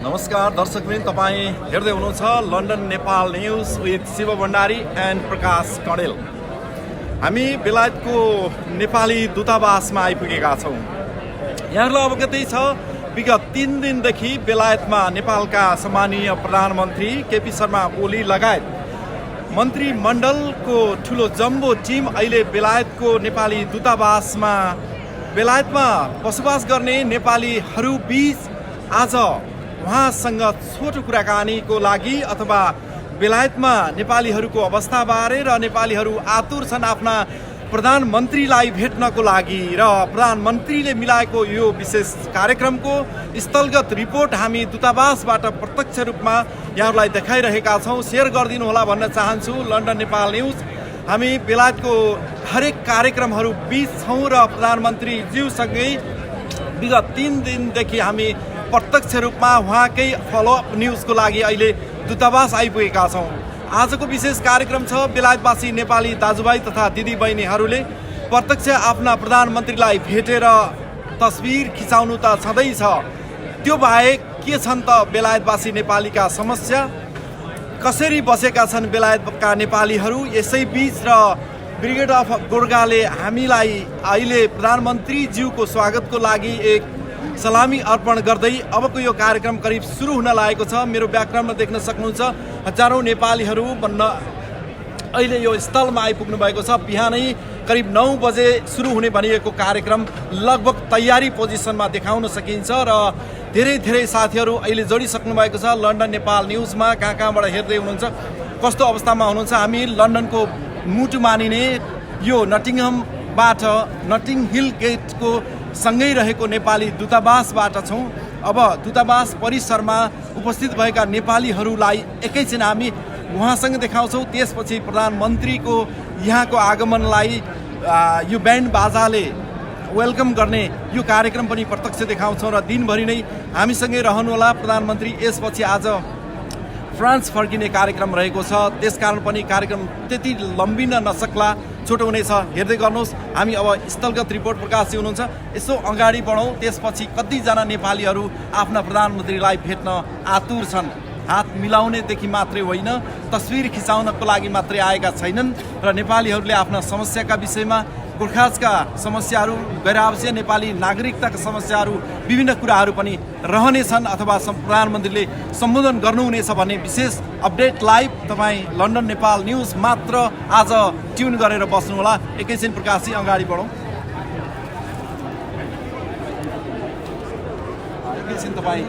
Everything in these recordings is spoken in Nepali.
नमस्कार दर्शकवृन्द, तपाईँ हेर्दै हुनुहुन्छ London Nepal news with Shiv Bhandari and Prakash Kadel. हामी बेलायतको नेपाली दूतावासमा आइपुगेका छौँ। यहाँहरूलाई अवगतै छ, विगत 3 दिनदेखि बेलायतमा नेपालका सम्मानीय प्रधानमन्त्री केपी शर्मा ओली लगायत मन्त्रीमण्डलको ठुलो जम्बो टिम अहिले बेलायतको नेपाली दूतावासमा बेलायतमा बसोबास गर्ने नेपालीहरू बीच आज उहाँसँग छोटो कुराकानीको लागि अथवा बेलायतमा नेपालीहरूको अवस्थाबारे र नेपालीहरू आतुर छन् आफ्ना प्रधानमन्त्रीलाई भेट्नको लागि र प्रधानमन्त्रीले मिलाएको यो विशेष कार्यक्रमको स्थलगत रिपोर्ट हामी दूतावासबाट प्रत्यक्ष रूपमा यहाँहरूलाई देखाइरहेका छौँ। सेयर गरिदिनु होला भन्न चाहन्छु। लन्डन नेपाल न्युज हामी बेलायतको हरेक कार्यक्रमहरू बीच छौँ र प्रधानमन्त्रीज्यूसँगै विगत 3 दिनदेखि हामी प्रत्यक्ष रूपमा उहाँकै फलोअप न्युजको लागि अहिले दूतावास आइपुगेका छौँ। आजको विशेष कार्यक्रम छ। बेलायतवासी नेपाली दाजुभाइ तथा दिदीबहिनीहरूले प्रत्यक्ष आफ्ना प्रधानमन्त्रीलाई भेटेर तस्बिर खिचाउनु त छँदैछ, त्यो बाहेक के छन् त बेलायतवासी नेपालीका समस्या, कसरी बसेका छन् बेलायतका नेपालीहरू। यसै बीच र ब्रिगेड अफ गोर्खाले हामीलाई अहिले प्रधानमन्त्रीज्यूको स्वागतको लागि एक सलामी अर्पण गर्दै अबको यो कार्यक्रम करिब सुरु हुन लागेको छ। मेरो ब्याकग्राउन्डमा देख्न सक्नुहुन्छ हजारौँ नेपालीहरू अहिले यो स्थलमा आइपुग्नु भएको छ। बिहानै करिब 9 बजे सुरु हुने भनिएको कार्यक्रम लगभग तयारी पोजिसनमा देखाउन सकिन्छ र धेरै साथीहरू अहिले जोडिसक्नु भएको छ लन्डन नेपाल न्युजमा। कहाँबाट हेर्दै हुनुहुन्छ, कस्तो अवस्थामा हुनुहुन्छ। हामी लन्डनको मुटु मानिने यो नटिङहमबाट नटिङ हिल गेटको सँगै रहेको नेपाली दूतावासबाट छौँ। अब दूतावास परिसरमा उपस्थित भएका नेपालीहरूलाई एकैछिन हामी उहाँसँग देखाउँछौँ। त्यसपछि प्रधानमन्त्रीको यहाँको आगमनलाई यो ब्यान्ड बाजाले वेलकम गर्ने यो कार्यक्रम पनि प्रत्यक्ष देखाउँछौँ र दिनभरि नै हामीसँगै रहनुहोला। प्रधानमन्त्री यसपछि आज फ्रान्स फर्किने कार्यक्रम रहेको छ, त्यसकारण पनि कार्यक्रम त्यति लम्बिन नसक्ला, छोटो हुनेछ। हेर्दै गर्नुहोस्। हामी अब स्थलगत रिपोर्ट प्रकाशी हुनुहुन्छ, यसो अगाडि बढौँ। त्यसपछि कतिजना नेपालीहरू आफ्ना प्रधानमन्त्रीलाई भेट्न आतुर छन्। हात मिलाउनेदेखि मात्रै होइन, तस्बिर खिचाउनको लागि मात्रै आएका छैनन् र नेपालीहरूले आफ्ना समस्याका विषयमा, गोर्खाजका समस्याहरू, गैर-आवासीय नेपाली नागरिकताका समस्याहरू, विभिन्न कुराहरू पनि रहनेछन् अथवा प्रधानमन्त्रीले सम्बोधन गर्नुहुनेछ भन्ने विशेष अपडेट लाइभ तपाईँ लन्डन नेपाल न्युज मात्र आज ट्युन गरेर बस्नुहोला। एकैछिन प्रकाशी अगाडि बढौँ। एकैछिन तपाईँ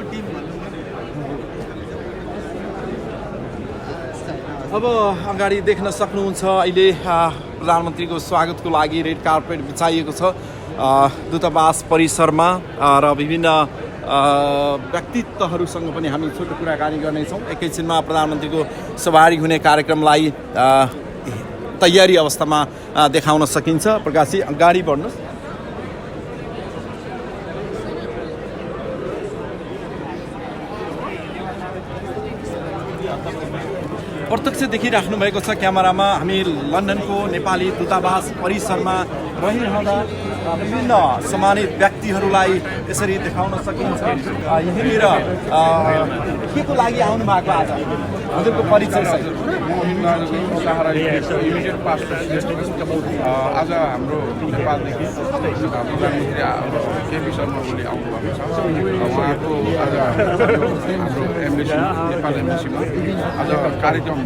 अब अगाडि देख्न सक्नुहुन्छ अहिले प्रधानमन्त्रीको स्वागतको लागि रेड कार्पेट बिछाइएको छ दूतावास परिसरमा र विभिन्न व्यक्तित्वहरूसँग पनि हामी छोटो कुराकानी गर्नेछौँ। एकैछिनमा प्रधानमन्त्रीको सवारी हुने कार्यक्रमलाई तयारी अवस्थामा देखाउन सकिन्छ। प्रकाशी अगाडि बढ्नुहोस्। प्रत्यक्ष देखिराख्नु भएको छ क्यामेरामा। हामी लन्डनको नेपाली दूतावास परिसरमा रहिरहँदा विभिन्न सम्मानित व्यक्तिहरूलाई यसरी देखाउन सकिन्छ। यहाँनिर के को लागि आउनु भएको आज? हजुरको परिचय सहित। इमिडिएट पास्ट आज हाम्रो नेपालदेखि प्रधानमन्त्री केपी शर्मा ओली आउनुभएको छ। उहाँको आज हाम्रो एम्बेसी नेपाल एम्बेसीमा आज कार्यक्रम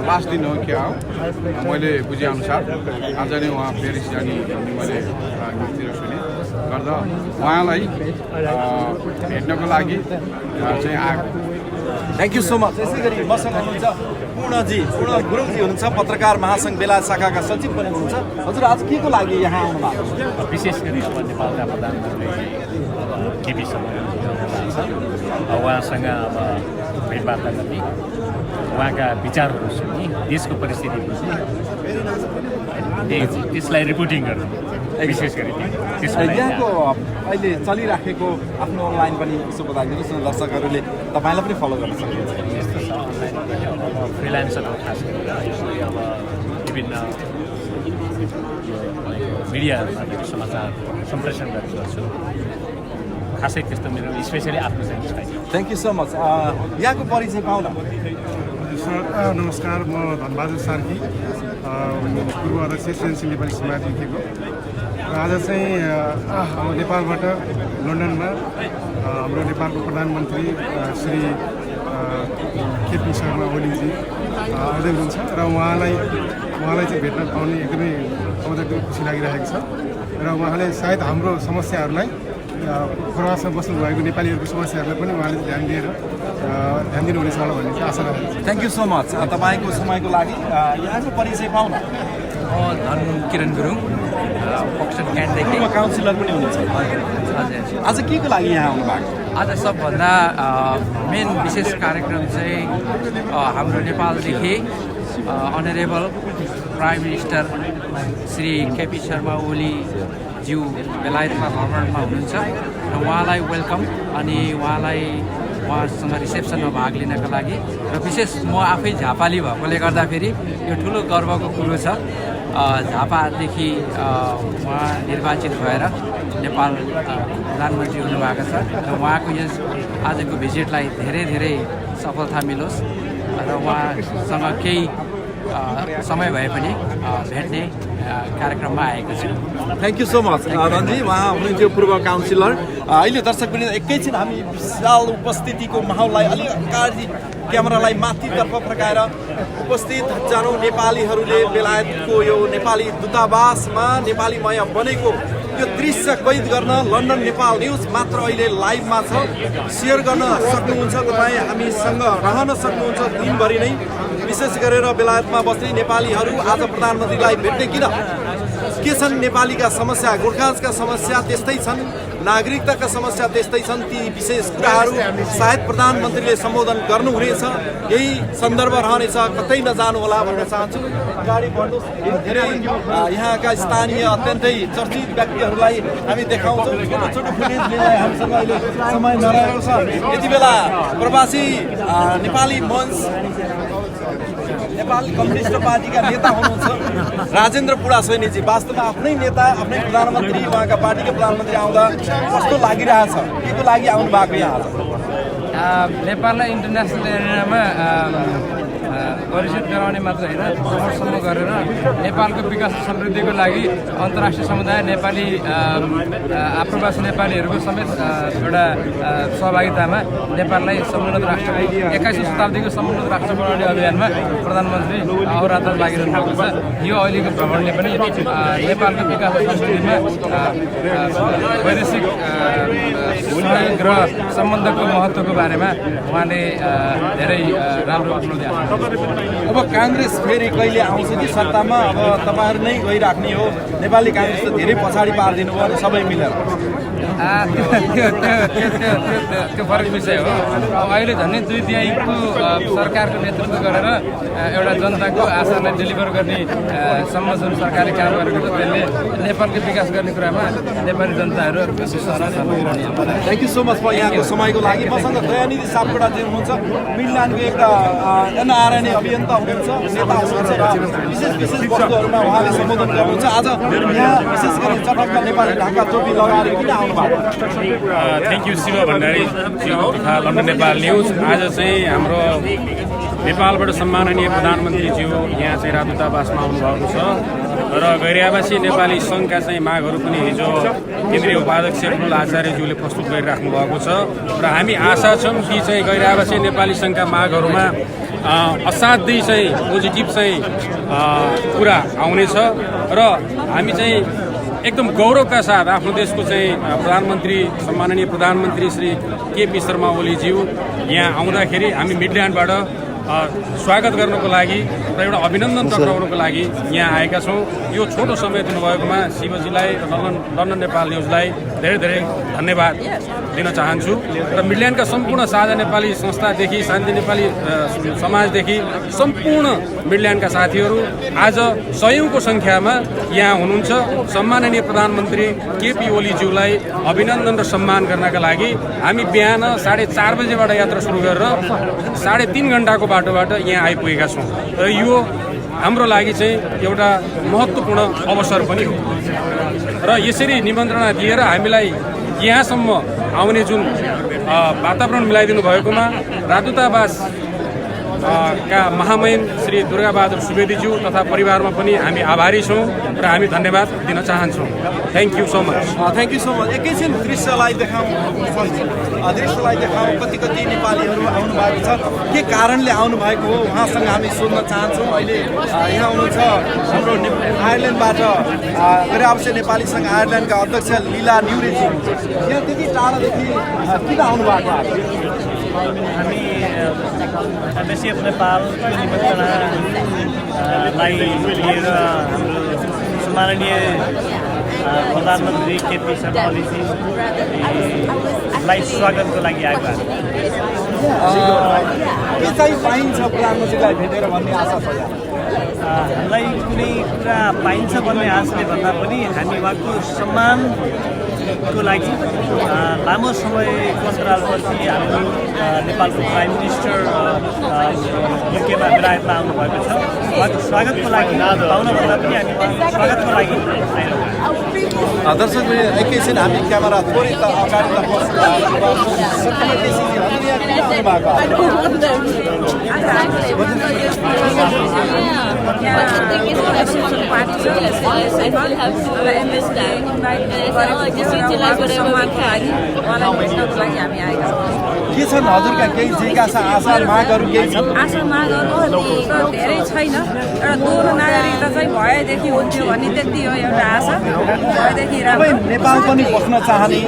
लास्ट दिन हो क्या हो, मैले बुझेअनुसार आज नै उहाँ पेरिस जाने मैले न्युजतिर सुने गर्दा उहाँलाई भेट्नको लागि चाहिँ आएको। Thank you so much. यसै गरी मसँग हुनुहुन्छ पूर्ण गुरुङजी हुनुहुन्छ, पत्रकार महासङ्घ बेलायत शाखाका सचिव पनि हुनुहुन्छ। हजुर आज के को लागि यहाँ आउनु भएको? विशेष गरी अब नेपालका प्रधानमन्त्री केपी शर्मा उहाँसँग अब भेटवार्ता गर्ने, उहाँका विचारहरू सुन्ने, देशको परिस्थिति बुझ्ने, त्यसलाई रिपोर्टिङ गर्नु विशेष गरी यहाँको अहिले चलिराखेको आफ्नो अनलाइन पनि यसो बताइदिनुहोस् न, दर्शकहरूले तपाईँलाई पनि फलो गर्न सक्नुहुन्छ। यस्तो छ अनलाइन अब फ्रिलान्सरहरू खास गरेर अब विभिन्न मिडियाहरूमा समाचार सम्प्रेषण गर्ने गर्छु। खासै त्यस्तो मेरो स्पेसली आफ्नो चाहिँ छैन। Thank you so much. यहाँको परिचय पाउन। नमस्कार, म धनबहादुर सार्की, पूर्व अध्यक्ष सिएनसी नेपाली समाज युकेको। आज चाहिँ नेपालबाट लन्डनमा हाम्रो नेपालको प्रधानमन्त्री श्री केपी शर्मा ओलीजी आउँदै हुनुहुन्छ र उहाँलाई चाहिँ भेट्न पाउने एकदमै खुसी लागिरहेको छ र उहाँले सायद हाम्रो समस्याहरूलाई प्रवासमा बस्नुभएको नेपालीहरूको समस्याहरूलाई पनि उहाँले ध्यान दिनुहुनेछ होला भन्ने चाहिँ आशा राखेको छ। थ्याङ्क यू सो मच तपाईँको समयको लागि। यहाँको परिचय पाउन। धन किरण गुरुङ, पक्सन क्यान्डदेखि काउन्सिलर पनि हुनुहुन्छ। आज के को लागि यहाँ आउनु भएको? आज सबभन्दा मेन विशेष कार्यक्रम चाहिँ हाम्रो नेपालदेखि honourable prime minister Shri KP Sharma ओलीज्यू बेलायतमा भ्रमणमा हुनुहुन्छ र उहाँलाई वेलकम अनि उहाँसँग रिसेप्सनमा भाग लिनका लागि र विशेष म आफै झापाली भएकोले गर्दाखेरि यो ठुलो गर्वको कुरो छ। झापादेखि उहाँ निर्वाचित भएर नेपाल प्रधानमन्त्री हुनुभएको छ र उहाँको यस आजको भिजिटलाई धेरै धेरै सफलता मिलोस् र उहाँसँग केही समय भए पनि भेट्ने कार्यक्रममा आएको छु। Thank you so much Ranji. उहाँ हुनुहुन्थ्यो पूर्व काउन्सिलर। अहिले दर्शकवृन्द एकैछिन हामी विशाल उपस्थितिको माहौललाई अलिक अगाडि क्यामेरालाई माथितर्फ फर्काएर उपस्थित हजारौँ नेपालीहरूले बेलायतको यो नेपाली दूतावासमा नेपालीमय बनेको यो दृश्य कैद गर्न लन्डन नेपाल न्युज मात्र अहिले लाइभमा छ। सेयर गर्न सक्नुहुन्छ तपाईँ, हामीसँग रहन सक्नुहुन्छ दिनभरि नै। विशेष गरेर बेलायतमा बस्ने नेपालीहरू आज प्रधानमन्त्रीलाई भेट्ने किन? के छन् नेपालीका समस्या? गोर्खाजका समस्या त्यस्तै छन्, नागरिकताका समस्या त्यस्तै छन्। ती विशेष कुराहरू सायद प्रधानमन्त्रीले सम्बोधन गर्नुहुनेछ। यही सन्दर्भ रहनेछ, कतै नजानु होला भन्न चाहन्छु। अगाडि बढ्नुहोस्। धेरै यहाँका स्थानीय अत्यन्तै चर्चित व्यक्तिहरूलाई हामी देखाउँछौँ। छोटो छोटो फुटेज लिँदै हामीसँग अहिले समय नरहेको छ। यति बेला प्रवासी नेपाली मञ्च नेपाल कम्युनिस्ट पार्टीका नेता हुनुहुन्छ राजेन्द्र पुडा सैनीजी। वास्तवमा आफ्नै नेता, आफ्नै प्रधानमन्त्री, उहाँका पार्टीका प्रधानमन्त्री आउँदा कस्तो लागिरहेछ? के को लागि आउनु भएको यहाँ आज? नेपाललाई इन्टरनेसनल एरिनामा परिचित गराउने मात्र होइन, समर्थन गरेर नेपालको विकास समृद्धिको लागि अन्तर्राष्ट्रिय समुदाय नेपाली आप्रवासी नेपालीहरूको समेत एउटा सहभागितामा नेपाललाई समुन्नत राष्ट्र 21औं शताब्दीको समुन्नत राष्ट्र बनाउने अभियानमा प्रधानमन्त्री अहोरात्र लागिरहनु भएको छ। यो अहिलेको भ्रमणले पनि नेपालको विकास समृद्धिमा वैदेशिक सहयोग र सम्बन्धको महत्त्वको बारेमा उहाँले धेरै राम्रो उपलब्धि हासिल। अब काङ्ग्रेस फेरि कहिले आउँछ कि सत्तामा? अब तपाईँहरू नै गइराख्ने हो? नेपाली काङ्ग्रेस त धेरै पछाडि पारिदिनु भयो सबै मिलेर। त्यो फरक विषय हो। अहिले झन्डै 2 तिहाईको सरकारको नेतृत्व गरेर एउटा जनताको आशालाई डेलिभर गर्ने सम्म जुन सरकारले काम गरेको छ त्यसले नेपालको विकास गर्ने कुरामा नेपाली जनताहरू थ्याङ्क यू सो मच यहाँको समयको लागि। मसँग दयानिधि सापकोटाजी हुनुहुन्छ, मिडल्यान्डको एउटा एनआरएनए अभियन्ता हुनुहुन्छ, नेता हुनुहुन्छ र विशेष वस्तुहरूमा उहाँले सम्बोधन गर्नुहुन्छ। आज यहाँ विशेष गरी चटक्क नेपाली ढाका टोपी लगाएर किन आउनु भएको? थ्याङ्क यू शिव भण्डारी तथा लन्डन नेपाल न्युज। आज चाहिँ हाम्रो नेपालबाट सम्माननीय प्रधानमन्त्रीज्यू यहाँ चाहिँ राजदूतावासमा आउनुभएको छ र गैरियावासी नेपाली सङ्घका चाहिँ मागहरू पनि हिजो केन्द्रीय उपाध्यक्ष प्रफुल्ल आचार्यज्यूले प्रस्तुत गरिराख्नु भएको छ र हामी आशा छौँ कि चाहिँ गैरियावासी नेपाली सङ्घका मागहरूमा असाध्यै चाहिँ पोजिटिभ चाहिँ कुरा आउनेछ र हामी चाहिँ एकदम गौरवका साथ आफ्नो देशको चाहिँ प्रधानमन्त्री सम्माननीय प्रधानमन्त्री श्री केपी शर्मा ओलीज्यू यहाँ आउँदाखेरि हामी मिडल्यान्डबाट स्वागत गर्नको लागि र एउटा अभिनन्दन टक्राउनको लागि यहाँ आएका छौँ। यो छोटो समय दिनुभएकोमा शिवजीलाई र लन्डन नेपाल न्युजलाई धेरै धेरै धन्यवाद दिन चाहन्छु र मिडल्यान्डका सम्पूर्ण साझा नेपाली संस्थादेखि शान्ति नेपाली समाजदेखि सम्पूर्ण मिडल्यान्डका साथीहरू आज सयौंको सङ्ख्यामा यहाँ हुनुहुन्छ। सम्माननीय प्रधानमन्त्री केपी ओलीज्यूलाई अभिनन्दन र सम्मान गर्नका लागि हामी बिहान 4:30 बजेबाट यात्रा सुरु गरेर 3.5 घण्टाको बाटोबाट यहाँ आइपुगेका छौँ र यो हाम्रो लागि चाहिँ एउटा महत्त्वपूर्ण अवसर पनि हो र यसरी निमन्त्रणा दिएर हामीलाई यहाँसम्म आउने जुन वातावरण मिलाइदिनु भएकोमा राजदूतावास का महामहिम श्री दुर्गाबहादुर सुवेदीज्यू तथा परिवारमा पनि हामी आभारी छौँ र हामी धन्यवाद दिन चाहन्छौँ। Thank you so much. Thank you so much. एकैछिन दृश्यलाई देखाउँ, कति कति नेपालीहरू आउनु भएको छ, के कारणले आउनु भएको हो उहाँसँग हामी सोध्न चाहन्छौँ। अहिले यहाँ हुनुहुन्छ हाम्रो आयरल्यान्डबाट गैर आवासीय नेपाली सङ्घ आयरल्यान्डका अध्यक्ष लीला न्युरेजी। यहाँ त्यति टाढादेखि किन आउनु भएको? हामी एमएसएफ नेपालको निमन्त्रणालाई लिएर हाम्रो सम्माननीय प्रधानमन्त्री केपी शर्मा ओलीजीलाई स्वागतको लागि आएको के चाहिँ पाइन्छ प्रधानमन्त्रीलाई भेटेर भन्ने आशा छ? हामीलाई कुनै कुरा पाइन्छ भन्ने आशले भन्दा पनि हामी उहाँको सम्मानको लागि लामो समयको अन्तरालपछि हामी नेपालको प्राइम मिनिस्टर युकेमा बेलायतमा आउनुभएको छ। उहाँको स्वागतको लागि पाउनभन्दा पनि हामी स्वागतको लागि दर्शक एकैछिन हामी क्यामेरा थोरै त अगाडितर्फ के छन् हजुरका केही जिज्ञासा आशा मागहरू केही छन्? आशा मागहरू धेरै छैन, एउटा दोहोरो नागरिकता चाहिँ भएदेखि हुन्थ्यो भन्ने त्यति हो एउटा आशा। भएदेखि तपाईँ नेपाल पनि बस्न चाहने,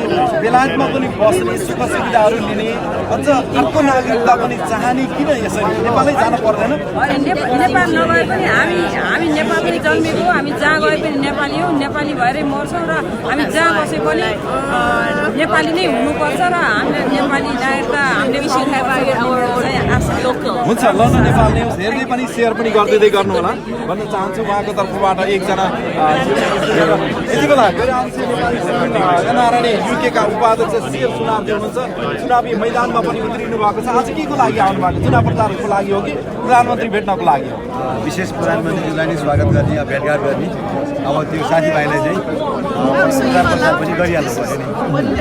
बेलायतमा पनि बस्ने, सुख सुविधाहरू लिने, अझ अर्को नागरिकता पनि चाहने, किन यसरी नेपालै जानु पर्दैन? नेपाल नभए पनि हामी नेपालमै जन्मेको, हामी जहाँ गए पनि नेपाली हो, नेपाली भएरै मर्छौँ र हामी जहाँ बसे पनि नेपाली नै हुनुपर्छ र हामीले नेपाली नागरिकता हुन्छ। लन्डन नेपाल न्युज हेर्दै पनि सेयर पनि गरिदिँदै गर्नु होला भन्न चाहन्छु। उहाँको तर्फबाट एकजना यति बेला एनआरएनए युकेका उपाध्यक्ष शेर सुनारजी हुनुहुन्छ। चुनावी मैदानमा पनि उत्रिनु भएको छ। आज के को लागि आउनु भएको? चुनाव प्रचारको लागि हो कि प्रधानमन्त्री भेट्नको लागि हो? विशेष प्रधानमन्त्रीलाई नै स्वागत गर्ने, भेटघाट गर्ने। अब त्यो साथीभाइलाई चाहिँ प्रचार प्रसार पनि गरिहाल्नु पऱ्यो नि,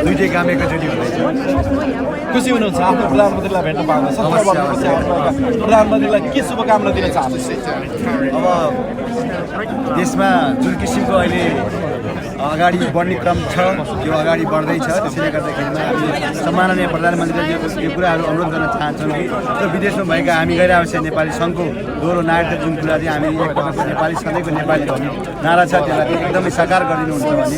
दुइटै काम एकैचोटि हुँदैछ। खुसी हुनुहुन्छ आफ्नो प्रधानमन्त्रीलाई भेट्न पाउँदा? 17 वर्षपछि आउनुभएका प्रधानमन्त्रीलाई के शुभकामना दिन चाहनुहुन्छ? अब देशमा जुन किसिमको अहिले अगाडि बढ्ने क्रम छ त्यो अगाडि बढ्दैछ। त्यसैले गर्दाखेरिमा हामी सम्माननीय प्रधानमन्त्रीले यो कुराहरू अनुरोध गर्न चाहन्छौँ कि त्यो विदेशमा भएका हामी गैर आवासीय नेपाली सङ्घको दोहोरो नागरिकता जुन कुरा चाहिँ हामी एकपटकको नेपाली सधैँको नेपाली भन्ने नारा छ त्यसलाई एकदमै साकार गरिदिनुहुन्छ भन्ने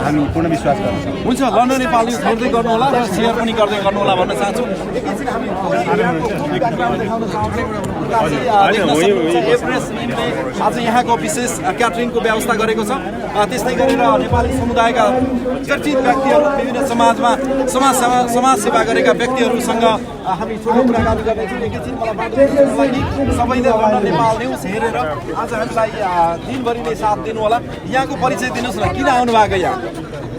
हामी पूर्ण विश्वास गर्छौँ। हुन्छ। लन्डन नेपाल न्युज हेर्दै गर्नुहोला र सेयर पनि गर्दै गर्नुहोला भन्न चाहन्छु। आज यहाँको विशेष क्याटरिङको व्यवस्था गरेको छ। त्यस्तै गरेर नेपाली समुदायका चर्चित व्यक्तिहरू, विभिन्न समाजमा समाज सेवा गरेका व्यक्तिहरूसँग हामी छोटो कुराकानी गर्नेछौँ। एकैछिन मलाई बाटो लागि सबैले लन्डन नेपाल न्युज हेरेर आज हामीलाई दिनभरि नै साथ दिनु होला। यहाँको परिचय दिनुहोस् न, किन आउनु भएको यहाँ?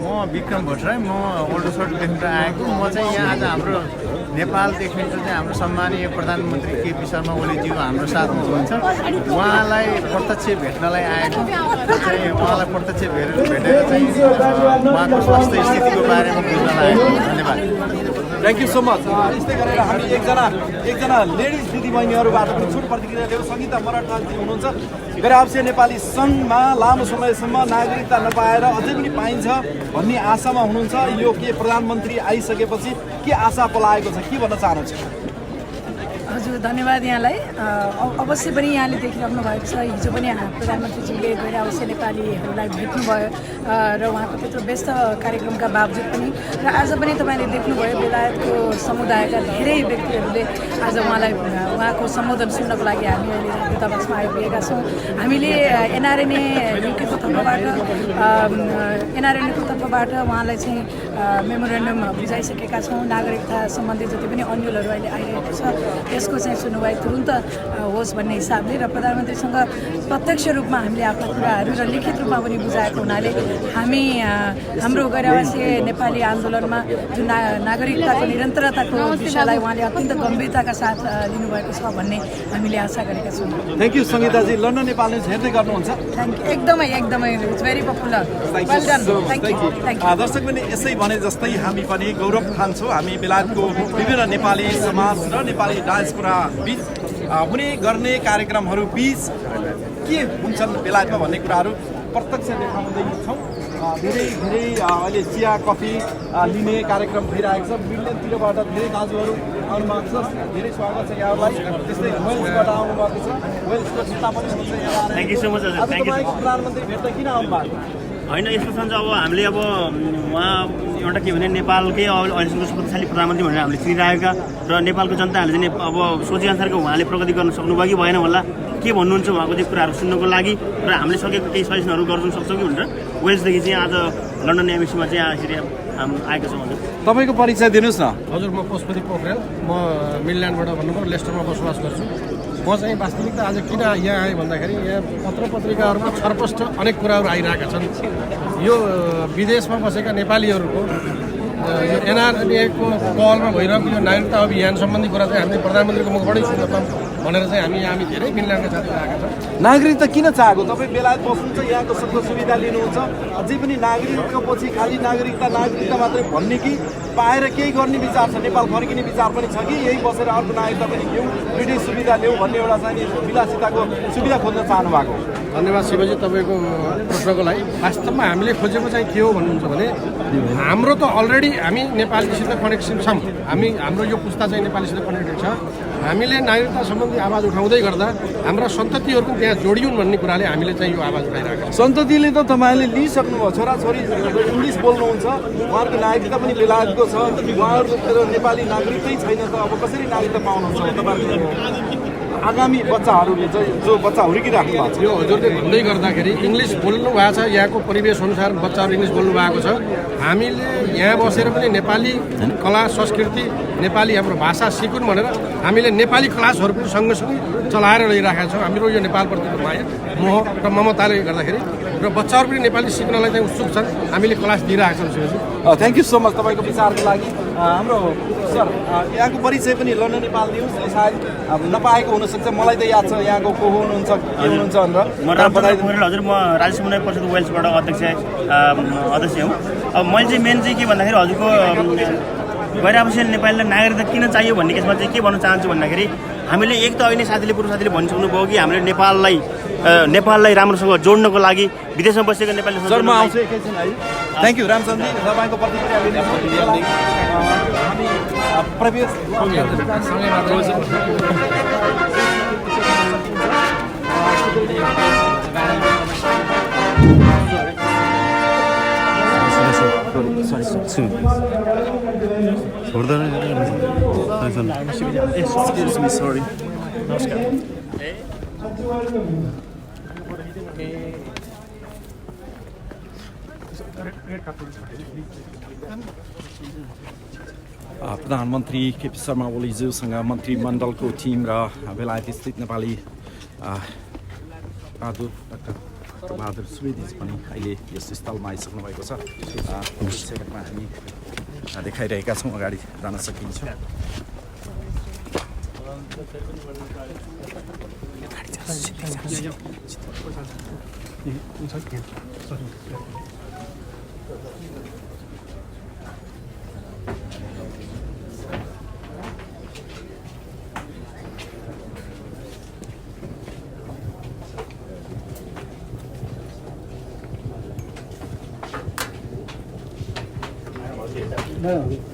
म विक्रम भट्टराई, म ओल्डोसोट देख्न आएको। म चाहिँ यहाँ आज हाम्रो नेपालदेखि चाहिँ हाम्रो सम्मानीय प्रधानमन्त्री केपी शर्मा ओलीज्यू हाम्रो साथमा हुनुहुन्छ। उहाँलाई प्रत्यक्ष भेट्नलाई आएको चाहिँ उहाँलाई प्रत्यक्ष भेटेर चाहिँ उहाँको स्वास्थ्य स्थितिको बारेमा बुझ्नलाई आएको। धन्यवाद। Thank you so much. यस्तै गरेर हामी एकजना लेडिज दिदीबहिनीहरूबाट पनि छोटो प्रतिक्रिया लियौँ। सङ्गीता मराठाजी हुनुहुन्छ। गैर आवासीय नेपाली सङ्घमा लामो समयसम्म नागरिकता नपाएर अझै पनि पाइन्छ भन्ने आशामा हुनुहुन्छ। यो के प्रधानमन्त्री आइसकेपछि के आशा पलाएको छ, के भन्न चाहनुहुन्छ? हजुर, धन्यवाद यहाँलाई। अवश्य पनि यहाँले देखिराख्नु भएको छ, हिजो पनि प्रधानमन्त्रीज्यूले गैर आवासीय नेपालीहरूलाई भेट्नुभयो र उहाँको त्यत्रो व्यस्त कार्यक्रमका बावजुद पनि र आज पनि तपाईँले देख्नुभयो बेलायतको समुदायका धेरै व्यक्तिहरूले आज उहाँको सम्बोधन सुन्नको लागि हामी अहिले दूतावासमा आइपुगेका छौँ। हामीले एनआरएनएको तर्फबाट उहाँलाई चाहिँ मेमोरेन्डम बुझाइसकेका छौँ। नागरिकता सम्बन्धी जति पनि अन्यलहरू अहिले आइरहेको छ त्यसको चाहिँ सुनवाई तुरुन्त होस् भन्ने हिसाबले र प्रधानमन्त्रीसँग प्रत्यक्ष रूपमा हामीले आफ्ना कुराहरू र लिखित रूपमा पनि बुझाएको हुनाले हामी हाम्रो गैरावासीय नेपाली आन्दोलनमा जुन नागरिकताको निरन्तरताको विषयलाई उहाँले अत्यन्त गम्भीरताका साथ लिनुभएको छ भन्ने हामीले आशा गरेका छौँ। थ्याङ्क यू सङ्गीताजी। लन्डन नेपाल न्युज हेर्दै गर्नुहुन्छ? एकदमै एकदमै इट्स भेरी पपुलर। दर्शक पनि यसै भने जस्तै हामी पनि गौरव ठान्छौँ हामी बेलायतको विभिन्न नेपाली समाज र नेपाली डायस्पोरा बिच हुने गर्ने कार्यक्रमहरू बिच के हुन्छन् बेलायतमा भन्ने कुराहरू प्रत्यक्ष देखाउँदैछौँ। धेरै अहिले चिया कफी लिने कार्यक्रम भइरहेको छ। मिडल्यान्डतिरबाट धेरै दाजुहरू आउनुभएको छ, धेरै स्वागत छ यहाँलाई। त्यस्तै वेल्सबाट आउनुभएको छ, वेल्सको चिन्ता पनि हुन्छ यहाँ। Thank you so much. आज तपाईँ प्रधानमन्त्री भेट्दा किन आउनुभएको? होइन यस्तो छ अब हामीले अब उहाँ एउटा के भने नेपालकै अहिलेसम्मको शक्तिशाली प्रधानमन्त्री भनेर हामीले चिनिरहेका र नेपालको जनताहरूले चाहिँ अब सोचेअनुसारको उहाँले प्रगति गर्न सक्नुभयो कि भएन होला, के भन्नुहुन्छ उहाँको त्यो कुराहरू सुन्नको लागि र हामीले सकेको केही सजेसनहरू गर्न सक्छौँ कि भनेर वेल्सदेखि चाहिँ आज लन्डन एमएसीमा चाहिँ यसरी आएको छौँ। हजुर तपाईँको परिचय दिनुहोस् न। हजुर म पशुपति पोखरेल, म मिडल्यान्डबाट भन्नुभयो लेस्टरमा बसोबास गर्छु। म चाहिँ वास्तविकता आज किन यहाँ आएँ भन्दाखेरि यहाँ पत्र पत्रिकाहरूमा छरपष्ट अनेक कुराहरू आइरहेका छन्। यो विदेशमा बसेका नेपालीहरूको यो एनआरएको पहलमा भइरहेको यो नागरिकता अभियान सम्बन्धी कुरा चाहिँ हामीले प्रधानमन्त्रीको मुखबाटै सुन्न पाऊँ भनेर चाहिँ हामी धेरै मिडल्यान्डका साथीहरू आएका छौँ। नागरिकता किन चाहेको? तपाईँ बेलायत बस्नुहुन्छ, यहाँको सबै सुविधा लिनुहुन्छ, अझै पनि नागरिकको पछि खालि नागरिकता मात्रै भन्ने कि पाएर केही गर्ने विचार छ, नेपाल फर्किने विचार पनि छ कि यही बसेर अर्को नागरिकता पनि लिउँ, ब्रिटिस सुविधा लिउँ भन्ने एउटा चाहिँ विलासिताको सुविधा खोज्न चाहनु भएको? धन्यवाद शिवजी तपाईँको प्रश्नको लागि। वास्तवमा हामीले खोजेको चाहिँ के हो भन्नुहुन्छ भने हाम्रो त अलरेडी हामी नेपालीसित कनेक्सन छौँ, हाम्रो यो पुस्ता चाहिँ नेपालीसित कनेक्टेड छ। हामीले नागरिकता सम्बन्धी आवाज उठाउँदै गर्दा हाम्रा सन्ततिहरू पनि त्यहाँ जोडियुन् भन्ने कुराले हामीले चाहिँ यो आवाज उठाइरहेका छौँ। सन्ततिले त तपाईँले लिइसक्नुभयो, छोराछोरी इङ्ग्लिस बोल्नुहुन्छ, उहाँहरूको नागरिकता पनि बेलायतको छ, उहाँहरूको नेपाली नागरिकतै छैन त अब कसरी नागरिकता पाउनुहुन्छ? तपाईँको आगामी बच्चाहरूले चाहिँ जो बच्चा हुर्किराख्नु भएको छ यो हजुरले भन्दै गर्दाखेरि इङ्ग्लिस बोल्नु भएको छ, यहाँको परिवेश अनुसार बच्चाहरू इङ्ग्लिस बोल्नु भएको छ। हामीले यहाँ बसेर पनि नेपाली कला संस्कृति नेपाली हाम्रो भाषा सिकुन् भनेर हामीले नेपाली क्लासहरू पनि सँगसँगै चलाएर लैरहेका छौँ। हाम्रो यो नेपालप्रतिको माया मोह र ममताले गर्दाखेरि र बच्चाहरू पनि नेपाली सिक्नलाई चाहिँ उत्सुक छन्, हामीले क्लास दिइरहेका छौँ। Shivji thank you so much तपाईँको विचारको लागि। हाम्रो सर यहाँको परिचय पनि लन्डन नेपाल न्युजले सायद नपाएको हुनसक्छ, मलाई त याद छ यहाँको को हुनुहुन्छ के हुनुहुन्छ भनेर। म हजुर म राजेश मुनाई परिषद वेल्सबाट अध्यक्ष हुँ। अब मैले चाहिँ मेन चाहिँ के भन्दाखेरि हजुरको गैरावासीय नेपालीलाई नागरिकता किन चाहियो भन्ने केसमा चाहिँ के भन्न चाहन्छु भन्दाखेरि हामीले एक त अहिले पूर्व साथीले भनिसक्नुभयो कि हामीले नेपाललाई राम्रोसँग जोड्नको लागि विदेशमा बसेको नेपाली थ्याङ्क यू रामचन्द्रजी, तपाईँको प्रतिक्रिया लिने प्रवेश प्रधानमन्त्री केपी शर्मा ओलीज्यूसँग मन्त्रीमण्डलको टिम र बेलायत स्थित नेपाली बहादुर सुवेदी पनि अहिले यस स्थलमा आइसक्नु भएको छ। सेकेन्डमा हामी देखाइरहेका छौँ, अगाडि जान सकिन्छ।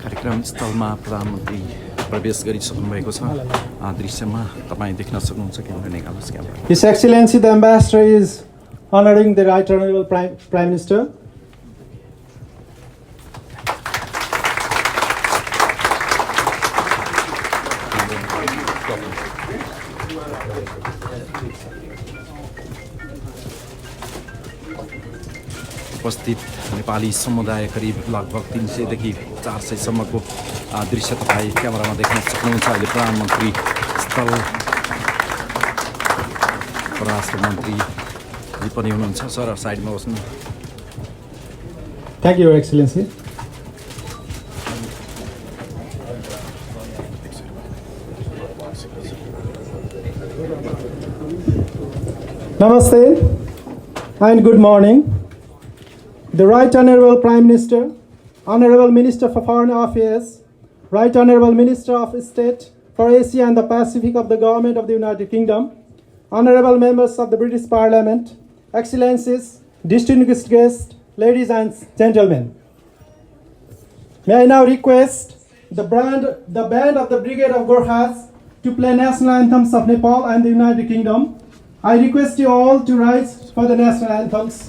कार्यक्रम स्थलमा प्रधानमन्त्री प्रवेश गरिसक्नु भएको छ। दृश्यमा तपाईँ देख्न सक्नुहुन्छ क्यामेरा निकाल्नुहोस् camera. His Excellency the Ambassador is honoring the Right Honorable Prime Minister. उपस्थित नेपाली समुदाय करिब लगभग 300 देखि 400 सम्मको दृश्य तपाईँ क्यामेरामा देख्न सक्नुहुन्छ। अहिले प्रधानमन्त्री स्थल परराष्ट्र मन्त्री पनि हुनुहुन्छ। सर साइडमा बस्नु। Thank you, Your Excellency. Namaste and good morning. The Right Honourable Prime Minister, Honourable Minister for Foreign Affairs, Right Honourable Minister of State for Asia and the Pacific of the Government of the United Kingdom, Honourable Members of the British Parliament, Excellencies, distinguished guests, ladies and gentlemen. May I now request the band of the Brigade of Gorkhas to play national anthems of Nepal and the United Kingdom. I request you all to rise for the national anthems.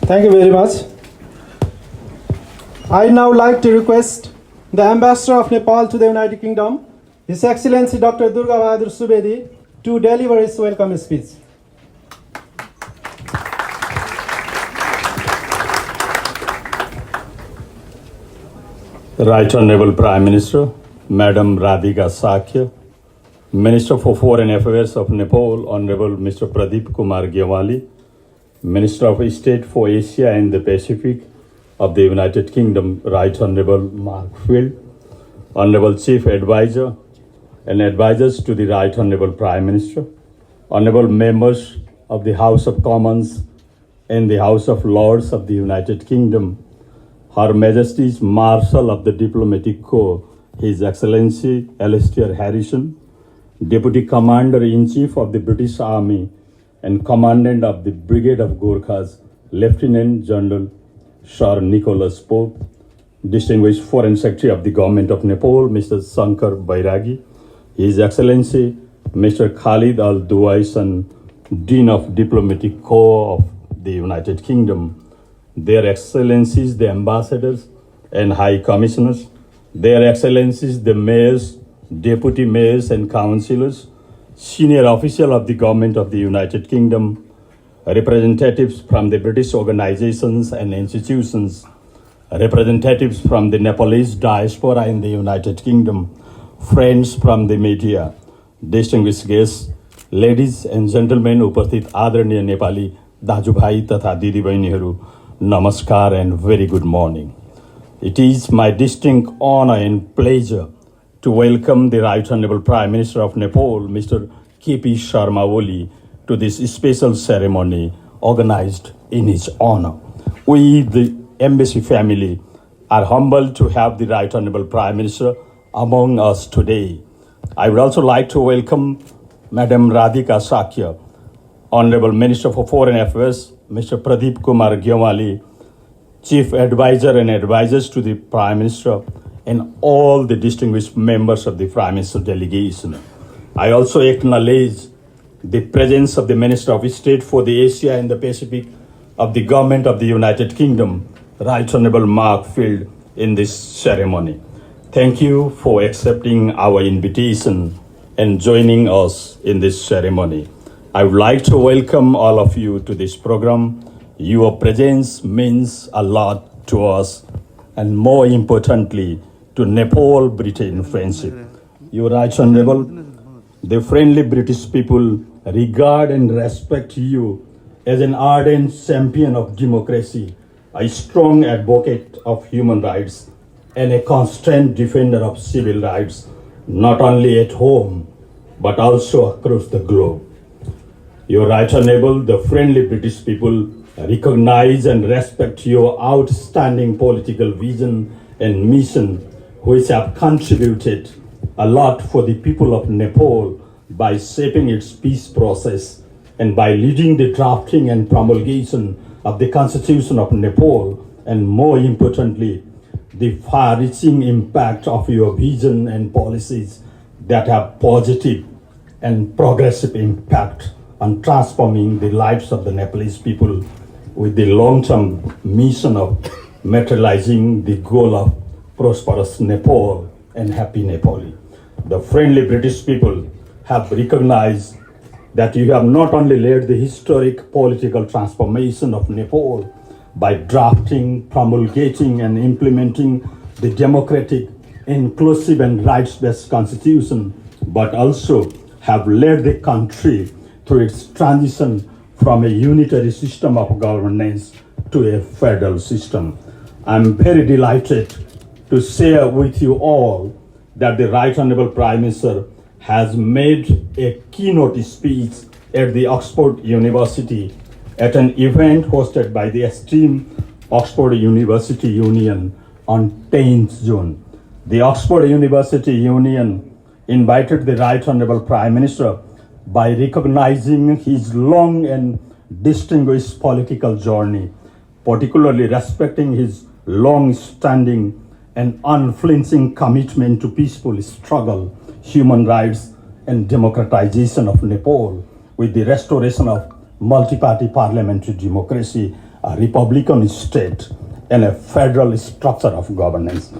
Thank you very much. I'd now like to request the Ambassador of Nepal to the United Kingdom, His Excellency Dr. Durga Bahadur Subedi, to deliver his welcome speech. Right Honourable Prime Minister, Madam Radhika Sakya, Minister for Foreign Affairs of Nepal, Honourable Mr. Pradeep Kumar Gyawali, Minister of State for Asia and the Pacific of the United Kingdom, Right Honourable Mark Field, Honourable Chief Advisor and advisors to the Right Honourable Prime Minister, Honourable Members of the House of Commons and the House of Lords of the United Kingdom, Her Majesty's Marshal of the Diplomatic Corps, His Excellency Alastair Harrison, Deputy Commander-in-Chief of the British Army and Commandant of the Brigade of Gorkhas, Lieutenant General Sir Nicholas Pope, Distinguished Foreign Secretary of the Government of Nepal, Mr. Shankar Bairagi, His Excellency Mr. Khalid Al-Duwaisan, Dean of Diplomatic Corps of the United Kingdom, Their Excellencies the Ambassadors and High Commissioners, Their Excellencies the Mayors, Deputy Mayors and Councillors, Senior Official of the Government of the United Kingdom, representatives from the British organizations and institutions, representatives from the Nepalese diaspora in the United Kingdom, friends from the media, distinguished guests, ladies and gentlemen, उपस्थित आदरणीय नेपाली दाजुभाइ तथा दिदीबहिनीहरू, नमस्कार and very good morning. It is my distinct honor and pleasure to welcome the Right Honourable Prime Minister of Nepal, Mr. K.P. Sharma Oli, to this special ceremony organized in his honor. We, the Embassy family, are humbled to have the Right Honourable Prime Minister among us today. I would also like to welcome Madam Radhika Sakya, Honorable Minister for Foreign Affairs, Mr. Pradeep Kumar Gyawali, Chief Advisor and advisors to the Prime Minister, and all the distinguished members of the Prime Minister delegation. I also acknowledge the presence of the Minister of State for the Asia and the Pacific of the Government of the United Kingdom, Right Honorable Mark Field, in this ceremony. Thank you for accepting our invitation and joining us in this ceremony. I would like to welcome all of you to this program. Your presence means a lot to us, and more importantly, to Nepal-Britain friendship. Your Right Honorable, the friendly British people regard and respect you as an ardent champion of democracy, a strong advocate of human rights, and a constant defender of civil rights, not only at home, but also across the globe. Your Right Honorable, the friendly British people recognize and respect your outstanding political vision and mission, which have contributed a lot for the people of Nepal by shaping its peace process and by leading the drafting and promulgation of the Constitution of Nepal, and more importantly, the far-reaching impact of your vision and policies that have positive and progressive impact on transforming the lives of the Nepalese people with the long-term mission of materializing the goal of prosperous Nepal and happy Nepali. The friendly British people have recognized that you have not only led the historic political transformation of Nepal by drafting, promulgating, and implementing the democratic, inclusive, and rights-based constitution, but also have led the country through its transition from a unitary system of governance to a federal system. I'm very delighted to share with you all that the Right Honorable Prime Minister has made a keynote speech at the Oxford University at an event hosted by the esteemed Oxford University Union on 10th June. The Oxford University Union invited the Right Honorable Prime Minister by recognizing his long and distinguished political journey, particularly respecting his long-standing and unflinching commitment to peaceful struggle, human rights, and democratization of Nepal, with the restoration of multi-party parliamentary democracy, a republican state, and a federal structure of governance.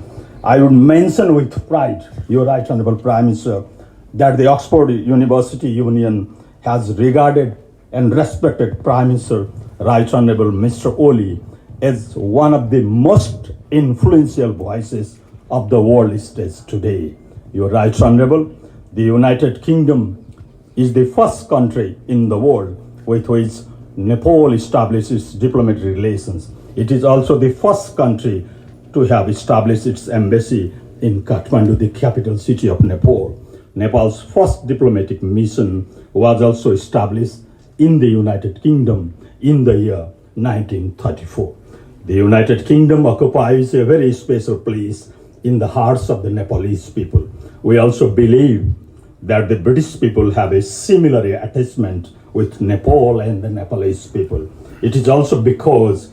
I would mention with pride, Your Right Honorable Prime Minister, that the Oxford University Union has regarded and respected Prime Minister Right Honorable Mr. Oli as one of the most influential voices of the world stage today. Your Right Honorable, the United Kingdom is the first country in the world with which Nepal establishes diplomatic relations. It is also the first country to have established its embassy in Kathmandu, the capital city of Nepal. Nepal's first diplomatic mission was also established in the United Kingdom in the year 1934. The United Kingdom occupies a very special place in the hearts of the Nepalese people. We also believe that the British people have a similar attachment with Nepal and the Nepalese people. It is also because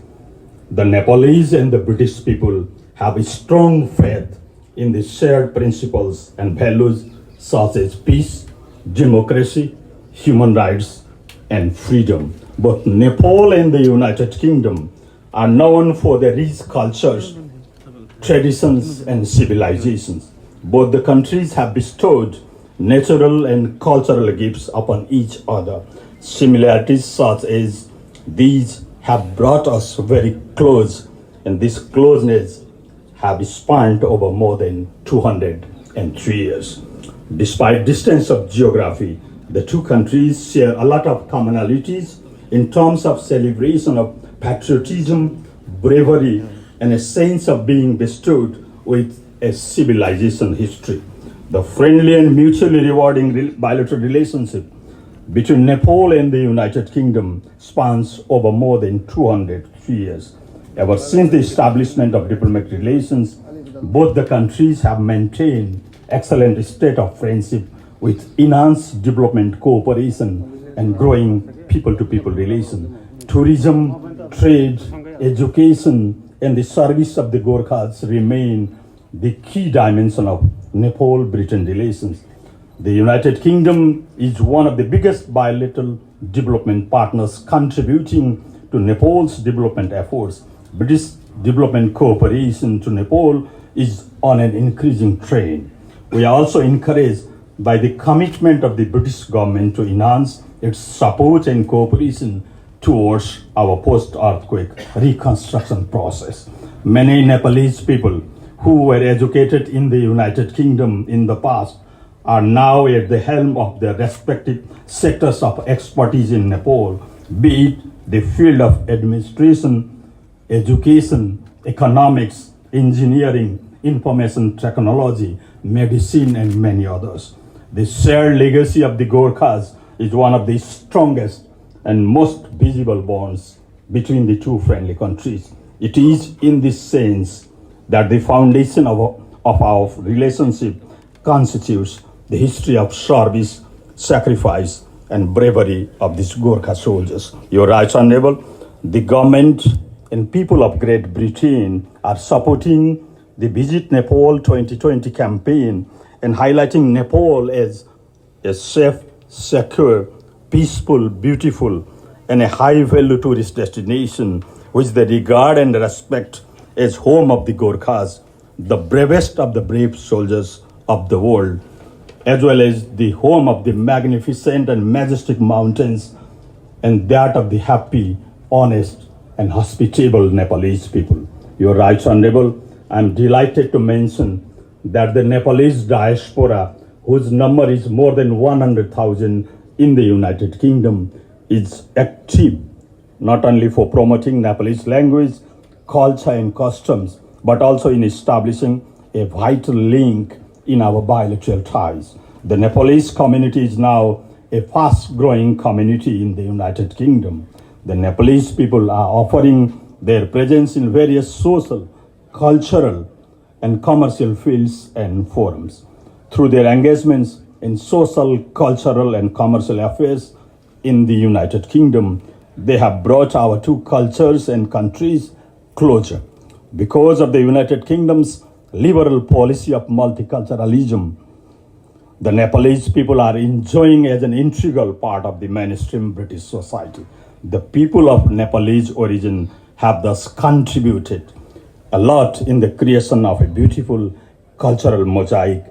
the Nepalese and the British people have a strong faith in the shared principles and values such as peace, democracy, human rights, and freedom. Both Nepal and the United Kingdom are known for their rich cultures, traditions, and civilizations. Both the countries have bestowed natural and cultural gifts upon each other. Similarities such as these have brought us very close, and this closeness have spanned over more than 203 years. Despite distance of geography, the two countries share a lot of commonalities in terms of celebration of patriotism, bravery, and a sense of being bestowed with a civilization history. The friendly and mutually rewarding bilateral relationship between Nepal and the United Kingdom spans over more than 203 years. Ever since the establishment of diplomatic relations, both the countries have maintained excellent state of friendship with enhanced development cooperation and growing people-to-people relation. Tourism, trade, education, and the service of the Gorkhas remain the key dimension of Nepal-Britain relations. The United Kingdom is one of the biggest bilateral development partners contributing to Nepal's development efforts. British development cooperation to Nepal is on an increasing trend. We are also encouraged by the commitment of the British government to enhance its support and cooperation towards our post-earthquake reconstruction process. Many Nepalese people who were educated in the United Kingdom in the past are now at the helm of their respective sectors of expertise in Nepal, be it the field of administration, education, economics, engineering, information technology, medicine, and many others. The shared legacy of the Gorkhas is one of the strongest and most visible bonds between the two friendly countries. It is in this sense that the foundation of our relationship constitutes the history of service, sacrifice, and bravery of these Gorkha soldiers. Your Right Honorable, the government and people of Great Britain are supporting the Visit Nepal 2020 campaign and highlighting Nepal as a safe, secure, peaceful, beautiful, and a high-value tourist destination which they regard and respect as home of the Gorkhas, the bravest of the brave soldiers of the world, as well as the home of the magnificent and majestic mountains and that of the happy, honest, and hospitable Nepalese people. Your Right Honorable, I am delighted to mention that the Nepalese diaspora, whose number is more than 100,000 in the United Kingdom, is active not only for promoting Nepalese language, culture, and customs, but also in establishing a vital link in our bilateral ties. The Nepalese community is now a fast-growing community in the United Kingdom. The Nepalese people are offering their presence in various social, cultural, and commercial fields and forums. Through their engagements in social, cultural, and commercial affairs in the United Kingdom, they have brought our two cultures and countries closer. Because of the United Kingdom's liberal policy of multiculturalism, the Nepalese people are enjoying as an integral part of the mainstream British society. The people of Nepalese origin have thus contributed a lot in the creation of a beautiful cultural mosaic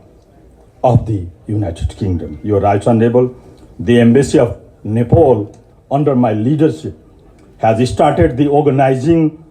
of the United Kingdom. Your Right Honorable, the Embassy of Nepal, under my leadership, has started the organizing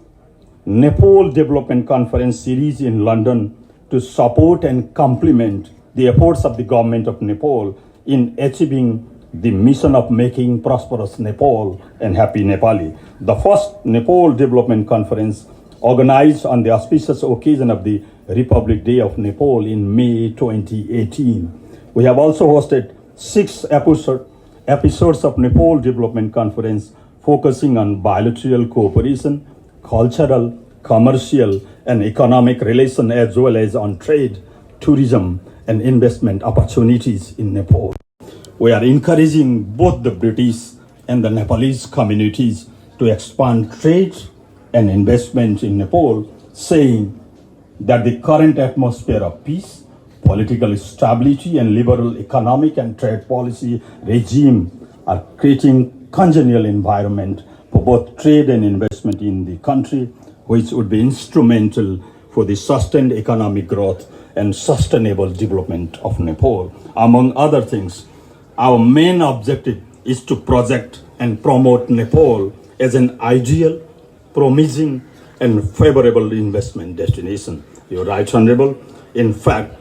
Nepal Development Conference series in London to support and complement the efforts of the government of Nepal in achieving the mission of making prosperous Nepal and happy Nepali. The first Nepal Development Conference, organized on the auspicious occasion of the Republic Day of Nepal in May 2018. We have also hosted 6 episodes of Nepal Development Conference focusing on bilateral cooperation, cultural, commercial, and economic relations, as well as on trade, tourism, and investment opportunities in Nepal. We are encouraging both the British and the Nepalese communities to expand trade and investment in Nepal, saying that the current atmosphere of peace, political stability, and liberal economic and trade policy regime are creating congenial environment for both trade and investment in the country, which would be instrumental for the sustained economic growth and sustainable development of Nepal. Among other things, our main objective is to project and promote Nepal as an ideal, promising, and favorable investment destination. Your Right Honorable, in fact,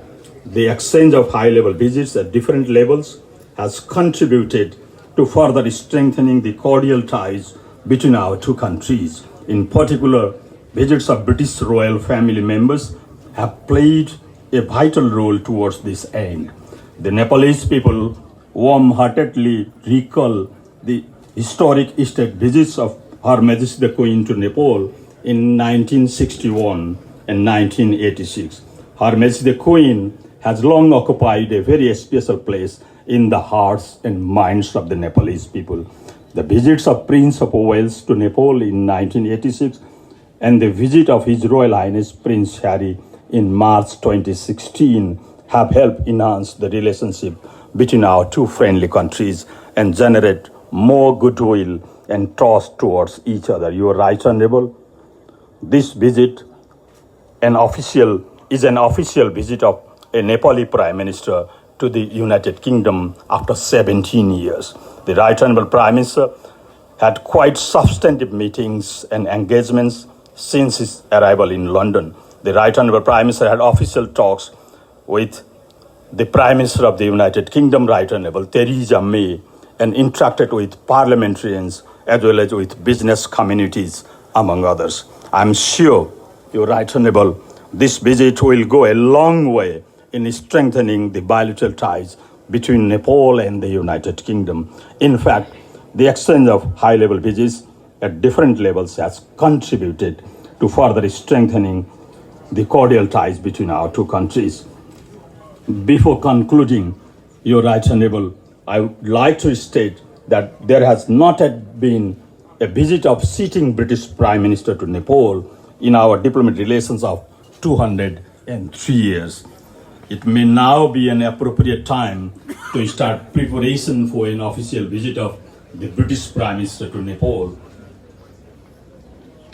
the exchange of high-level visits at different levels has contributed to further strengthening the cordial ties between our two countries. In particular, visits of British royal family members have played a vital role towards this end. The Nepalese people warm-heartedly recall the historic state visits of Her Majesty the Queen to Nepal in 1961 and 1986. Her Majesty the Queen has long occupied a very special place in the hearts and minds of the Nepalese people. The visits of Prince of Wales to Nepal in 1986 and the visit of His Royal Highness Prince Harry in March 2016 have helped enhance the relationship between our two friendly countries and generate more goodwill and trust towards each other. You are right, Honorable. This visit is an official visit of a Nepali Prime Minister to the United Kingdom after 17 years. The Right Honorable Prime Minister had quite substantive meetings and engagements since his arrival in London. The Right Honorable Prime Minister had official talks with the Prime Minister of the United Kingdom, Right Honorable Theresa May, and interacted with parliamentarians as well as with business communities, among others. I'm sure, Your Right Honorable, this visit will go a long way in strengthening the bilateral ties between Nepal and the United Kingdom. In fact, the exchange of high-level visits at different levels has contributed to further strengthening the cordial ties between our two countries. Before concluding, Your Right Honorable, I would like to state that there has not yet been a visit of sitting British Prime Minister to Nepal in our diplomatic relations of 203 years. It may now be an appropriate time to start preparation for an official visit of the British Prime Minister to Nepal.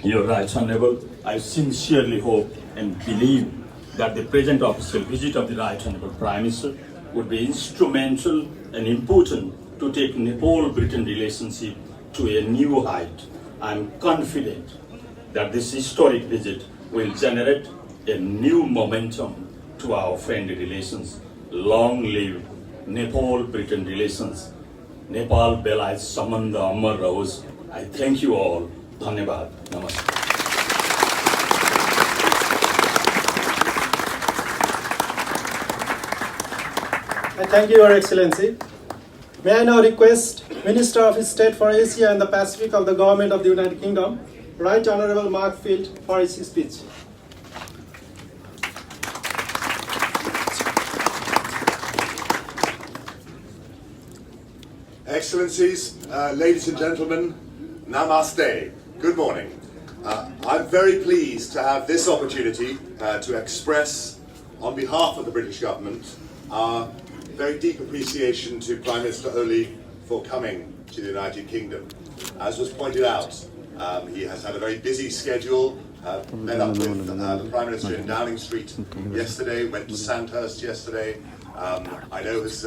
Your Right Honorable, I sincerely hope and believe that the present official visit of the Right Honorable Prime Minister would be instrumental and important to take Nepal-Britain relationship to a new height. I am confident that this historic visit will generate a new momentum to our friendly relations. Long live Nepal-Britain relations. Nepal Belayat Sambandha Amar Rahoस्. I thank you all. Dhanyavad. Namaskar. I thank you, Your Excellency. May I now request Minister of State for Asia and the Pacific of the Government of the United Kingdom, Right Honourable Mark Field, for his speech. Excellencies, ladies and gentlemen, namaste. Good morning. I'm very pleased to have this opportunity to express, on behalf of the British government, our very deep appreciation to Prime Minister Oli for coming to the United Kingdom. As was pointed out, he has had a very busy schedule, met up with the Prime Minister in Downing Street yesterday, went to Sandhurst yesterday. I know has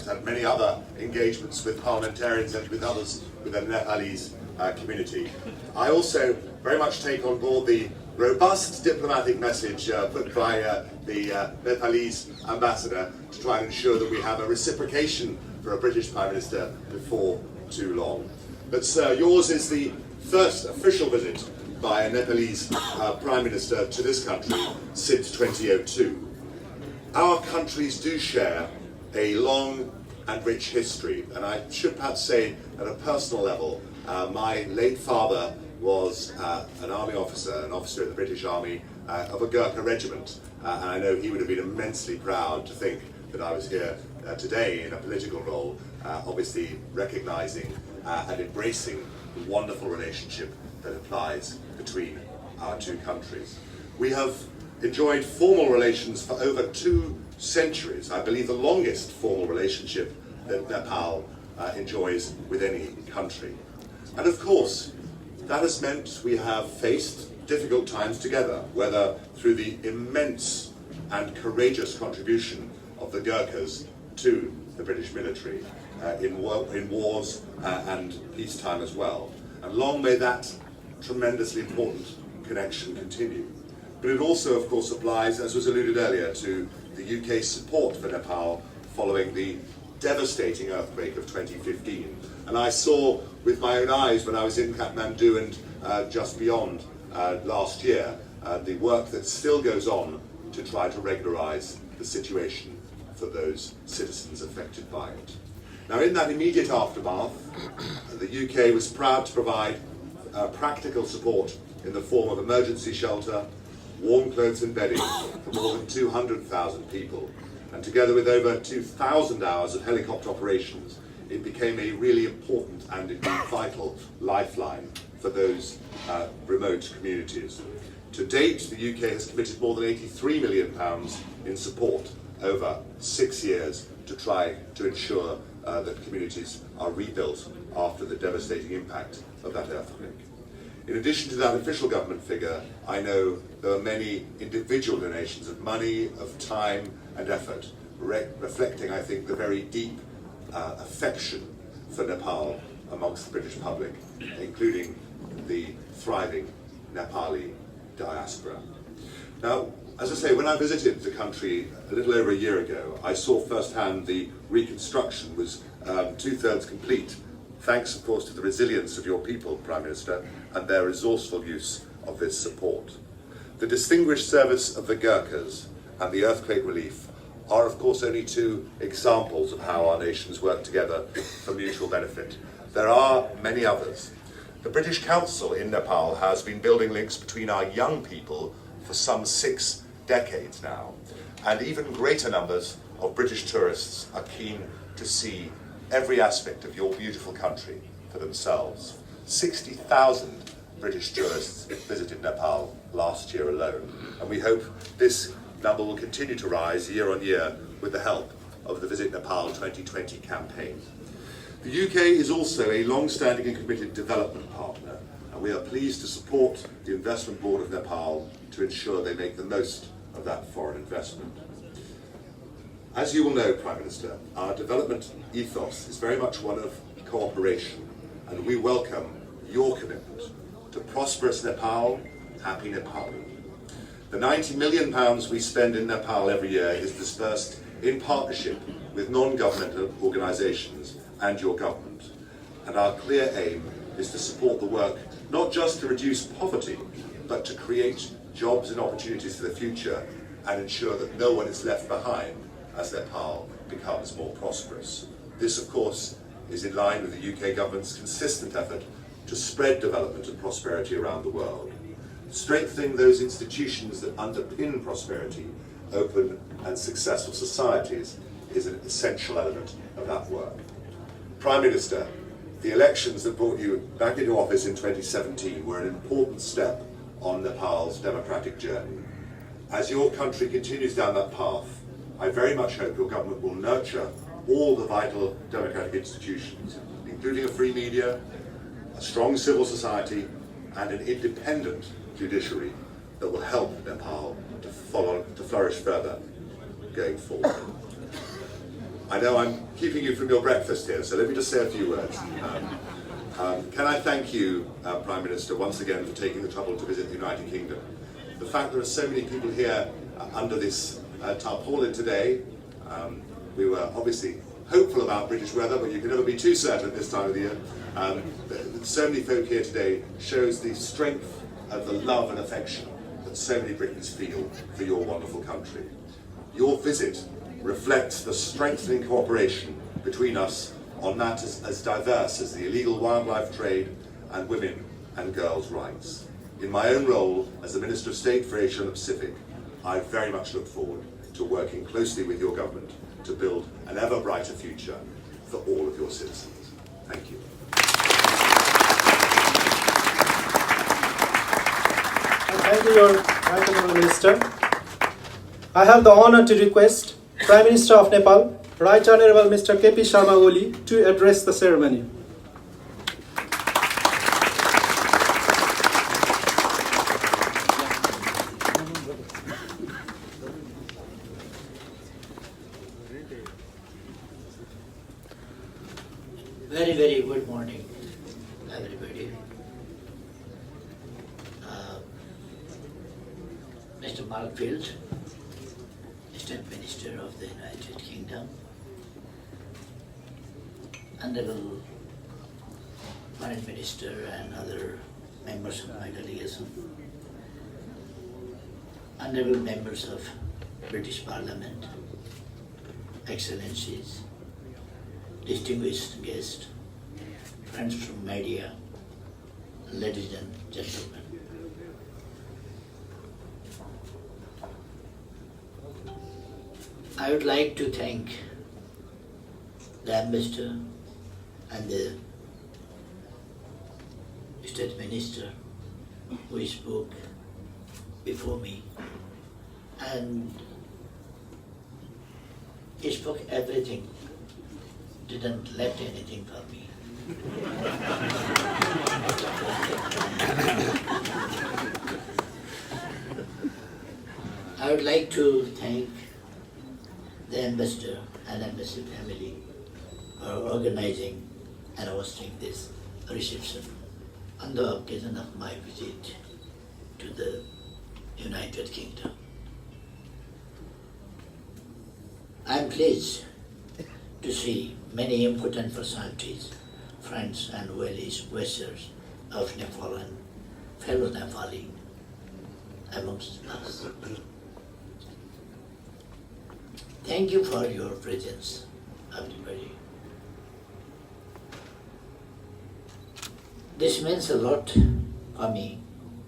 had many other engagements with parliamentarians and with others within the Nepalese community. I also very much take on board the robust diplomatic message put by the Nepalese ambassador to try and ensure that we have a reciprocation for a British Prime Minister before too long. But sir, yours is the first official visit by a Nepalese Prime Minister to this country since 2002. Our countries do share a long and rich history, and I should perhaps say at a personal level, my late father was an army officer, an officer in the British Army of a Gurkha regiment, and I know he would have been immensely proud to think that I was here today in a political role, obviously recognising and embracing the wonderful relationship that applies between our two countries. We have enjoyed formal relations for over 2 centuries, I believe the longest formal relationship that Nepal enjoys with any country. And of course, that has meant we have faced difficult times together, whether through the immense and courageous contribution of the Gurkhas to the British military in wars and peacetime as well. And long may that tremendously important connection continue. But it also, of course, applies, as was alluded earlier, to the UK's support for Nepal following the devastating earthquake of 2015. And I saw with my own eyes when I was in Kathmandu and just beyond last year, the work that still goes on to try to regularise the situation for those citizens affected by it. Now, in that immediate aftermath, the UK was proud to provide practical support in the form of emergency shelter, warm clothes and bedding for more than 200,000 people. And together with over 2,000 hours of helicopter operations, it became a really important and indeed vital lifeline for those remote communities. To date, the UK has committed more than £83 million in support over 6 years to try to ensure that communities are rebuilt after the devastating impact of that earthquake. In addition to that official government figure, I know there are many individual donations of money, of time and effort, reflecting, I think, the very deep affection for Nepal amongst the British public, including the thriving Nepali diaspora. Now, as I say, when I visited the country a little over a year ago, I saw firsthand the reconstruction was 2/3 complete, thanks, of course, to the resilience of your people, Prime Minister, and their resourceful use of this support. The distinguished service of the Gurkhas and the earthquake relief are, of course, only two examples of how our nations work together for mutual benefit. There are many others. The British Council in Nepal has been building links between our young people for some 6 decades now, and even greater numbers of British tourists are keen to see every aspect of your beautiful country for themselves. 60,000 British tourists visited Nepal last year alone, and we hope this number will continue to rise year on year with the help of the Visit Nepal 2020 campaign. The UK is also a long-standing and committed development partner, and we are pleased to support the Investment Board of Nepal to ensure they make the most of that foreign investment. As you will know, Prime Minister, our development ethos is very much one of cooperation, and we welcome your commitment to prosperous Nepal, happy Nepali. The £90 million we spend in Nepal every year is dispersed in partnership with non-governmental organisations and your government. And our clear aim is to support the work not just to reduce poverty, but to create jobs and opportunities for the future and ensure that no one is left behind as Nepal becomes more prosperous. This, of course, is in line with the UK government's consistent effort to spread development and prosperity around the world. Strengthening those institutions that underpin prosperity, open and successful societies is an essential element of that work. Prime Minister, the elections that brought you back into office in 2017 were an important step on Nepal's democratic journey. As your country continues down that path, I very much hope your government will nurture all the vital democratic institutions, including a free media, a strong civil society, and an independent judiciary that will help Nepal to flourish further going forward. I know I'm keeping you from your breakfast here, so let me just say a few words. Can I thank you, Prime Minister, once again for taking the trouble to visit the United Kingdom. The fact there are so many people here under this tarpaulin today, we were obviously hopeful about British weather, but you can never be too certain this time of the year. So many folk here today shows the strength of the love and affection that so many Britons feel for your wonderful country. Your visit reflects the strengthening cooperation between us on matters as diverse as the illegal wildlife trade and women and girls' rights. In my own role as the Minister of State for Asia and the Pacific, I very much look forward to working closely with your government to build an ever brighter future for all of your citizens. Thank you. Thank you, Your Right Honourable Minister. I have the honour to request Prime Minister of Nepal, Right Honourable Mr. K.P. Sharma Oli, to address the ceremony. Very, very good morning, everybody. Mr. Mark Field, State Minister of the United Kingdom, Honourable Foreign Minister and other members of my delegation, Honourable members of British Parliament, Excellencies, distinguished guests, friends from media, ladies and gentlemen. I would like to thank the ambassador and the state minister who spoke before me, and he spoke everything, didn't left anything for me. I would like to thank the ambassador and embassy family for organizing and hosting this reception on the occasion of my visit to the United Kingdom. I am pleased to see many important personalities, friends and well-wishers of Nepal and fellow Nepali amongst us. Thank you for your presence, everybody. This means a lot for me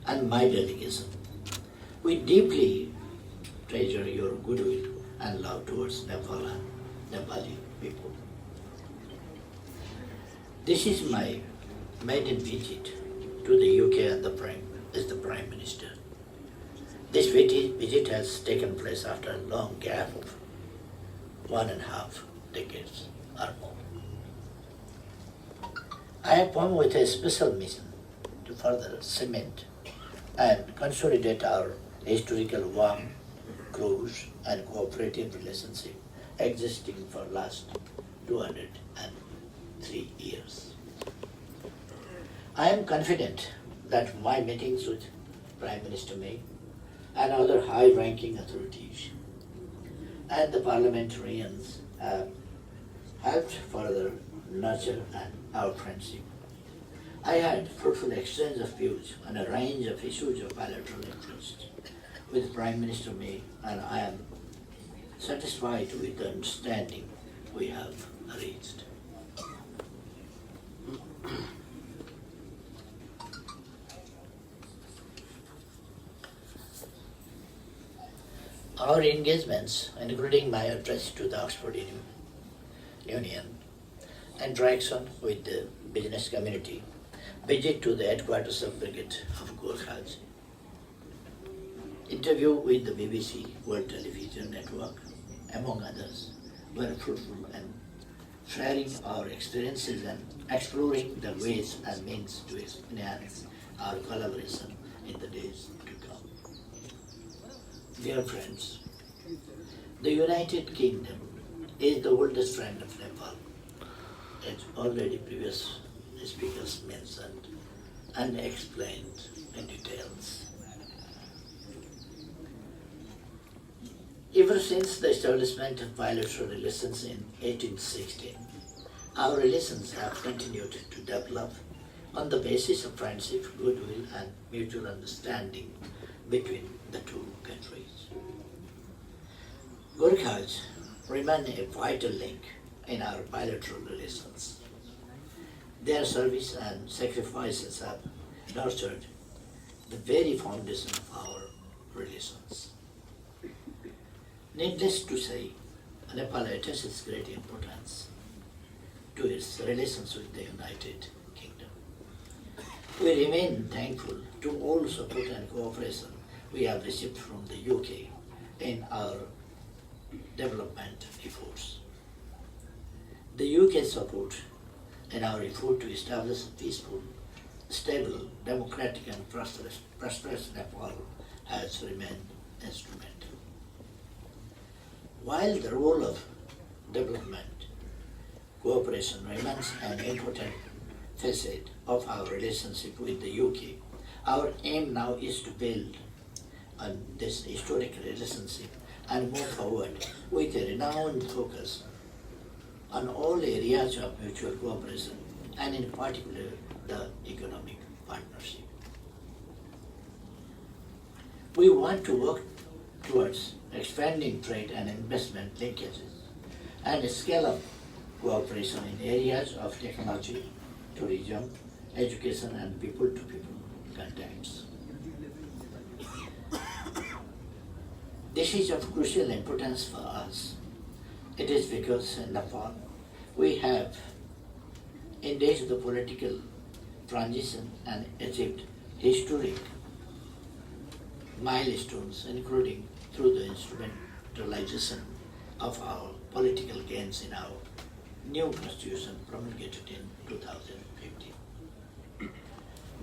and my delegation. We deeply treasure your goodwill and love towards Nepal and Nepali people. This is my maiden visit to the UK as the Prime Minister. This visit has taken place after a long gap of 1.5 decades or more. I have come with a special mission to further cement and consolidate our historical warm, close and cooperative relationship existing for last 203 years. I am confident that my meetings with Prime Minister May and other high-ranking authorities and the parliamentarians have helped further nurture our friendship. I had fruitful exchange of views on a range of issues of bilateral interest with Prime Minister May, and I am satisfied with the understanding we have reached. Our engagements, including my address to the Oxford Union, interaction with the business community, visit to the headquarters of Brigade of Gorkhas, interview with the BBC World Television Network, among others, were fruitful and sharing our experiences and exploring the ways and means to enhance our collaboration in the days to come. Dear friends, the United Kingdom is the oldest friend of Nepal, as already previous speakers mentioned and explained in details. Ever since the establishment of bilateral relations in 1816, our relations have continued to develop on the basis of friendship, goodwill, and mutual understanding between the two countries. Gorkhas remain a vital link in our bilateral relations. Their service and sacrifices have nurtured the very foundation of our relations. Needless to say, Nepal attaches great importance to its relations with the United Kingdom. We remain thankful to all support and cooperation we have received from the UK in our development efforts. The UK support in our effort to establish a peaceful, stable, democratic and prosperous Nepal has remained instrumental. While the role of development cooperation remains an important facet of our relationship with the UK, our aim now is to build on this historic relationship and move forward with a renowned focus on all areas of mutual cooperation and in particular the economic partnership. We want to work towards expanding trade and investment linkages and scale up cooperation in areas of technology, tourism, education and people-to-people contacts. This is of crucial importance for us It is because in Nepal we have engaged the political transition and achieved historic milestones, including through the instrumentalization of our political gains in our new constitution promulgated in 2015.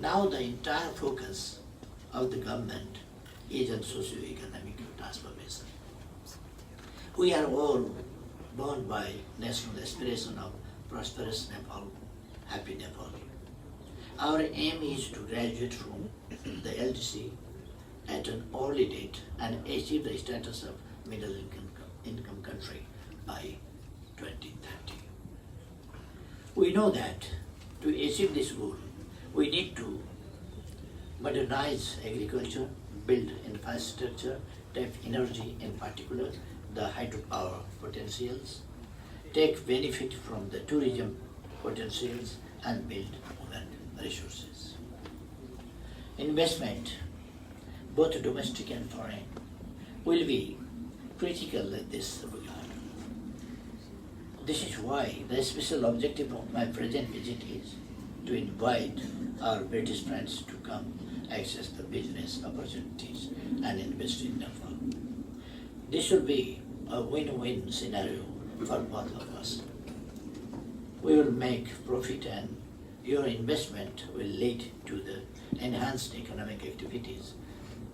Now the entire focus of the government is on socio-economic transformation. We are all bound by national aspiration of prosperous Nepal, happy Nepal. Our aim is to graduate from the LDC at an early date and achieve the status of middle income country by 2030. We know that to achieve this goal, we need to modernize agriculture, build infrastructure, tap energy, in particular the hydropower potentials, take benefit from the tourism potentials, and build human resources. Investment, both domestic and foreign, will be critical in this regard. This is why the special objective of my present visit is to invite our British friends to come access the business opportunities and invest in Nepal. This will be a win-win scenario for both of us. We will make profit and your investment will lead to the enhanced economic activities,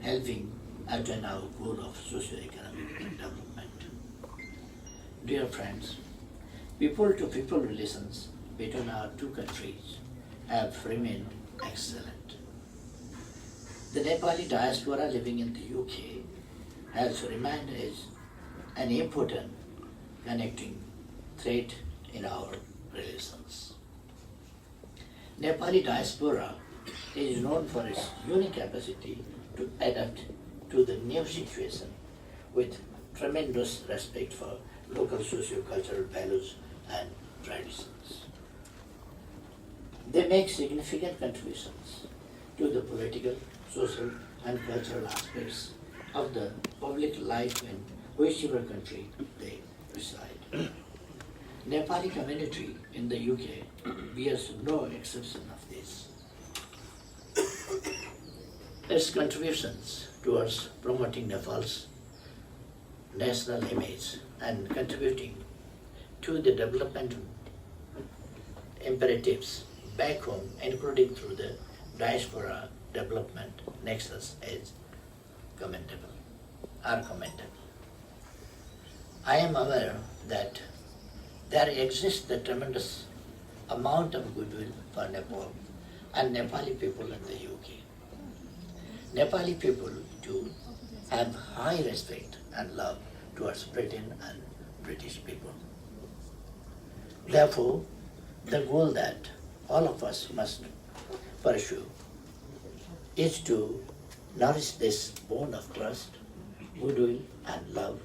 helping attain our goal of socio-economic development. Dear friends, people-to-people relations between our two countries have remained excellent. The Nepali diaspora living in the UK has remained as an important connecting thread in our relations. Nepali diaspora is known for its unique capacity to adapt to the new situation with tremendous respect for local socio-cultural values and traditions. They make significant contributions to the political, social, and cultural aspects of the public life in whichever country they reside. Nepali community in the UK bears no exception of this. Its contributions towards promoting Nepal's national image and contributing to the development imperatives back home, including through the diaspora development nexus, is commendable. I am aware that there exists a tremendous amount of goodwill for Nepal and Nepali people in the UK. Nepali people do have high respect and love towards Britain and British people. Therefore, the goal that all of us must pursue is to nourish this bond of trust, goodwill, and love,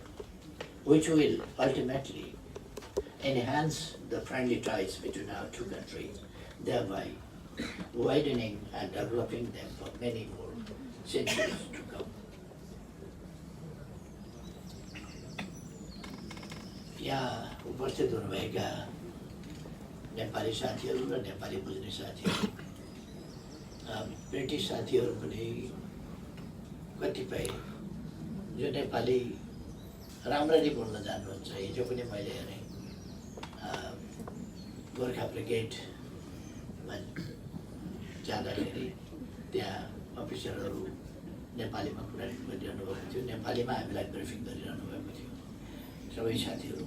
which will ultimately enhance the friendly ties between our two countries, thereby widening and developing them for many more centuries to come. यहाँ उपस्थित हुनुभएका नेपाली साथीहरू र नेपाली बुझ्ने साथीहरू, ब्रिटिस साथीहरू पनि कतिपय जो नेपाली राम्ररी बोल्न जान्नुहुन्छ। हिजो पनि मैले हेरेँ गोर्खा ब्रिगेडमा जाँदाखेरि त्यहाँ अफिसरहरू नेपालीमा कुरा गरिरहनु भएको थियो, नेपालीमा हामीलाई ब्रिफिङ गरिरहनु भएको थियो। सबै साथीहरू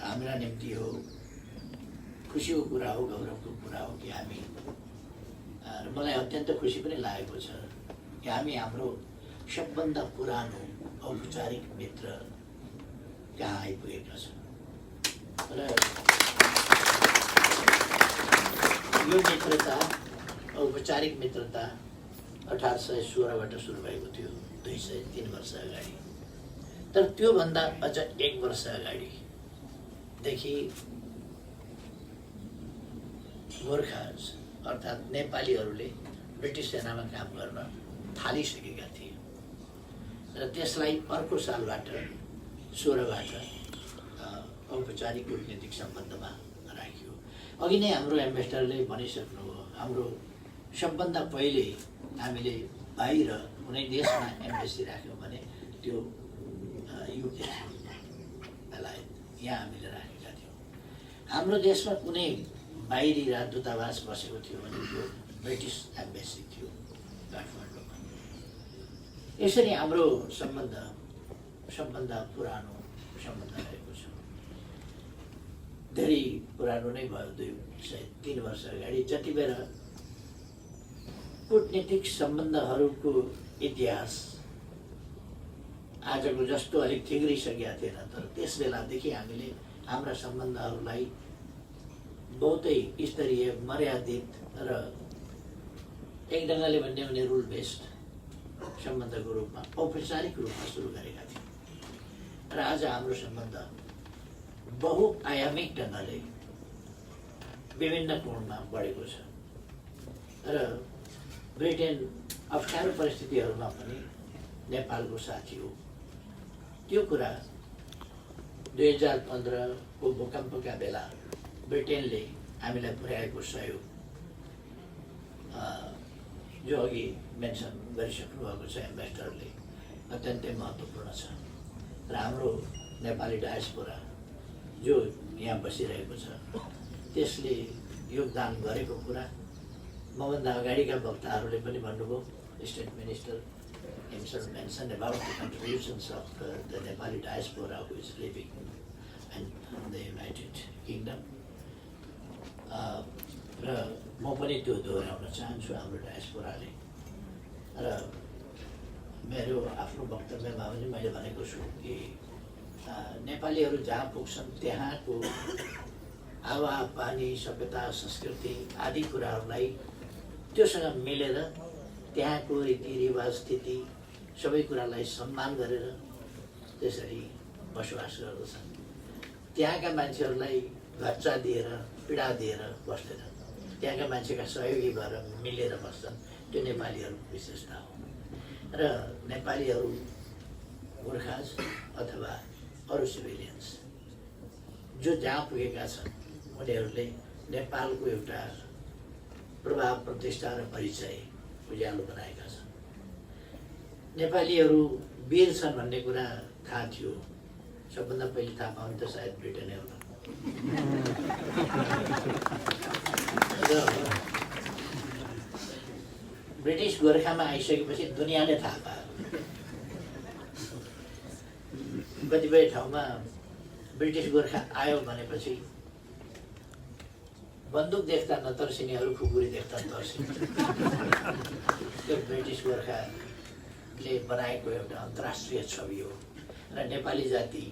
हाम्रा निम्ति हो खुसीको कुरा हो, गौरवको कुरा हो कि हामी, र मलाई अत्यन्त खुसी पनि लागेको छ कि हामी हाम्रो सबभन्दा पुरानो औपचारिक मित्र कहाँ आइपुगेका छौँ। र यो मित्रता, औपचारिक मित्रता 1816बाट सुरु भएको थियो, 203 वर्ष अगाडि। तर त्योभन्दा अझ 1 वर्ष अगाडिदेखि गोर्खा अर्थात् नेपालीहरूले ब्रिटिस सेनामा काम गर्न थालिसकेका थिए र त्यसलाई अर्को सालबाट 16बाट औपचारिक कूटनीतिक सम्बन्धमा राखियो। अघि नै हाम्रो एम्बेसडरले भनिसक्नुभयो, हाम्रो सबभन्दा पहिले हामीले बाहिर कुनै देशमा एम्बेसी राख्यौँ भने त्यो युके बेलायत, यहाँ हामीले राखेका थियौँ। हाम्रो देशमा कुनै बाहिरी राजदूतावास बसेको थियो भने त्यो ब्रिटिस एम्बेसी थियो काठमाडौँमा। यसरी हाम्रो सम्बन्ध सबभन्दा पुरानो सम्बन्ध रहेको छ। धेरै पुरानो नै भयो, 2-3 वर्ष अगाडि। जति बेला कूटनीतिक सम्बन्धहरूको इतिहास आजको जस्तो अलिक थिग्रिसकेका थिएन, तर त्यस बेलादेखि हामीले हाम्रा सम्बन्धहरूलाई बहुतै स्तरीय, मर्यादित र एक ढङ्गले भन्ने भने रुल बेस्ड सम्बन्धको रूपमा, औपचारिक रूपमा सुरु गरेका थियौँ। र आज हाम्रो सम्बन्ध बहुआयामिक ढङ्गले विभिन्न कोणमा बढेको छ। र ब्रिटेन अप्ठ्यारो परिस्थितिहरूमा पनि नेपालको साथी हो। त्यो कुरा 2015 को भूकम्पका बेला ब्रिटेनले हामीलाई पुर्याएको सहयोग जो अघि मेन्सन गरिसक्नु भएको छ एम्बेसडरले, अत्यन्तै महत्त्वपूर्ण छ। र हाम्रो नेपाली डायस्पोरा जो यहाँ बसिरहेको छ त्यसले योगदान गरेको कुरा मभन्दा अगाडिका वक्ताहरूले पनि भन्नुभयो। State minister himself mentioned about the contributions of the Nepali diaspora who is living in the United Kingdom. र म पनि त्यो दोहोऱ्याउन चाहन्छु हाम्रो डायस्पोराले। र मेरो आफ्नो वक्तव्यमा पनि मैले भनेको छु कि नेपालीहरू जहाँ पुग्छन् त्यहाँको हावा पानी, सभ्यता, संस्कृति आदि कुराहरूलाई त्योसँग मिलेर त्यहाँको रीतिरिवाज, स्थिति सबै कुरालाई सम्मान गरेर त्यसरी बसोबास गर्दछन्। त्यहाँका मान्छेहरूलाई घच्चा दिएर, पीडा दिएर बस्दैन, त्यहाँका मान्छेका सहयोगी भएर मिलेर बस्छन्। त्यो नेपालीहरूको विशेषता हो। र नेपालीहरू गोर्खाज अथवा अरू सिभिलियन्स जो जहाँ पुगेका छन् उनीहरूले नेपालको एउटा प्रभाव, प्रतिष्ठा र परिचय उज्यालो बनाएका छन्। नेपालीहरू वीर छन् भन्ने कुरा थाहा थियो। सबभन्दा पहिले थाहा पाउने त सायद ब्रिटेनै होला। ब्रिटिस गोर्खामा आइसकेपछि दुनियाँले थाहा पायो। कतिपय ठाउँमा ब्रिटिस गोर्खा आयो भनेपछि बन्दुक देख्दा नतर्सिनेहरू खुकुरी देख्दा तर्सिने। त्यो ब्रिटिस गोर्खाले बनाएको एउटा अन्तर्राष्ट्रिय छवि हो। र नेपाली जाति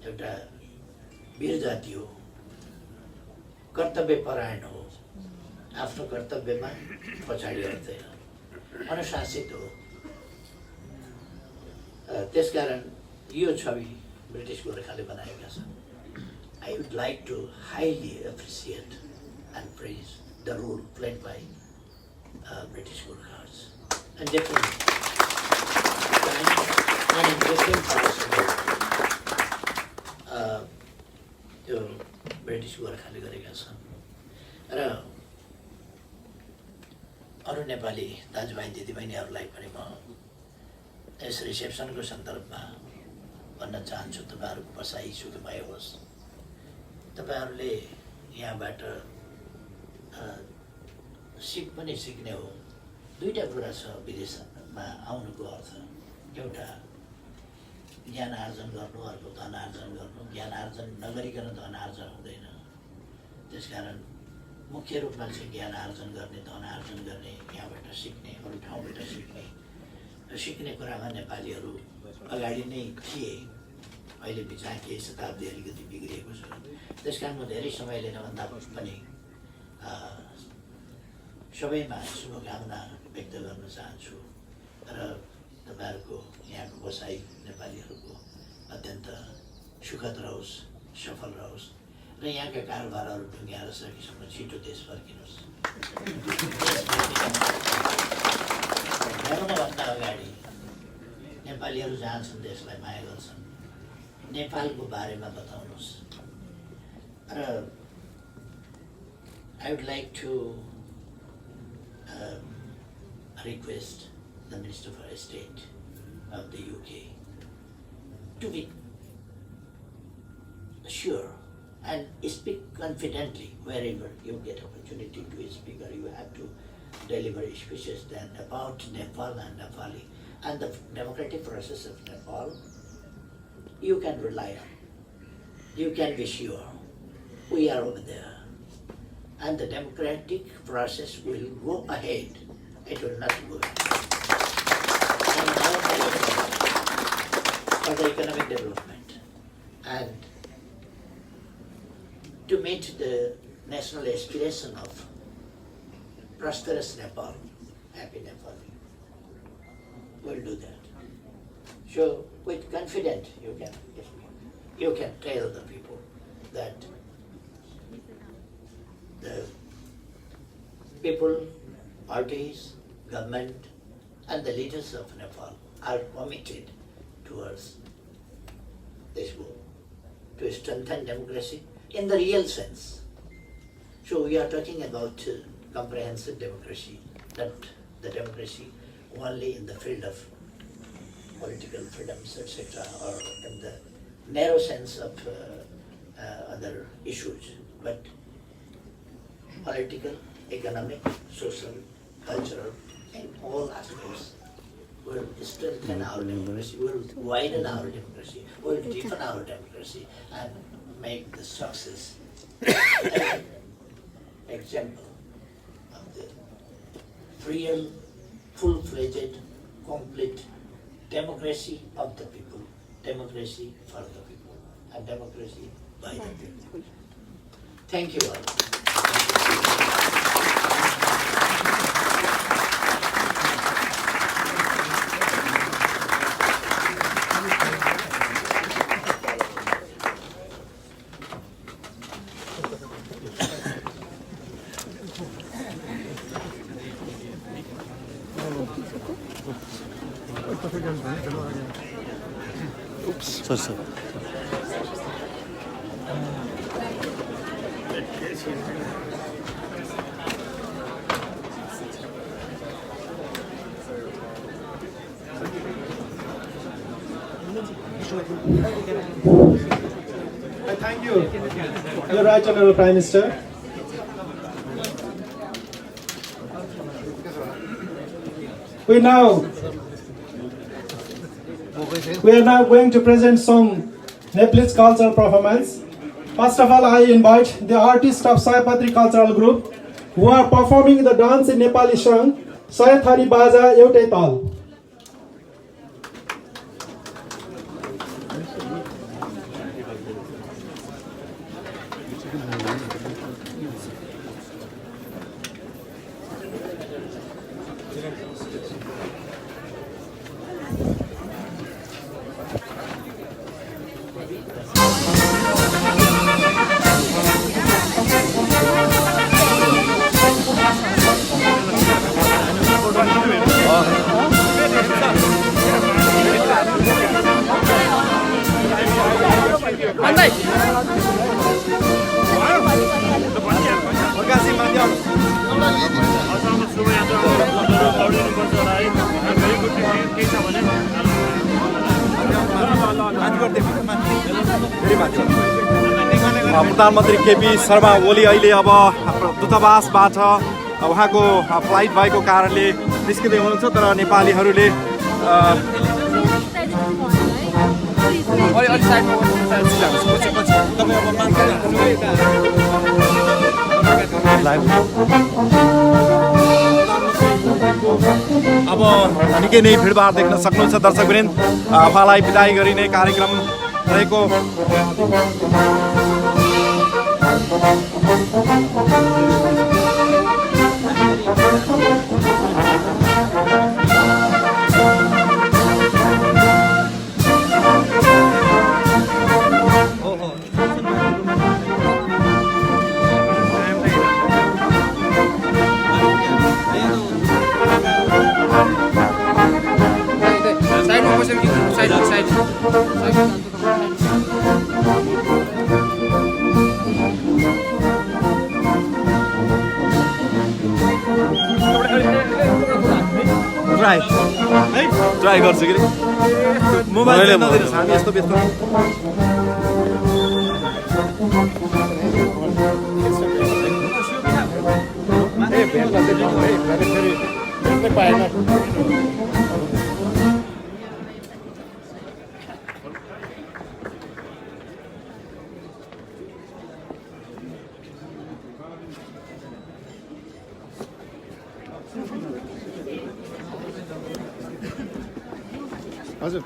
एउटा वीर जाति हो, कर्तव्यपरायण हो, आफ्नो कर्तव्यमा पछाडि हट्दैन, अनुशासित हो। त्यसकारण यो छवि ब्रिटिस गोर्खाले बनाएका छन्। I would like to highly appreciate and praise the role played by British Gurkhas and different parts of the world. त्यो ब्रिटिस गोर्खाले गरेका छन्। र अरू नेपाली दाजुभाइ दिदीबहिनीहरूलाई पनि म यस रिसेप्सनको सन्दर्भमा भन्न चाहन्छु, तपाईँहरूको बसाइ सुखमय होस्। तपाईँहरूले यहाँबाट सिक पनि सिक्ने हो। दुईवटा कुरा छ विदेशमा आउनुको अर्थ। एउटा ज्ञान आर्जन गर्नु, अर्को धन आर्जन गर्नु। ज्ञान आर्जन नगरिकन धन आर्जन हुँदैन। त्यसकारण मुख्य रूपमा चाहिँ ज्ञान आर्जन गर्ने, धन आर्जन गर्ने, यहाँबाट सिक्ने, अरू ठाउँबाट सिक्ने। र सिक्ने कुरामा नेपालीहरू अगाडि नै थिए। अहिले बिचमा केही शताब्दी अलिकति बिग्रिएको छ। त्यसकारण म धेरै समय लिनभन्दा पनि सबैमा शुभकामना व्यक्त गर्न चाहन्छु। र तपाईँहरूको यहाँको बसाइ नेपालीहरूको अत्यन्त सुखद रहोस्, सफल रहोस् र यहाँका कारोबारहरू ढुङ्ग्याएर सकेसम्म छिटो देश फर्किनुहोस्। ल्याउनभन्दा अगाडि नेपालीहरू जहाँ छन् देशलाई माया गर्छन्, नेपालको बारेमा बताउनुहोस् र I would like to request the Minister for State of the UK to be sure and speak confidently wherever you get opportunity to speak or you have to deliver speeches then about Nepal and Nepali and the democratic process of Nepal. You can rely on. You can be sure. We are over there. And the democratic process will go ahead. It will not go ahead. And for the economic development and to meet the national aspiration of prosperous Nepal, happy Nepal. We'll do that. So with confidence you can tell the people that the people, parties, government, and the leaders of Nepal are committed towards this goal, to strengthen democracy in the real sense. So we are talking about comprehensive democracy, not the democracy only in the field of political freedoms, etc., or in the narrow sense of other issues, but political, economic, social, cultural, in all aspects will strengthen our democracy, will widen our democracy, will deepen our democracy, and make the success an example of the real, full-fledged, complete democracy of the people, democracy for the people, and democracy by the people. Thank you all. Oops. Sorry. I thank you, Your Right Honourable Prime Minister. We are now going to present some Nepalese cultural performance. First of all, I invite the artists of Sayapatri Cultural Group who are performing the dance in Nepali song Sayatari Baja Eutai Tal. प्रधानमन्त्री केपी शर्मा ओली अहिले अब दूतावासबाट उहाँको फ्लाइट भएको कारणले निस्किँदै हुनुहुन्छ, तर नेपालीहरूले अब निकै नै भिडभाड देख्न सक्नुहुन्छ दर्शकवृन्द। उहाँलाई बिदाई गरिने कार्यक्रम रहेको Side. ट्राई गर्छु कि मोबाइल नदिनुहोस् हामी यस्तो व्यस्त हजुर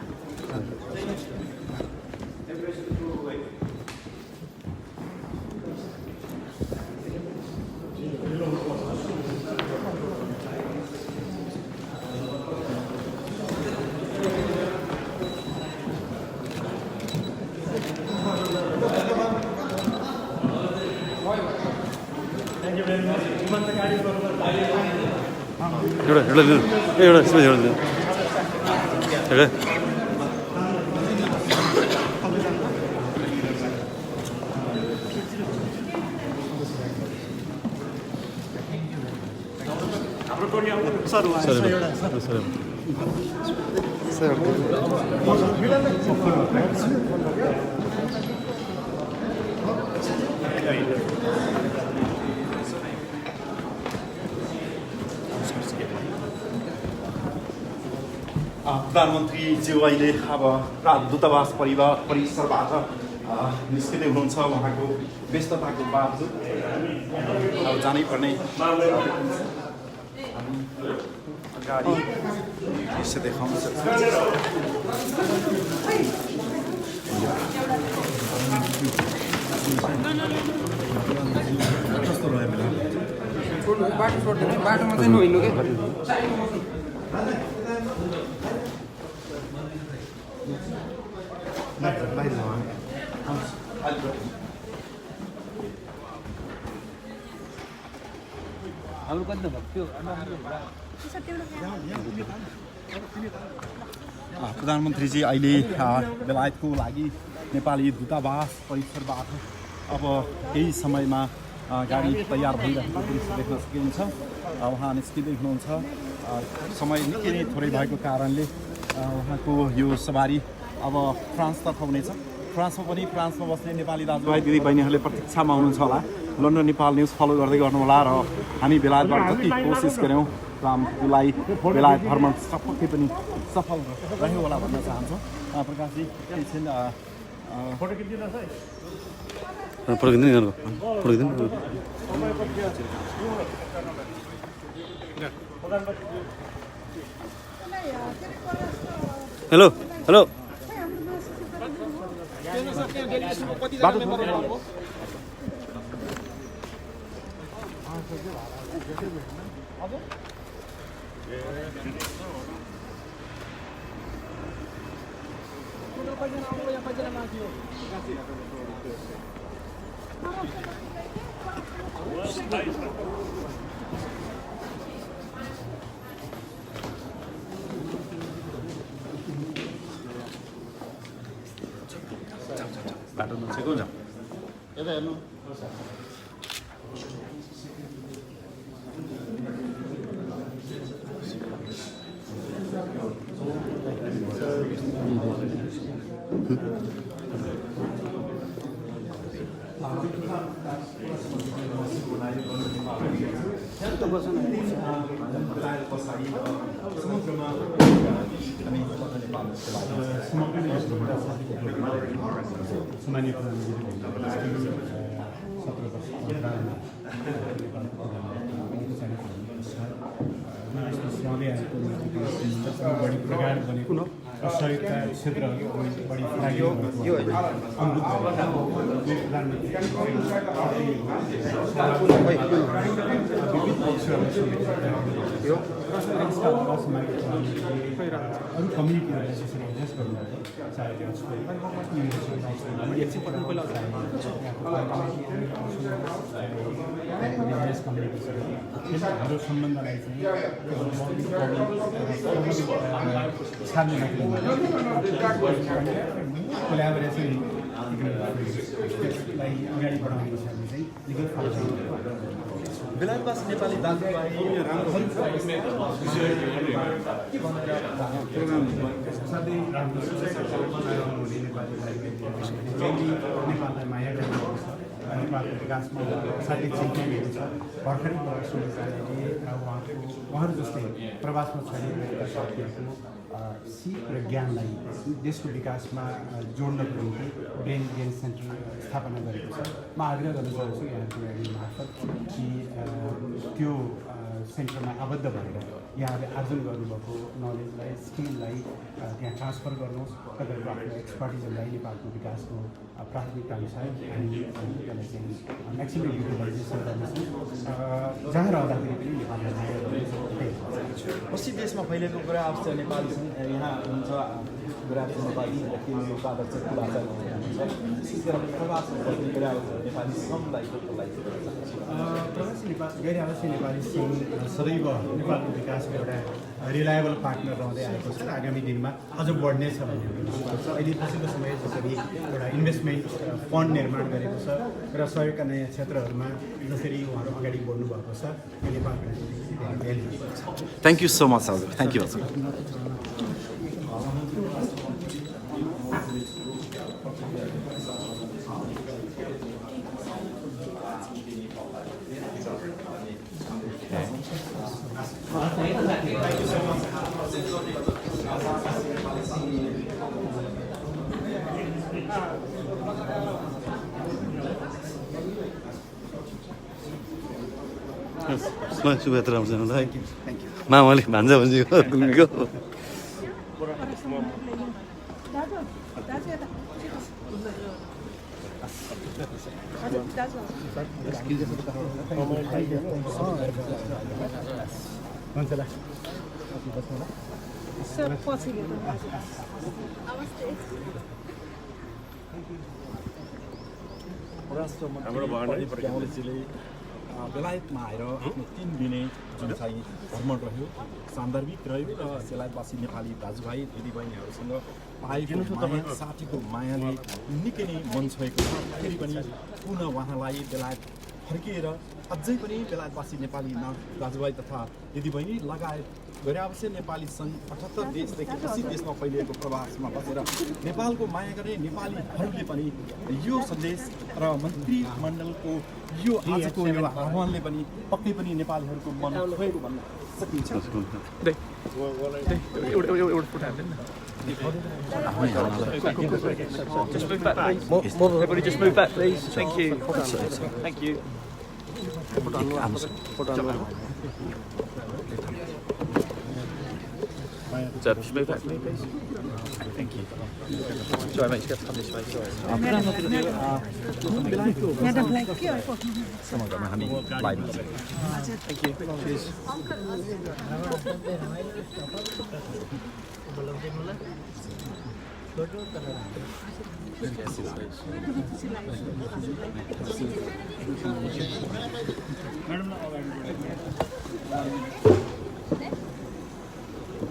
प्रधानमन्त्रीज्यू अहिले अब दूतावास परिसरबाट निस्किँदै हुनुहुन्छ उहाँको व्यस्तताको बावजुद अब जानै पर्ने अगाडि दृश्य देखाउन सक्छौँ कस्तो रह्यो बाटोमा चाहिँ नहिँड्नु के प्रधानमन्त्रीजी अहिले बेलायतको लागि नेपाली दूतावास परिसरबाट अब केही समयमा गाडी तयार भइरहेको दृश्य देख्न सकिन्छ उहाँ निस्किँदै हुनुहुन्छ समय निकै नै थोरै भएको कारणले उहाँको यो सवारी अब फ्रान्सतर्फ हुनेछ फ्रान्समा बस्ने नेपाली दाजुभाइ दिदीबहिनीहरूले प्रतीक्षामा हुनुहुन्छ होला लन्डन नेपाल न्युज फलो गर्दै गर्नुहोला र हामी बेलायतबाट जति कोसिस गऱ्यौँ रामलाई बेलायत भ्रमण पक्कै पनि सफल रह्यो होला भन्न चाहन्छौँ प्रकाशजी एकछिन हेलो हेलो बाटो नछेको हुन्छ यता हेर्नु बढी प्रगाड बनेको सहयोगका क्षेत्रहरू बढी अरू कम्युनिटीहरूलाई त्यसरी एड्रेस गर्नुहुन्छ चाहे बिजनेस कम्युनिटीहरू सम्बन्धलाई चाहिँ कोल्याबोरेसनलाई अगाडि बढाउने विषयमा चाहिँ निकै बेलायतवासी नेपाली दाजुभाइ नेपाललाई माया गर्ने नेपालको विकासमा साथै चिन्ताहरू छ भर्खरै उहाँहरू जस्तै प्रवासमा छरिरहेका साथीहरूको सिप र ज्ञानलाई देशको विकासमा जोड्नको निम्ति ब्रेन गेन सेन्टर स्थापना गरेको छ। म आग्रह गर्न चाहन्छु यहाँको रेडियो मार्फत कि त्यो सेन्टरमा आबद्ध भएर यहाँले आर्जन गर्नुभएको नलेजलाई स्किललाई त्यहाँ ट्रान्सफर गर्नुहोस्। तपाईँहरूको आफ्नो एक्सपर्टिजहरूलाई नेपालको विकासको प्राथमिकता अनुसार हामी त्यसलाई चाहिँ म्याक्सिमम युटिलाइजेसन गर्नेछौँ। जहाँ रहँदाखेरि पनि नेपाललाई माया गर्नेछौँ। पश्चिम देशमा फैलिएको कुरा अवस्था नेपाली छन्। यहाँ हुनुहुन्छ गुराफी नेपाली केन्द्रीय उपाध्यक्ष कुलाचार्य हुनुहुन्छ। विशेष गरेर प्रवासमा फैलिने कुरा नेपाली श्रमलाई प्रवासी नेपाल गैर आवासीय नेपाली सङ्घ सदैव नेपालको विकासको एउटा रिलायबल पार्टनर रहँदै आएको छ र आगामी दिनमा अझ बढ्नेछ भन्ने विश्वास छ। अहिले पछिल्लो समय जसरी एउटा इन्भेस्टमेन्ट फन्ड निर्माण गरेको छ र सहयोगका नयाँ क्षेत्रहरूमा जसरी उहाँहरू अगाडि बढ्नु भएको छ यो नेपालको भ्यालु छ। थ्याङ्क यू सो मच हजुर। थ्याङ्क यू हजुर। शुभयात्रा आउँछ मामाले भान्जा भन्छ घुमेको बेलायतमा आएर आफ्नो 3 दिने जुन चाहिँ भ्रमण रह्यो सान्दर्भिक रह्यो र बेलायतवासी नेपाली दाजुभाइ दिदीबहिनीहरूसँग पाएको माया साथीको मायाले निकै नै मन छोएको छ। फेरि पनि पुनः उहाँलाई बेलायत फर्किएर अझै पनि बेलायतवासी नेपाली दाजुभाइ तथा दिदीबहिनी लगायत गैर आवासीय नेपाली सङ्घ 78 देशदेखि 80 देशमा फैलिएको प्रवासमा बसेर नेपालको माया गर्ने नेपालीहरूले पनि यो सन्देश र मन्त्रीमण्डलको यो आजको यो आह्वानले पनि पक्कै पनि नेपालीहरूको मन छोएको भन्न सकिन्छ। Everybody just move back, please. Thank you. Thank you. So just move back, please. Thank you. Sorry, mate, you have to come this way. Sorry. Thank you. Cheers.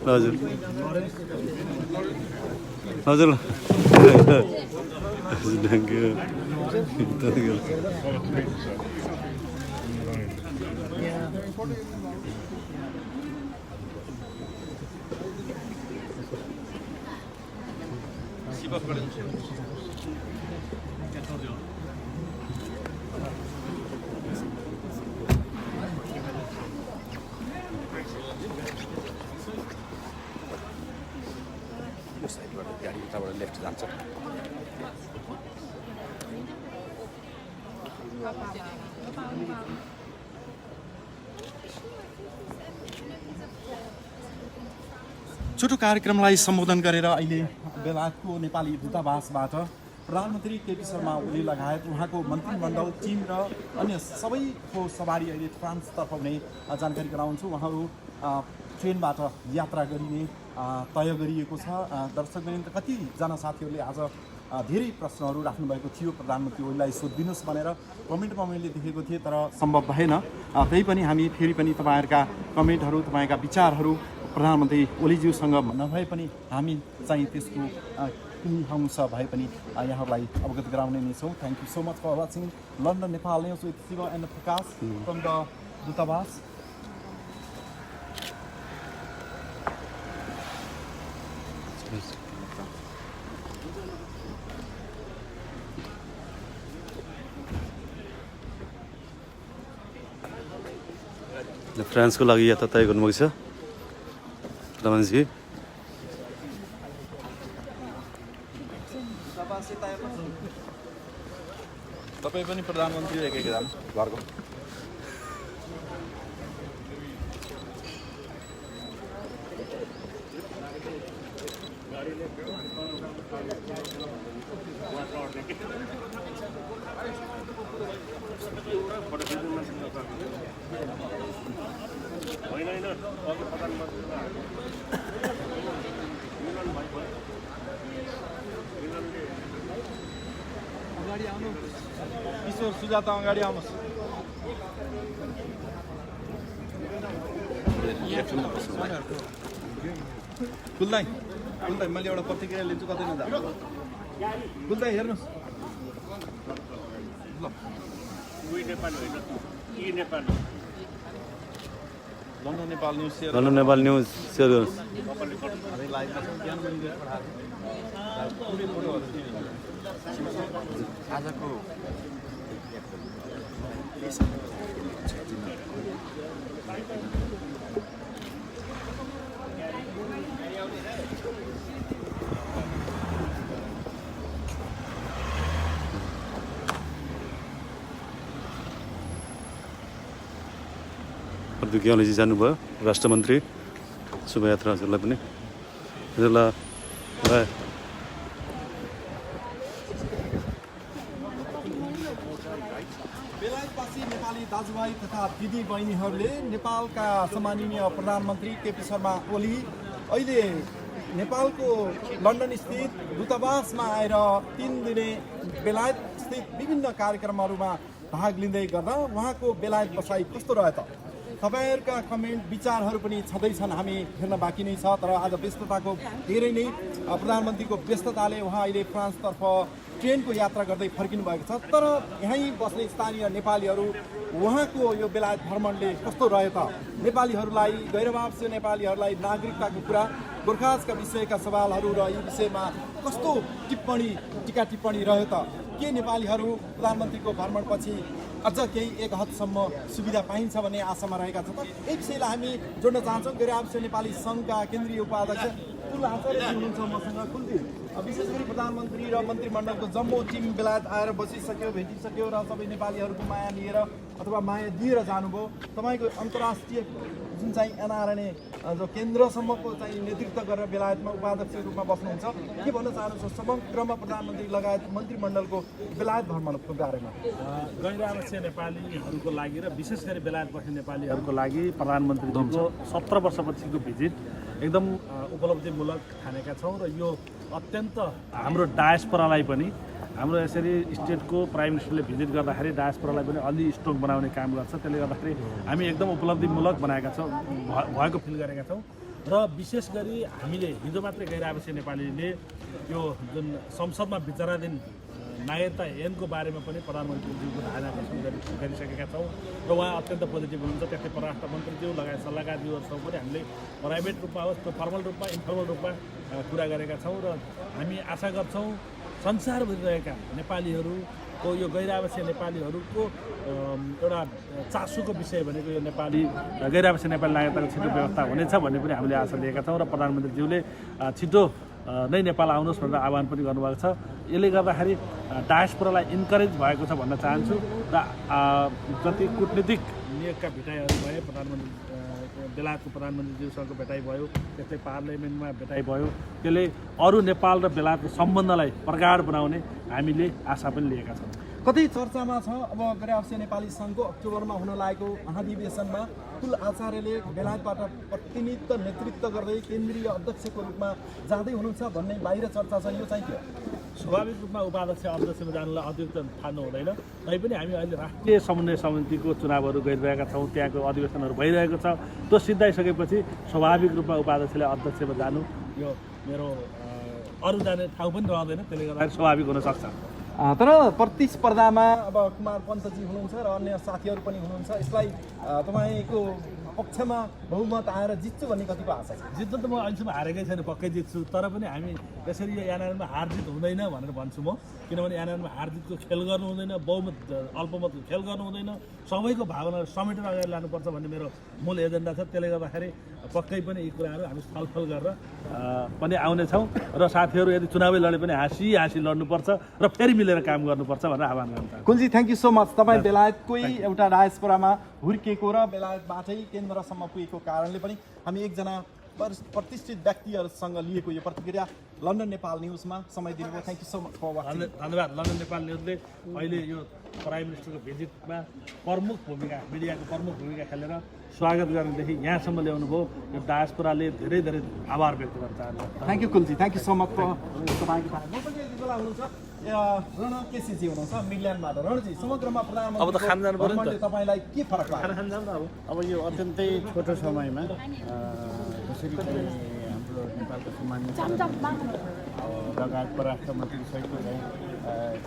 हजुर हजुर थ्याङ्क यू गाडी उताबाट लेफ्ट जान्छ। छोटो कार्यक्रमलाई सम्बोधन गरेर अहिले बेलायतको नेपाली दूतावासबाट प्रधानमन्त्री केपी शर्मा ओली लगायत उहाँको मन्त्रीमण्डल टिम र अन्य सबैको सवारी अहिले फ्रान्सतर्फ हुने जानकारी गराउँछु। उहाँहरू ट्रेनबाट यात्रा गरिने तय गरिएको छ। दर्शकवृन्द कतिजना साथीहरूले आज धेरै प्रश्नहरू राख्नुभएको थियो प्रधानमन्त्री ओलीलाई सोधिदिनुहोस् भनेर कमेन्टमा मैले देखेको थिएँ, तर सम्भव भएन। त्यही पनि हामी फेरि पनि तपाईँहरूका कमेन्टहरू तपाईँका विचारहरू प्रधानमन्त्री ओलीज्यूसँग नभए पनि हामी चाहिँ त्यसको कुनै अंश भए पनि यहाँहरूलाई अवगत गराउने नै छौँ। Thank you so much for watching London Nepal news with Shiva and Prakash from the दूतावास। फ्रान्सको लागि यात्रा तय गर्नुभएको छ प्रधानमन्त्री। तपाईँ पनि प्रधानमन्त्री एकै घरको। किशोर सुजाता अगाडि आउनुहोस्। कुलदाई मैले एउटा प्रतिक्रिया लिन्छु, कतै नजानु। कुलदाई हेर्नुहोस्। लन्डन नेपाल न्युज सेयर गर्नुहोस्। आजको प्रद्योगिकीजी जानुभयो, राष्ट्रमन्त्री शोभायात्रा हजुरलाई पनि। हजुरलाई बेलायतवासी नेपाली दाजुभाइ तथा दिदी बहिनीहरूले नेपालका सम्माननीय प्रधानमन्त्री केपी शर्मा ओली अहिले नेपालको लन्डन स्थित दूतावासमा आएर 3 दिने बेलायत स्थित विभिन्न कार्यक्रमहरूमा भाग लिँदै गर्दा उहाँको बेलायत बसाइ कस्तो रह्यो त? तपाईँहरूका कमेन्ट विचारहरू पनि छँदैछन्, हामी हेर्न बाँकी नै छ। तर आज व्यस्तताको धेरै नै प्रधानमन्त्रीको व्यस्तताले उहाँ अहिले फ्रान्सतर्फ ट्रेनको यात्रा गर्दै फर्किनु भएको छ। तर यहीँ बस्ने स्थानीय नेपालीहरू उहाँको यो बेलायत भ्रमणले कस्तो रह्यो त? नेपालीहरूलाई, गैरवासी नेपालीहरूलाई नागरिकताको कुरा, गोर्खाजका विषयका सवालहरू र यी विषयमा कस्तो टिका टिप्पणी रह्यो त? के नेपालीहरू प्रधानमन्त्रीको भ्रमणपछि अझ केही एक हदसम्म सुविधा पाइन्छ भन्ने आशामा रहेका छन्? यही विषयलाई हामी जोड्न चाहन्छौँ। गैरवासी नेपाली सङ्घका केन्द्रीय उपाध्यक्ष कुल आचार्य हुनुहुन्छ मसँग। कुलजी, विशेष गरी प्रधानमन्त्री र मन्त्रीमण्डलको जम्मो टिम बेलायत आएर बसिसक्यो, भेटिसक्यो र सबै नेपालीहरूको माया लिएर अथवा माया दिएर जानुभयो। तपाईँको अन्तर्राष्ट्रिय जुन चाहिँ एनआरएनए जो केन्द्रसम्मको चाहिँ नेतृत्व गरेर बेलायतमा उपाध्यक्षको रूपमा बस्नुहुन्छ, के भन्न चाहनुहुन्छ समग्रमा प्रधानमन्त्री लगायत मन्त्रीमण्डलको बेलायत भ्रमणको बारेमा? गैरआवासीय नेपालीहरूको लागि र विशेष गरी बेलायत बस्ने नेपालीहरूको लागि प्रधानमन्त्रीको 17 वर्षपछिको भिजिट एकदम उपलब्धिमूलक ठानेका छौँ र यो अत्यन्त हाम्रो डायस्पोरालाई पनि, हाम्रो यसरी स्टेटको प्राइम मिनिस्टरले भिजिट गर्दाखेरि डायस्पोरालाई पनि अलि स्ट्रङ बनाउने काम गर्छ। त्यसले गर्दाखेरि हामी एकदम उपलब्धिमूलक बनाएका छौँ, भएको फिल गरेका छौँ। र विशेष गरी हामीले हिजो मात्रै गैरआवासीय नेपालीले यो जुन संसदमा विचाराधीन नागरिकता ऐनको बारेमा पनि प्रधानमन्त्रीज्यूको ध्यानाकर्षण गरिसकेका छौँ र उहाँ अत्यन्त पोजिटिभ हुनुहुन्छ। त्यस्तै परराष्ट्र मन्त्रीज्यू लगायत सल्लाहकारज्यूहरूसँग पनि हामीले प्राइभेट रूपमा होस्, फर्मल रूपमा, इन्फर्मल रूपमा कुरा गरेका छौँ र हामी आशा गर्छौँ संसारभरि रहेका नेपालीहरूको यो गैरआवासीय नेपालीहरूको एउटा चासोको विषय भनेको यो नेपाली गैरआवासीय नेपाली नागरिकताको छिटो व्यवस्था हुनेछ भन्ने पनि हामीले आशा लिएका छौँ र प्रधानमन्त्रीज्यूले छिटो नै नेपाल आउनुहोस् भनेर आह्वान पनि गर्नुभएको छ। यसले गर्दाखेरि डायस्पोरालाई इन्करेज भएको छ भन्न चाहन्छु र जति कुटनीतिक नियोगका भेटाइहरू भए, प्रधानमन्त्री बेलायतको प्रधानमन्त्रीज्यूसँग भेटाइ भयो, त्यस्तै पार्लियामेन्टमा भेटाइ भयो, त्यसले अरू नेपाल र बेलायतको सम्बन्धलाई प्रगाढ बनाउने हामीले आशा पनि लिएका छौँ। कतै चर्चामा छ अब गैरआवासीय नेपाली सङ्घको अक्टोबरमा हुन लागेको महाधिवेशनमा कुल आचार्यले बेलायतबाट प्रतिनिधित्व नेतृत्व गर्दै केन्द्रीय अध्यक्षको रूपमा जाँदै हुनुहुन्छ भन्ने बाहिर चर्चा छ, यो चाहिँ के? स्वाभाविक रूपमा उपाध्यक्ष अध्यक्षमा जानुलाई अतिरिक्त थाल्नु हुँदैन। तैपनि हामी अहिले राष्ट्रिय समन्वय समितिको चुनावहरू गरिरहेका छौँ, त्यहाँको अधिवेशनहरू भइरहेको छ। त्यो सिद्धाइसकेपछि स्वाभाविक रूपमा उपाध्यक्षले अध्यक्षमा जानु यो मेरो अरू जाने ठाउँ पनि रहँदैन, त्यसले गर्दाखेरि स्वाभाविक हुनसक्छ। तर प्रतिस्पर्धामा अब कुमार पन्तजी हुनुहुन्छ र अन्य साथीहरू पनि हुनुहुन्छ। यसलाई तपाईँको पक्षमा बहुमत आएर जित्छु भन्ने कतिको आशा छ? जित्नु त म अहिलेसम्म हारेकै छैन, पक्कै जित्छु। तर पनि हामी यसरी यो एनआरएनमा हार जित हुँदैन भनेर भन्छु म, किनभने एनआरएनमा हार जितको खेल गर्नु हुँदैन, बहुमत अल्पमतको खेल गर्नु हुँदैन, सबैको भावना समेटेर अगाडि लानुपर्छ भन्ने मेरो मूल एजेन्डा छ। त्यसले गर्दाखेरि पक्कै पनि यी कुराहरू हामी छलफल गरेर पनि आउनेछौँ र साथीहरू यदि चुनावै लडे पनि हाँसी लड्नुपर्छ र फेरि मिलेर काम गर्नुपर्छ भनेर आह्वान गर्न चाहन्छु। कुलजी थ्याङ्क यू सो मच। तपाईँ बेलायतकै एउटा डायस्पोरामा हुर्किएको र बेलायतबाटै केन्द्रसम्म पुगेको कारणले पनि हामी एकजना प्रतिष्ठित व्यक्तिहरूसँग लिएको यो प्रतिक्रिया लन्डन नेपाल न्युजमा समय दिनुभयो। Thank you so much for watching. धन्यवाद। लन्डन नेपाल न्युजले अहिले यो प्राइम मिनिस्टरको भिजिटमा प्रमुख भूमिका, मिडियाको प्रमुख भूमिका खेलेर स्वागत गर्नेदेखि यहाँसम्म ल्याउनु भयो। यो डायस्पोराले धेरै धेरै आभार व्यक्त गर्न चाहन्छु। थ्याङ्क यू कुलजी, thank you so much for तपाईँको टाइम। म पनि यति बेला हुनुहुन्छ रण केसीजी हुनुहुन्छ मिडल्यान्डबाट। रणजी, समग्रमा प्रधानमन्त्री अब त खान जानु पर्यो नि त। तपाईँलाई के फरक लाग्यो? अब यो अत्यन्तै छोटो समयमा जसरी हाम्रो नेपालको सम्मानित लगायत परराष्ट्र मन्त्री सहितको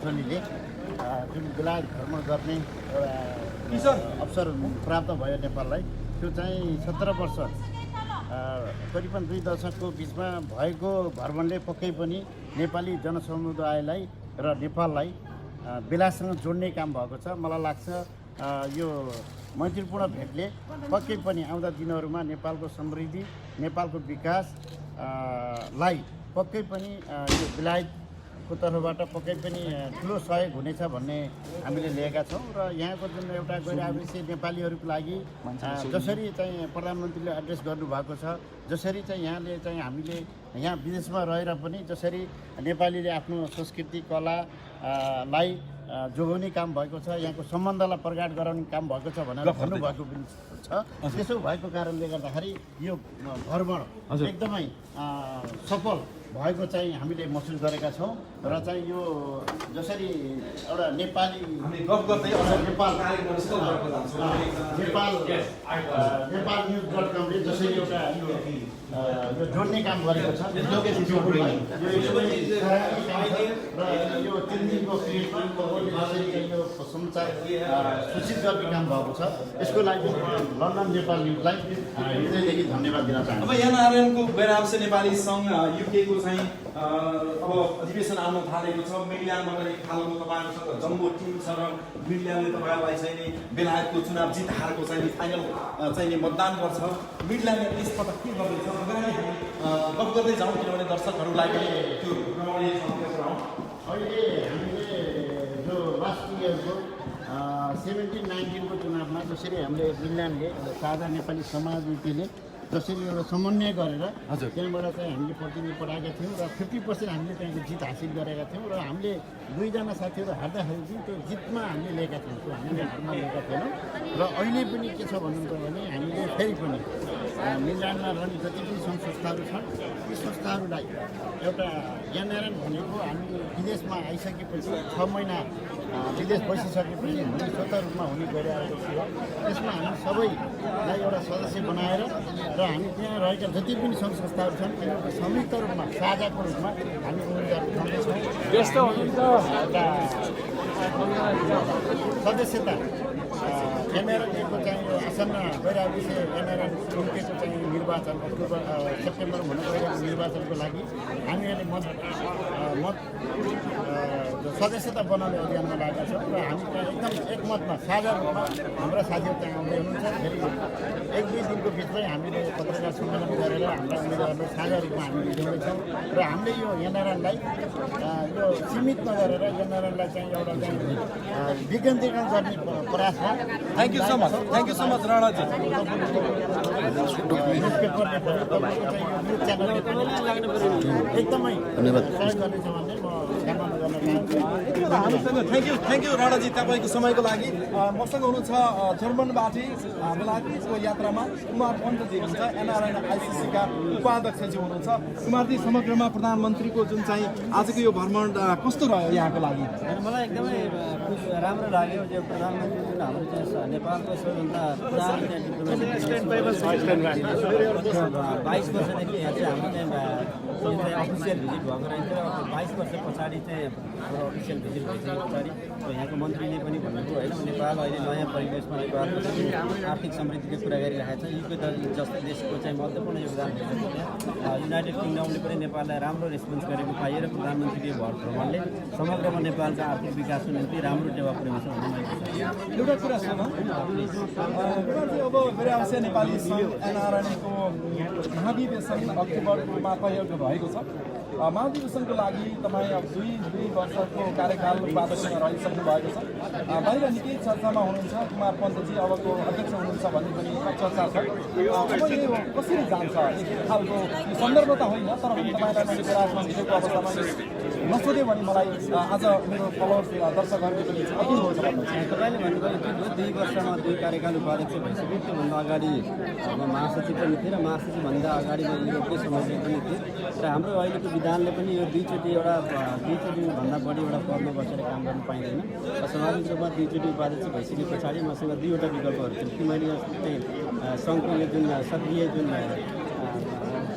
टोलीले जुन बेलायत भ्रमण गर्ने एउटा अवसर प्राप्त भयो नेपाललाई, त्यो चाहिँ 17 वर्ष करिबन 2 दशकको बिचमा भएको भ्रमणले पक्कै पनि नेपाली जनसमुदायलाई र नेपाललाई बेलायतसँग जोड्ने काम भएको छ। मलाई लाग्छ यो मैत्रीपूर्ण भेटले पक्कै पनि आउँदा दिनहरूमा नेपालको समृद्धि, नेपालको विकास लाई पक्कै पनि यो बेलायतको तर्फबाट पक्कै पनि ठुलो सहयोग हुनेछ भन्ने हामीले लिएका छौँ। र यहाँको जुन एउटा गैरआवासी नेपालीहरूको लागि जसरी चाहिँ प्रधानमन्त्रीले एड्रेस गर्नुभएको छ, जसरी चाहिँ यहाँले चाहिँ हामीले यहाँ विदेशमा रहेर पनि जसरी नेपालीले आफ्नो संस्कृति कला लाई जोगाउने काम भएको छ, यहाँको सम्बन्धलाई प्रगाड गराउने काम भएको छ भनेर भन्नुभएको पनि छ। त्यसो भएको कारणले गर्दाखेरि यो भ्रमण एकदमै सफल भएको चाहिँ हामीले महसुस गरेका छौँ। र चाहिँ यो जसरी एउटा नेपाली गफ गर्दै नेपाल न्युज.कमले जसरी एउटा यो जोड्ने काम गरेको छ, र यो 3 दिनको यो समाचार सूचित गर्ने काम भएको छ, यसको लागि लन्डन नेपाल न्युजलाई हृदयदेखि धन्यवाद दिन चाहन्छु। अब एनआरएनको बेलायत नेपाली सङ्घ युकेको चाहिँ अब अधिवेशन आउन थालेको छ। मिडल्यान्डबाट एक खालको तपाईँहरूसँग जम्बो टिम छ र मिडल्यान्डले तपाईँहरूलाई चाहिँ नि बेलायतको चुनाव जित हारको चाहिँ फाइनल चाहिँ मतदान गर्छ। मिडल्यान्डले यसपटक के गर्दैछ अगाडि हामी गफ गर्दै जाउँ, किनभने दर्शकहरूलाई पनि त्यो अहिले हामीले जो लास्ट इयरको 17-19को चुनावमा जसरी हामीले मिडल्यान्डले साझा नेपाली समाजले जसरी एउटा समन्वय गरेर त्यहाँबाट चाहिँ हामीले प्रतिनिधि पठाएका थियौँ र 50% हामीले त्यहाँको जित हासिल गरेका थियौँ। र हामीले 2 जना साथीहरू हार्दाखेरि चाहिँ त्यो जितमा हामीले लिएका थियौँ, त्यो हामीले हारमा लिएका थिएनौँ। र अहिले पनि के छ भन्नुहुन्छ भने हामीले फेरि पनि मिडल्यान्डमा रहने जति पनि सङ्घ संस्थाहरू छन् ती संस्थाहरूलाई एउटा एनआरएन भनेको हामी विदेशमा आइसकेपछि 6 महिना विदेश बसिसकेपछि हामी स्वतः रूपमा हुने गइरहेको छ। त्यसमा हामी सबैलाई एउटा सदस्य बनाएर र हामी त्यहाँ रहेका जति पनि सङ्घ संस्थाहरू छन् तिनीहरूको संयुक्त रूपमा साझाको रूपमा हामी उम्मेदवार उठाउँदैछौँ। एउटा सदस्यता एनआरएनको चाहिँ आसन्न गइरहेको एनआरएन उम्केको चाहिँ निर्वाचन सेप्टेम्बर हुन गइरहेको निर्वाचनको लागि हामीहरूले मत सदस्यता बनाउने अभियानमा लागेका छौँ। र हामी त्यहाँ एकदम एकमतमा साझा रूपमा हाम्रा साथीहरू त्यहाँ आउँदै हुनुहुन्छ। फेरि 1-2 दिनको बिचमै हामीले पत्रकार सम्मेलन गरेर हाम्रा उम्मेदवारलाई साझा रूपमा हामीले ल्याउँदैछौँ। र हामीले यो एनआरएनलाई यो सीमित नगरेर एनआरएनलाई चाहिँ एउटा चाहिँ विकेन्द्रीकरण गर्ने प्रयासमा। Thank you so much, thank you so much राणाजी। एकदमै सहयोग गर्नेछ भन्ने म सम्मान गर्न चाहन्छु। हामीसँग थ्याङ्क यू राणाजी तपाईँको समयको लागि। मसँग हुनुहुन्छ जर्मनबाटै बेलायतको यात्रामा कुमार पन्तजी हुनुहुन्छ, एनआरएन आइसिसीका उपाध्यक्षजी हुनुहुन्छ। कुमारजी, समग्रमा प्रधानमन्त्रीको जुन चाहिँ आजको यो भ्रमण कस्तो रह्यो यहाँको लागि? मलाई एकदमै राम्रो लाग्यो। जो प्रधानमन्त्री जुन हाम्रो चाहिँ नेपालको सबैभन्दा पुरानो 22 वर्षदेखि यहाँ चाहिँ हाम्रो चाहिँ अफिसियल भिजिट भएको रहेछ। 22 वर्ष पछाडि चाहिँ हाम्रो अफिसियल भिजिट भइसके पछाडि यहाँको मन्त्रीले पनि भन्नुभयो होइन नेपाल अहिले नयाँ परिवेशमा नेपालको आर्थिक समृद्धिको कुरा गरिरहेको छ युके जस्तो देशको चाहिँ महत्त्वपूर्ण योगदान दिएको छ। युनाइटेड किङडमले पनि नेपाललाई राम्रो रेस्पोन्स गरेको पाइएर प्रधानमन्त्रीले भ्रमणले समग्रमा नेपालका आर्थिक विकासको निम्ति राम्रो टेवा पुर्याउँछ भन्ने मैले एउटा कुरा सुनौँ अब मेरो आउँछ नेपाली सङ्घ एनआरएनएको महाधिवेशन अक्टोबरमा तय भएको छ। महाधिवेशनको लागि तपाईँ अब दुई वर्षको कार्यकाल उपाध्यक्षमा रहिसक्नु भएको छ। बाहिर निकै चर्चामा हुनुहुन्छ कुमार पन्तजी अबको अध्यक्ष हुनुहुन्छ भन्ने पनि चर्चा छ। अब यो कसरी जान्छ एक खालको यो सन्दर्भ त होइन तर पनि तपाईँलाई मैले बेलायतमा भेटेको अवस्थामा नसोध्यो भने मलाई आज मेरो फलोअर्स दर्शकहरूले पनि अति हुन्छ तपाईँले भन्नुभयो कि 2 वर्षमा 2 कार्यकाल उपाध्यक्ष भइसक्यो। त्योभन्दा अगाडि महासचिव पनि थिए र महासचिवभन्दा अगाडि युरोपीय समिति पनि थिए र हाम्रो अहिलेको विधानले पनि यो दुईचोटिभन्दा बढी एउटा पदमा बसेर काम गर्न पाइँदैन र स्वाभाविक रूपमा 2 चोटि उपाध्यक्ष भइसके पछाडि मसँग 2वटा विकल्पहरू थियो कि मैले सङ्घको यो जुन सक्रिय जुन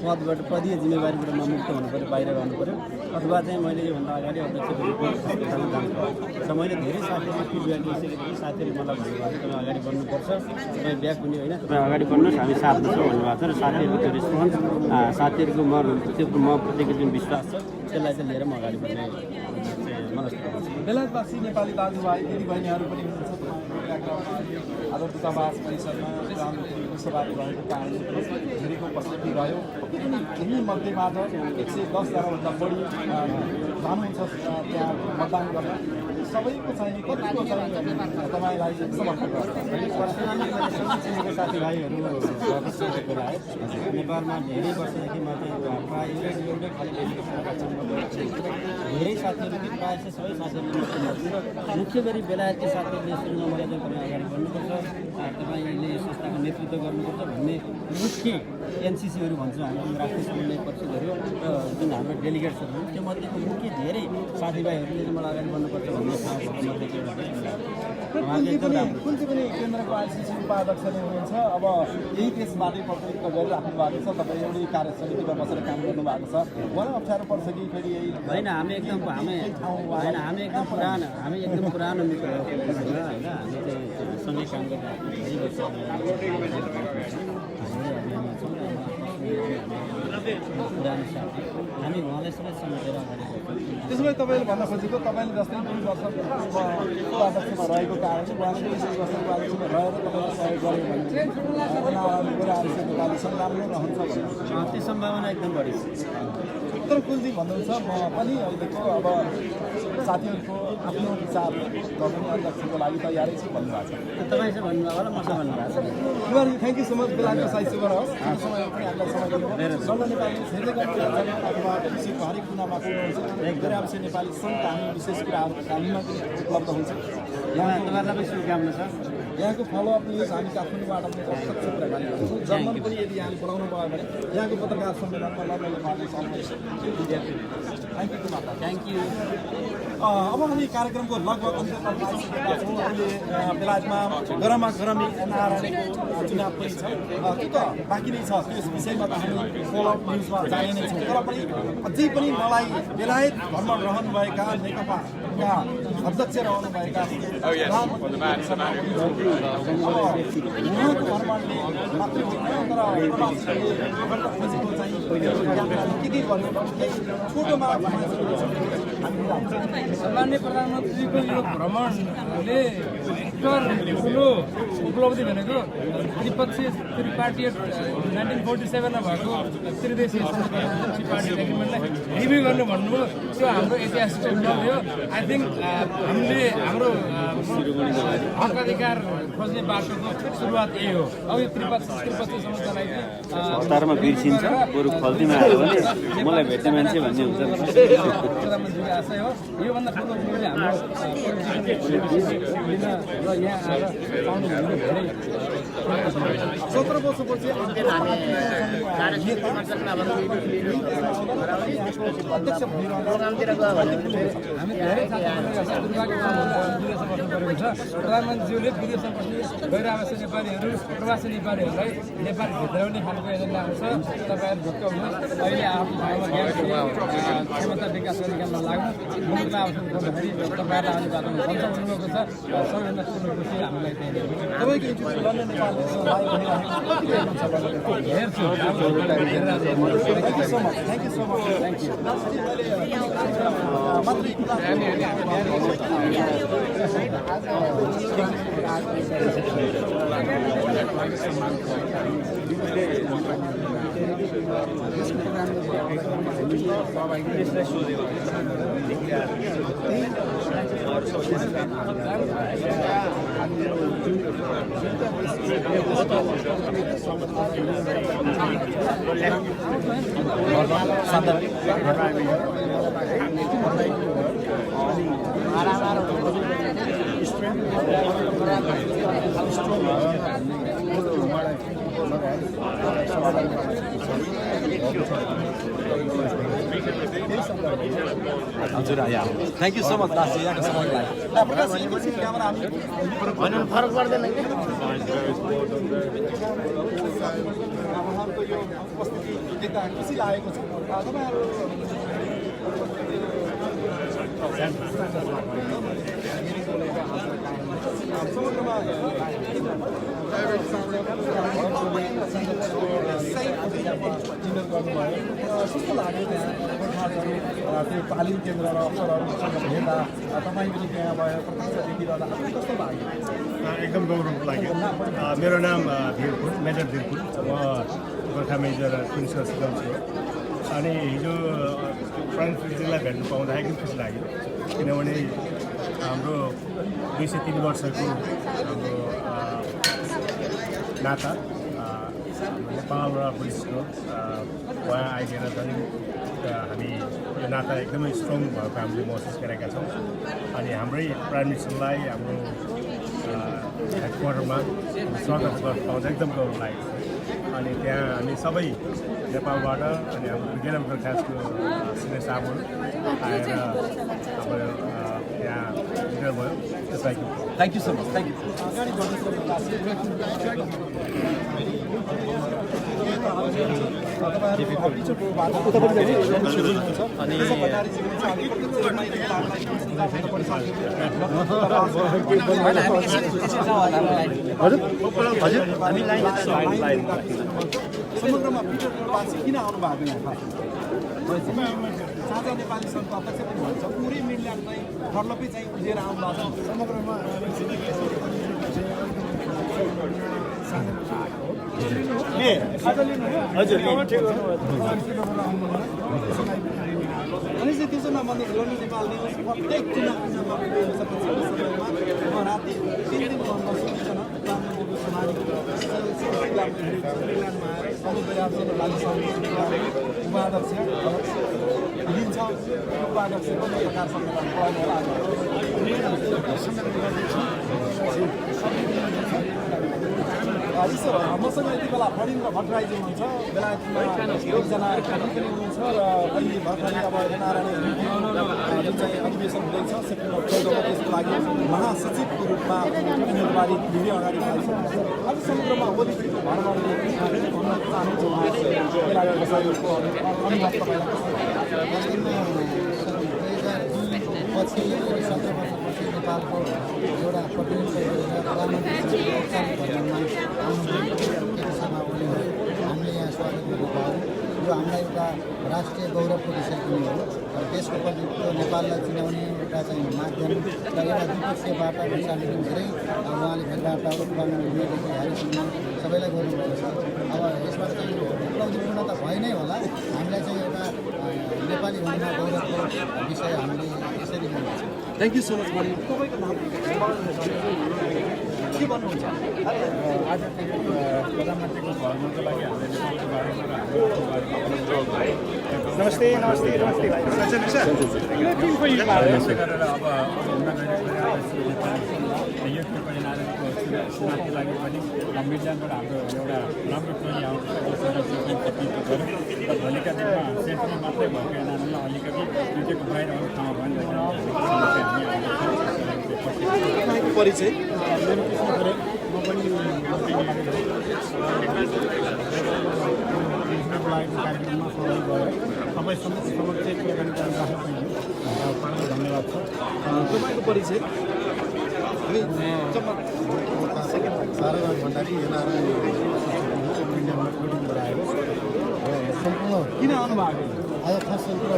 पदबाट पदीय जिम्मेवारीबाट म मुक्त हुनु पऱ्यो बाहिर गर्नु पऱ्यो अथवा चाहिँ मैले योभन्दा अगाडि अध्यक्षको रूपमा जानु पर्छ। मैले धेरै साथीहरूले फिडब्याक दिइसकेपछि साथीहरूले मलाई भन्नुभएको तपाईँ अगाडि बढ्नुपर्छ तपाईँ ब्याक हुने होइन तपाईँ अगाडि बढ्नुहोस् हामी साथमा छौँ भन्नुभएको छ र साथीहरूको त्यो रेस्पोन्स साथीहरूको म प्रतिको जुन विश्वास छ त्यसलाई चाहिँ लिएर म अगाडि बढ्ने बेलायतवासी नेपाली दाजुभाइ दिदीबहिनीहरू पनि हुनुहुन्छ आज दूतावास परिसरमा प्रधानमन्त्रीको सभाहरू रहेको कारणले धेरैको उपस्थिति रह्यो। यही मध्येबाट 110,000भन्दा बढी जानुहुन्छ त्यहाँ मतदान गर्न सबैको चाहिँ कतिको चाहिँ तपाईँलाई समर्थन गर्छ साथीभाइहरू नेपालमा धेरै वर्षदेखि म चाहिँ प्रायः एउटै खालि धेरै साथीहरू कि प्रायः सबै साथीहरूले मुख्य गरी बेलायतका साथीहरूले सुन्नु मलाई चाहिँ तपाईँ अगाडि बढ्नुपर्छ तपाईँले संस्थाको नेतृत्व गर्नुपर्छ भन्ने मुख्य एनसिसीहरू भन्छ हामी राष्ट्रिय समन्वय परिषदहरू र जुन हाम्रो डेलिगेट्सहरू त्यो मध्येको मुख्य धेरै साथीभाइहरूले चाहिँ मलाई अगाडि बढ्नुपर्छ भन्ने कुन चाहिँ पनि केन्द्रको आइसिसी उपाध्यक्षले हुनुहुन्छ अब यही देशबाटै प्रतिनिधित्व गरिराख्नु भएको छ तपाईँ एउटै कार्य समितिमा बसेर काम गर्नु भएको छ मलाई अप्ठ्यारो पर्छ कि फेरि यही होइन हामी एकदम पुरानो मित्र होइन हामी चाहिँ सँगै काम गरिरहेको पुरानो साथी हामी उहाँलाई सबै समातेर अगाडि त्यसो भए तपाईँले भन्न खोजेको तपाईँले जस्तै 2 वर्ष उपाध्यक्षमा रहेको कारणले उहाँले 20 वर्ष उपाध्यक्षमा रहेर तपाईँले सहयोग गर्यो भने राम्रो रहन्छ त्यो सम्भावना एकदम बढी छ। तर कुलजी भन्नुहुन्छ म पनि अहिलेको अब साथीहरूको आफ्नो विचार पनि अध्यक्षको लागि तयारै छु भन्नुभएको छ। तपाईँ चाहिँ भन्नुभयो होला मसँग भन्नुभएको छ। थ्याङ्क यू सो मच बेलायतको साहित्य सेवा होस् समय पनि हामीलाई समय दिनु नेपाली हेर्दै गर्नुहुन्छ अथवा विश्वको हरेक कुनामा पुग्नुहुन्छ नेपाली सङ्घका हामी विशेष कुराहरू हामीमा पनि उपलब्ध हुन्छ। तपाईँहरूलाई पनि शुभकामना छ। यहाँको फलोअप न्युज हामी काठमाडौँबाट पनि प्रत्यक्ष कुराकानी गर्छौँ। जर्मन पनि यदि यहाँले बोलाउनु भयो भने यहाँको पत्रकार सम्मेलनमा लगभग उहाँले सक्नुहुन्छ। थ्याङ्क यू माता थ्याङ्क यू। अब हामी कार्यक्रमको लगभग अन्त्यतर्फ आइसकेका छौँ। अहिले बेलायतमा गरमी एनआरएनको चुनाव पनि छ त्यो त बाँकी नै छ त्यस विषयमा त हामी फलोअप न्युजमा जाने नै छौँ। तर पनि अझै पनि मलाई बेलायत भ्रमण रहनुभएका नेकपाका अध्यक्ष रहनुभएका उहाँको भ्रमणले मात्रै होइन तर खोजेको चाहिँ के गर्यो छोटोमा सम्माननीय प्रधानमन्त्रीको यो भ्रमणले ठुलो उपलब्धि भनेको त्रिपक्षीय त्रिपार्टी 1947मा भएको त्रिदेशीय पार्टी एग्रिमेन्टलाई रिभ्यू गर्नु भन्नुभयो त्यो हाम्रो ऐतिहासिक उपलब्धि हो। आई थिङ्क हामीले हाम्रो हक अधिकार खोज्ने बाटोको सुरुवात यही हो। अब यो त्रिपक्षीय समस्यालाई हतारमा बिर्सिन्छ बरु खल्तीमा आयो भने मलाई भेट्ने मान्छे भन्ने हुन्छ प्रधानमन्त्रीको आशय हो। योभन्दा ठुलो कुरोले हाम्रो र यहाँ आएर पाउनु धेरै 17 वर्षपछि हामी कार्यक्षेत्रमा प्रोग्रामतिर गयो भने हामी धेरै प्रधानमन्त्रीज्यूले विदेशमा बस्ने गैर-आवासीय नेपालीहरू प्रवासी नेपालीहरूलाई नेपाल भित्राउने खालको एजेन्डा आउँछ। तपाईँहरू ढुक्क हुनुहोस्। अहिले आफ्नो ठाउँमा क्षमता विकास गर्ने काममा लाग्नु मुलुकमा आवश्यक पर्दाखेरि तपाईँहरूलाई आउने बाटोमा भन्छ हुनुभएको छ। सबैभन्दा ठुलो खुसी हामीलाई त्यही हेर्छु। हजुर थ्याङ्क यू सो मच दास यहाँको समयलाई फरक पर्दैन खुसी लागेको छ समुद्रमा कस्तो लाग्यो त्यहाँ त्यो तालिम केन्द्र र अफसरहरूसँग हेर्दा तपाईँ पनि त्यहाँ भएर प्रत्यक्ष देखिरहँदा कस्तो लाग्यो? एकदम गौरव लाग्यो। मेरो नाम धिरपुर मेजर धिरपुर, म गोर्खा मेजर प्रिन्सिपल सिकम छु। अनि हिजो प्राइम मिनिस्टरलाई भेट्नु पाउँदा एकदम खुसी लाग्यो, किनभने हाम्रो 203 वर्षको हाम्रो नाता नेपाल र ब्रिटिसको उहाँ आइदिएर पनि हामी यो नाता एकदमै स्ट्रङ भएको हामीले महसुस गरेका छौँ। अनि हाम्रै प्राइम मिनिस्टरलाई हाम्रो हेडक्वार्टरमा स्वागत गर्न पाउँदा एकदम गौरव लागेको छ। अनि त्यहाँ हामी सबै नेपालबाट अनि हाम्रो गेरम गोर्खासको सिनियर साहबहरू आएर हाम्रो त्यहाँ इन्टर भयो। त्यसलाई thank you so much. Thank you. समुद्रमा पिटरपछि किन आउनु भएको यहाँ साझा नेपाली सङ्घको अध्यक्ष पनि भन्छ पुरै मिडल्यान्डमै डल्लपै चाहिँ उठेर आउनु भएको छ समग्रमा अनि चाहिँ त्यसो नभन्दा लन्डन नेपाल न्युज प्रत्येक चुनावमा राति 3 दिन बन्द सुनिन्छन्। प्रधानमन्त्रीको समाजको मिडल्यान्डमा आएर सबै नेपाली सङ्घ उपाध्यक्ष लिन्छ। उपाध्यक्ष पत्रकार मसँग यति बेला फडिङ र भट्टराईजी हुनुहुन्छ, बेलायतमा एकजना पनि हुनुहुन्छ र अहिले भर्खरै अब नारायण जुन चाहिँ अधिवेशन हुँदैछ सेप्टेम्बर 14 त्यसको लागि महासचिवको रूपमा उम्मेदवारी लिने अगाडि बढाइसकेको छ। आज समुद्रमा ओलीको भ्रमण भन्न चाहन्छु बेलायतको सहयोगको अनुभव पछि 17 वर्षपछि नेपालको एउटा प्रतिनिधित्व गरेर प्रधानमन्त्री हामीले यहाँ स्वागत गर्नुभयो। यो हामीलाई एउटा राष्ट्रिय गौरवको विषय पनि हो। देशको प्रतिनिधित्व नेपाललाई चिनाउने एउटा चाहिँ माध्यम र एउटा द्विपक्षीय वार्ता विचारले धेरै उहाँले भेटवार्ताहरू प्रधानमन्त्रीदेखि हालसम्म सबैलाई गर्नुभएको छ। अब यसमा चाहिँ उपलब्धिपूर्ण त भइ नै होला, हामीलाई चाहिँ एउटा नेपाली हुनुमा गौरवको विषय हामीले यसरी लिनुपर्छ। Thank you so much. तपाईँको नाम के भन्नुहुन्छ? आज प्रधानमन्त्रीको भ्रमणको लागि हामीले नेपालको बारेमा र हाम्रो नमस्ते नमस्ते नमस्ते भाइ गरेर अब यो कृपया नारायणको माथि लागि पनि मिडियाबाट हाम्रो एउटा राम्रो टोली आउँछ प्रतिनिधित्व गऱ्यौँ र भोलिका दिनमा सेन्टरमा मात्रै भएको एनालाई अलिकति युकेको बाहिर अरू ठाउँमा पनि परिचय म पनि कार्यक्रममा सहभागी भएर तपाईँ समक्ष कुराकानी गर्न राख्नु धन्यवाद छ। तपाईँको परिचय साह्रै भन्दाखेरि यिनीहरू इन्डियामा मिटिङबाट आएको सम्पूर्ण किन आउनुभएको आज खास कुरा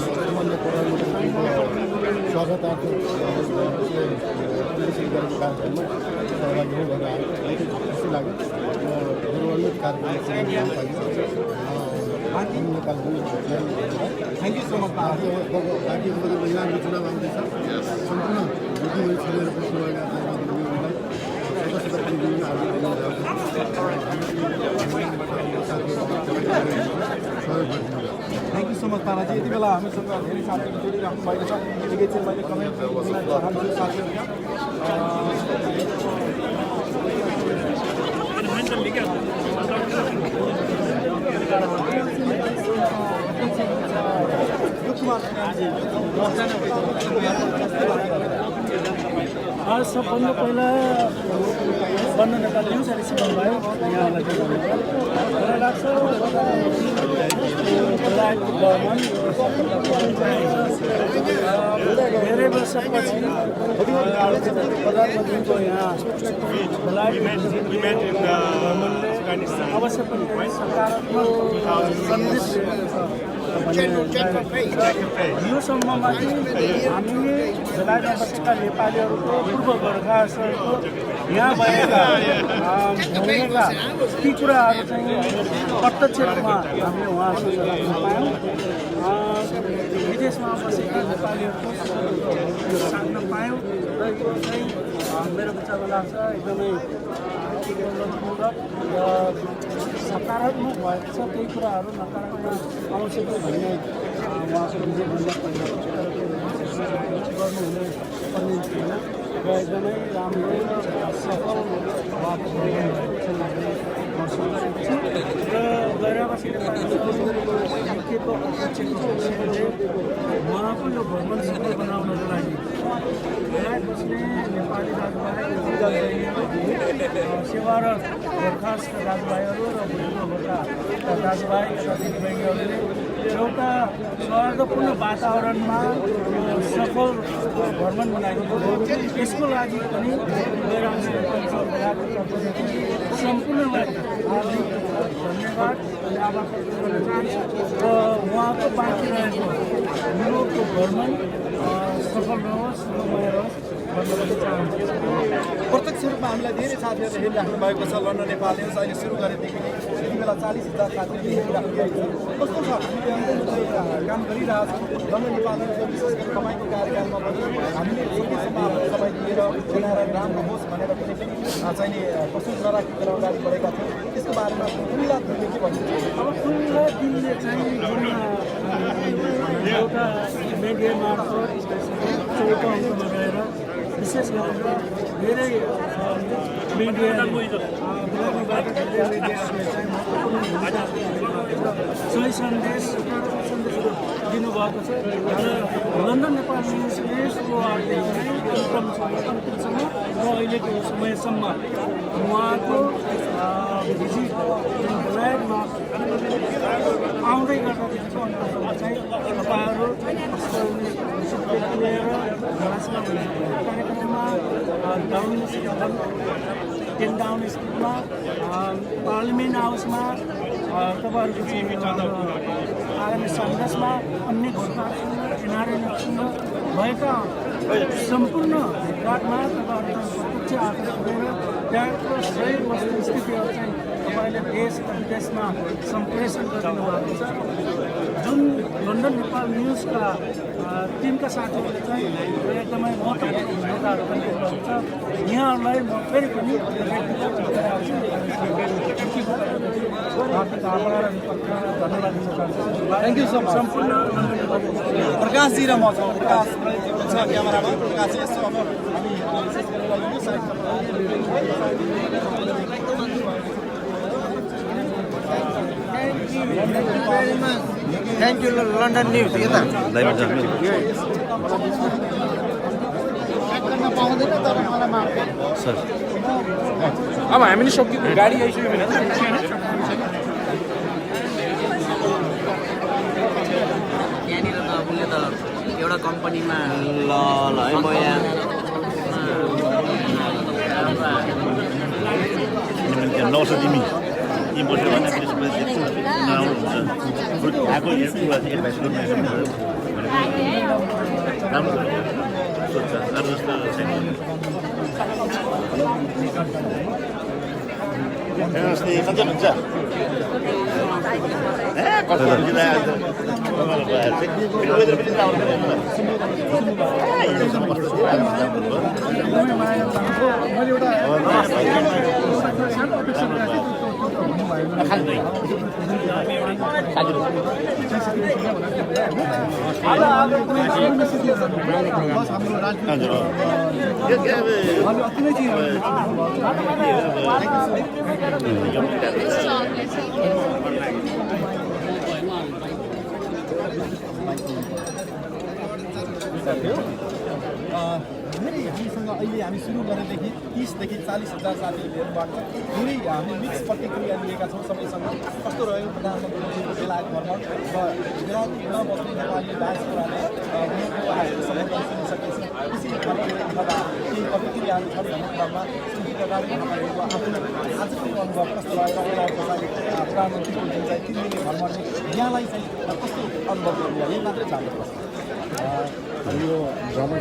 सामान्य प्रधानमन्त्रीको स्वागतार्थ गरेको कार्यक्रममा सहभागी भएर आएको निकै खुसी लाग्यो र गौरवान्वित कार्यक्रम थ्याङ्क यू सो मच। पार्टीको महिलाहरूको चुनाव आउँदैछ सम्पूर्ण बुद्धिमय छोडेर बस्नुभएका thank you so much Taraji. यति बेला हामीसँग धेरै साथीहरू जोडिराख्नु भएको छ। एकैछिन मैले कमेन्ट दिन चाहन्छु साथीहरूका। सबभन्दा पहिला बन्द नेपाल न्युज रिसिभर भयो यहाँलाई मलाई लाग्छ धेरै वर्षपछि प्रधानमन्त्रीको यहाँ अवश्य पनि सकारात्मक सन्देश यो सम्ममा चाहिँ हामीले बेलायतमा बसेका नेपालीहरूको पूर्व गोर्खाहरूको यहाँ भएका भूमिका ती कुराहरू चाहिँ प्रत्यक्ष रूपमा हामीले उहाँसँग राख्न पायौँ। विदेशमा बसेका नेपालीहरूको साक्न पायौँ र यो चाहिँ मेरो विचारमा लाग्छ एकदमै गौरवपूर्वक र सकारात्मक भएको छ। केही कुराहरू नकारात्मक आउँछ कि भन्ने उहाँको विजयभन्दा पहिला गर्नुहुने पर्ने थिएन र एकदमै राम्रो र सफल उहाँको र गैरावासी युकेको अध्यक्षको विषयले उहाँको यो भ्रमण सफल बनाउनको लागि बेलायत बस्ने नेपाली दाजुभाइ सेवारत गोर्खासका दाजुभाइहरू र भूमिका गोर्खा दाजुभाइ तथा दिदीबहिनीहरूले एउटा सौहार्दपूर्ण वातावरणमा सफल भ्रमण बनाएको थियो। यसको लागि पनि सम्पूर्णलाई हार्दिक धन्यवाद अनि आभार प्रकट गर्न चाहन्छु र उहाँको बाँकी रहेको युरोपको भ्रमण सफल रहोस्, सुखमय रहोस् भन्नु चाहन्छु। प्रत्यक्ष रूपमा हामीलाई धेरै साथीहरूले हेरिराख्नु भएको छ। लन्डन नेपाल न्युज अहिले सुरु गरेदेखि नै यति बेला 40,000 साथीहरूले हेरिराख्नु भएको छ। कस्तो छ हामीले काम गरिरहेछौँ लन्डन नेपाल न्युज विशेष गरी तपाईँको कार्यकालमा पनि हामीले सकेसम्म आफ्नो समय दिएर बनाएर राम्रो होस् भनेर पनि चाहिँ प्रस्तुत नराखिकन अगाडि बढेका थियौँ। त्यसको बारेमा खुल्ला दिनले के भन्नुहुन्छ? अब खुल्ला दिनले चाहिँ एउटा मिडिया मार्फत चौथो अङ्कमा गएर विशेष गरेर धेरै मिडियाबाट सही सन्देश सन्देशहरू दिनुभएको छ र लन्डन नेपाल न्युजले सुरुवातदेखि नै अन्तिमसम्म र अहिलेको समयसम्म उहाँको भिजिट बेलायतमा आउँदै गर्दादेखिको अन्तसम्म चाहिँ तपाईँहरू लिएर कार्यक्रममा टेन डाउन स्ट्रिटमा पार्लिमेन्ट हाउसमा तपाईँहरूको चाहिँ आगामी सन्देशमा अन्य घोषणासँग एनआरएनसँग भएका सम्पूर्ण भेटघाटमा तपाईँहरू प्रत्यक्ष आएर पुगेर त्यहाँको सही वस्तुस्थितिहरू चाहिँ तपाईँले देश विदेशमा सम्प्रेषण गरिदिनु भएको छ। जुन लन्डन नेपाल न्युजका टिमका साथीहरूले चाहिँ एकदमै महत्त्वपूर्ण भूमिकाहरू पनि दिनुभएको छ। यहाँहरूलाई म फेरि पनि हार्दिक आभार अनि धन्यवाद दिन चाहन्छु। Thank you so much. सम्पूर्ण प्रकाशजी र म छौँ। प्रकाश छ क्यामेरामा। प्रकाशजी यसो अब हामी थ्याङ्क यू लन्डन न्युज यता सर अब हामीले सक्यो गाडी आइसक्यो भने त्यहाँनिर त उसले त एउटा कम्पनीमा ल है म यहाँ नौसो तिमी यी बसेर भने त्यसपछि नराम्रो हुन्छ आएको कुरा चाहिँ एडभाइस गर्नु राम्रो सोध्छ अरू जस्तो छैन सञ्चय हुन्छ कस्तो हुन्छ वेदर पनि हामीसँग अहिले हामी सुरु गरेदेखि 30,000 देखि 40,000 साथीहरू हेर्नुभएको छ धेरै हामी मिक्स प्रतिक्रिया लिएका छौँ सबैसँग कस्तो रह्यो प्रधानमन्त्रीको बेलायत भ्रमण र बेलायतमा बस्ने नेपाली डायस्पोराले उहाँको आएको समर्थन सुनिसकेपछि खुसी गर्दा केही प्रतिक्रियाहरू छन् भन्ने क्रममा सुनिल कार्यक्रमहरूको आफ्नो आजको अनुभव कस्तो लाग्यो र प्रधानमन्त्रीको जुन चाहिँ 3 दिने भ्रमणले यहाँलाई चाहिँ कस्तो अनुभव गर्नुभयो यही मात्रै जान्नुपर्छ यो भ्रमण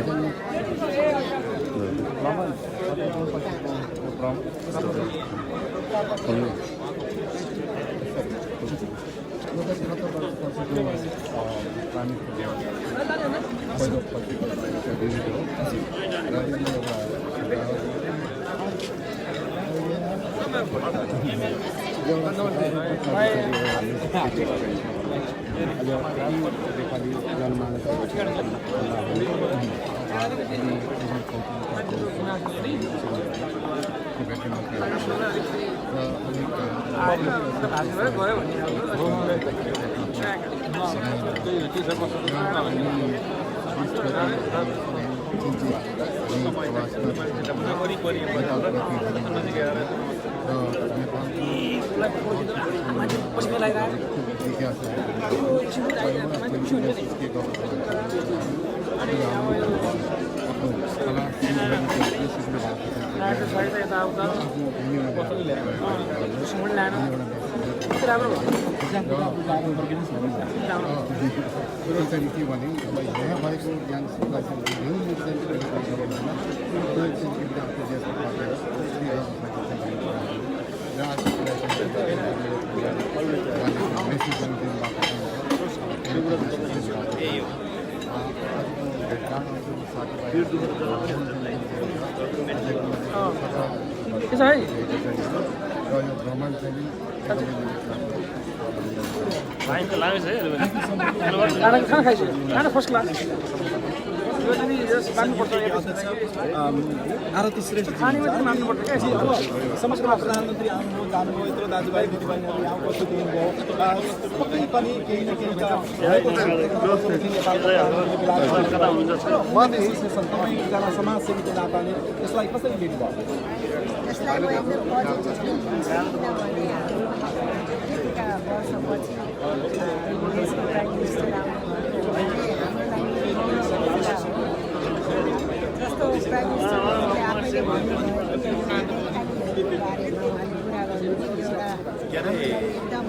खाना खाइसक्यो खाना फर्स्ट क्लास आरती श्रेष्ठ समग्र प्रधानमन्त्री आउनुभयो जानुभयो यत्रो दाजुभाइ दिदीबहिनीहरू यहाँ उपस्थित हुनुभयो पक्कै पनि केही न केही एकजना समाजसेवीको नाताले यसलाई कसरी लिनुभयो यसलाई म एकदम पोजिटिभली लिन्छु किनभने वर्षपछि देशको प्राइम मिनिस्टर जस्तो प्राइम मिनिस्टरले आफैले भन्नुभयो बारेमा उहाँले कुरा गर्नुभयो एउटा एकदम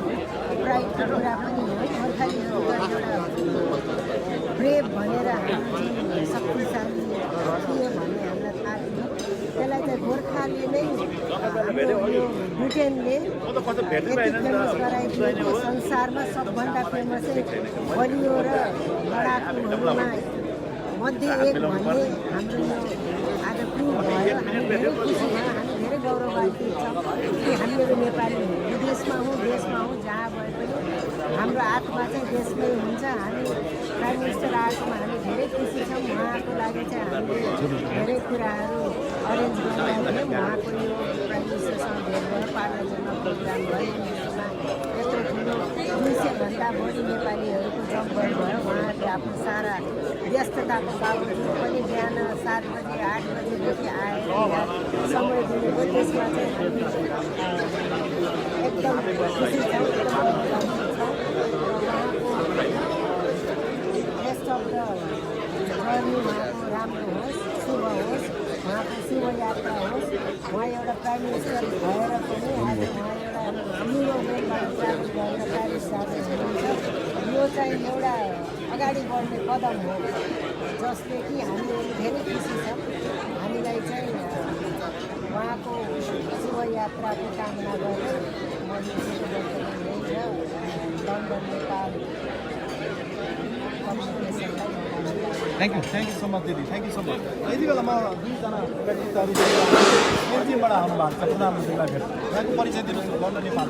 प्राइडको कुरा पनि हो गोर्खालीहरूको एउटा ब्रेभ भनेर शक्तिशाली थियो भन्ने हामीलाई थाहा थियो त्यसलाई चाहिँ गोर्खाले नै हाम्रो ब्रिटेनले यति फेमस गराइदिएको संसारमा सबभन्दा फेमस चाहिँ बलियो र लडाकुहरूमा मध्ये एक भन्ने हाम्रो यो आज प्रुभ भयो हामी धेरै खुसी भयौँ हामी धेरै गौरवान्वित छौँ कि हामीहरू नेपाली विदेशमा हौँ देशमा हौँ जहाँ भए पनि हाम्रो आत्मा चाहिँ देशमै हुन्छ हामी प्राइम मिनिस्टर आएकोमा हामी धेरै खुसी छौँ उहाँको लागि चाहिँ हामीले धेरै कुराहरू अरेन्ज गर्दाखेरि उहाँको यो प्राइम मिनिस्टरसँग भेट भयो, पार्लामेन्टमा प्रोग्राम भयो, यत्रो ठुलो 200 भन्दा बढी नेपालीहरूको जमघट भयो। उहाँहरूले आफ्नो सारा व्यस्तताको बावजुद पनि बिहान 7 बजे 8 बजेदेखि आएर समय दिनुभयो। त्यसमा चाहिँ एकदम खुसी छ। रेस्ट अफ द जर्नी उहाँको राम्रो होस्, शुभ होस्, उहाँको शुभ यात्रा होस्। उहाँ एउटा प्राइम मिनिस्टर भएर पनि आज उहाँ एउटा न्युरो रेलबाट ट्राभल गरेर प्यारिस जाँदै हुनुहुन्छ। यो चाहिँ एउटा अगाडि बढ्ने कदम हो, जसले कि हामीहरू धेरै खुसी छ। हामीलाई चाहिँ उहाँको शुभ यात्राको कामना गरेर म निस्केको वक्तव्य यही छ। लन्डन नेपाल कम्युनिकेसनलाई थ्याङ्क यू सो मच दिदी, थ्याङ्क यू सो मच। यति बेला म दुईजना व्यक्तित्वहरू बेल्जियमबाट आउनु भएको छ प्रधानमन्त्रीलाई भेट्नु। यहाँको परिचय दिनुहोस्, लन्डन नेपाल।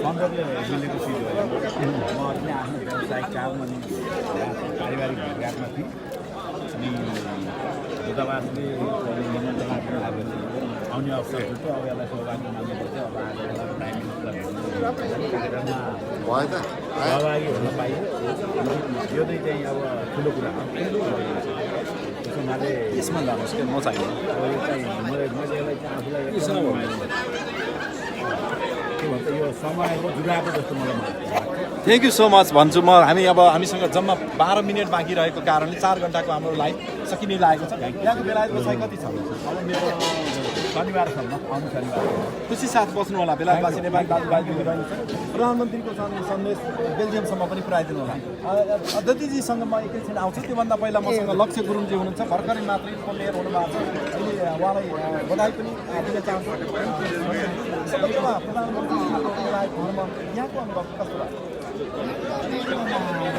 सौन्दर्य मिलेको चिज हो। म अहिले आफ्नो व्यावसायिक काम अनि पारिवारिक भेटघाटमा थिएँ अनि दूतावासले निमन्त्रणा आवेदन आउने अवसर थियो। अब यसलाई सौभाग्य मान्नुपर्छ। अब आज प्राइम मिनिस्टर कार्यक्रममा सहभागी हुन पाइयो। यो चाहिँ अब ठुलो कुरा हो। त्यसो हुनाले यसमा जानुहोस् कि म चाहिँ यो चाहिँ मैले यसलाई चाहिँ आफूलाई के भन्छ यो समयको जुराएको जस्तो मलाई लाग्छ। थ्याङ्क यू सो मच भन्छु म। हामीसँग जम्मा 12 मिनट बाँकी रहेको कारणले 4 घन्टाको हाम्रो लाइभ सकिने लागेको छ। यहाँको बेलायतको चाहिँ कति छ? अब मेरो शनिबारसम्म आउनु शनिबार खुसी साथ बस्नु होला। बेलायतवासी नेपाली दाजुभाइहरू रहेको छ। प्रधानमन्त्रीको सन्देश बेल्जियमसम्म पनि पुऱ्याइदिनु होला। अध्यक्षजीसँग म एकैछिन आउँछु। त्योभन्दा पहिला मसँग लक्ष्य गुरुङजी हुनुहुन्छ, भर्खरै मात्रै मेयर हुनुभएको छ। अहिले उहाँलाई बधाई पनि दिन चाहन्छु। सबैमा प्रधानमन्त्रीको घरमा यहाँको अनुभव कस्तो लाग्छ?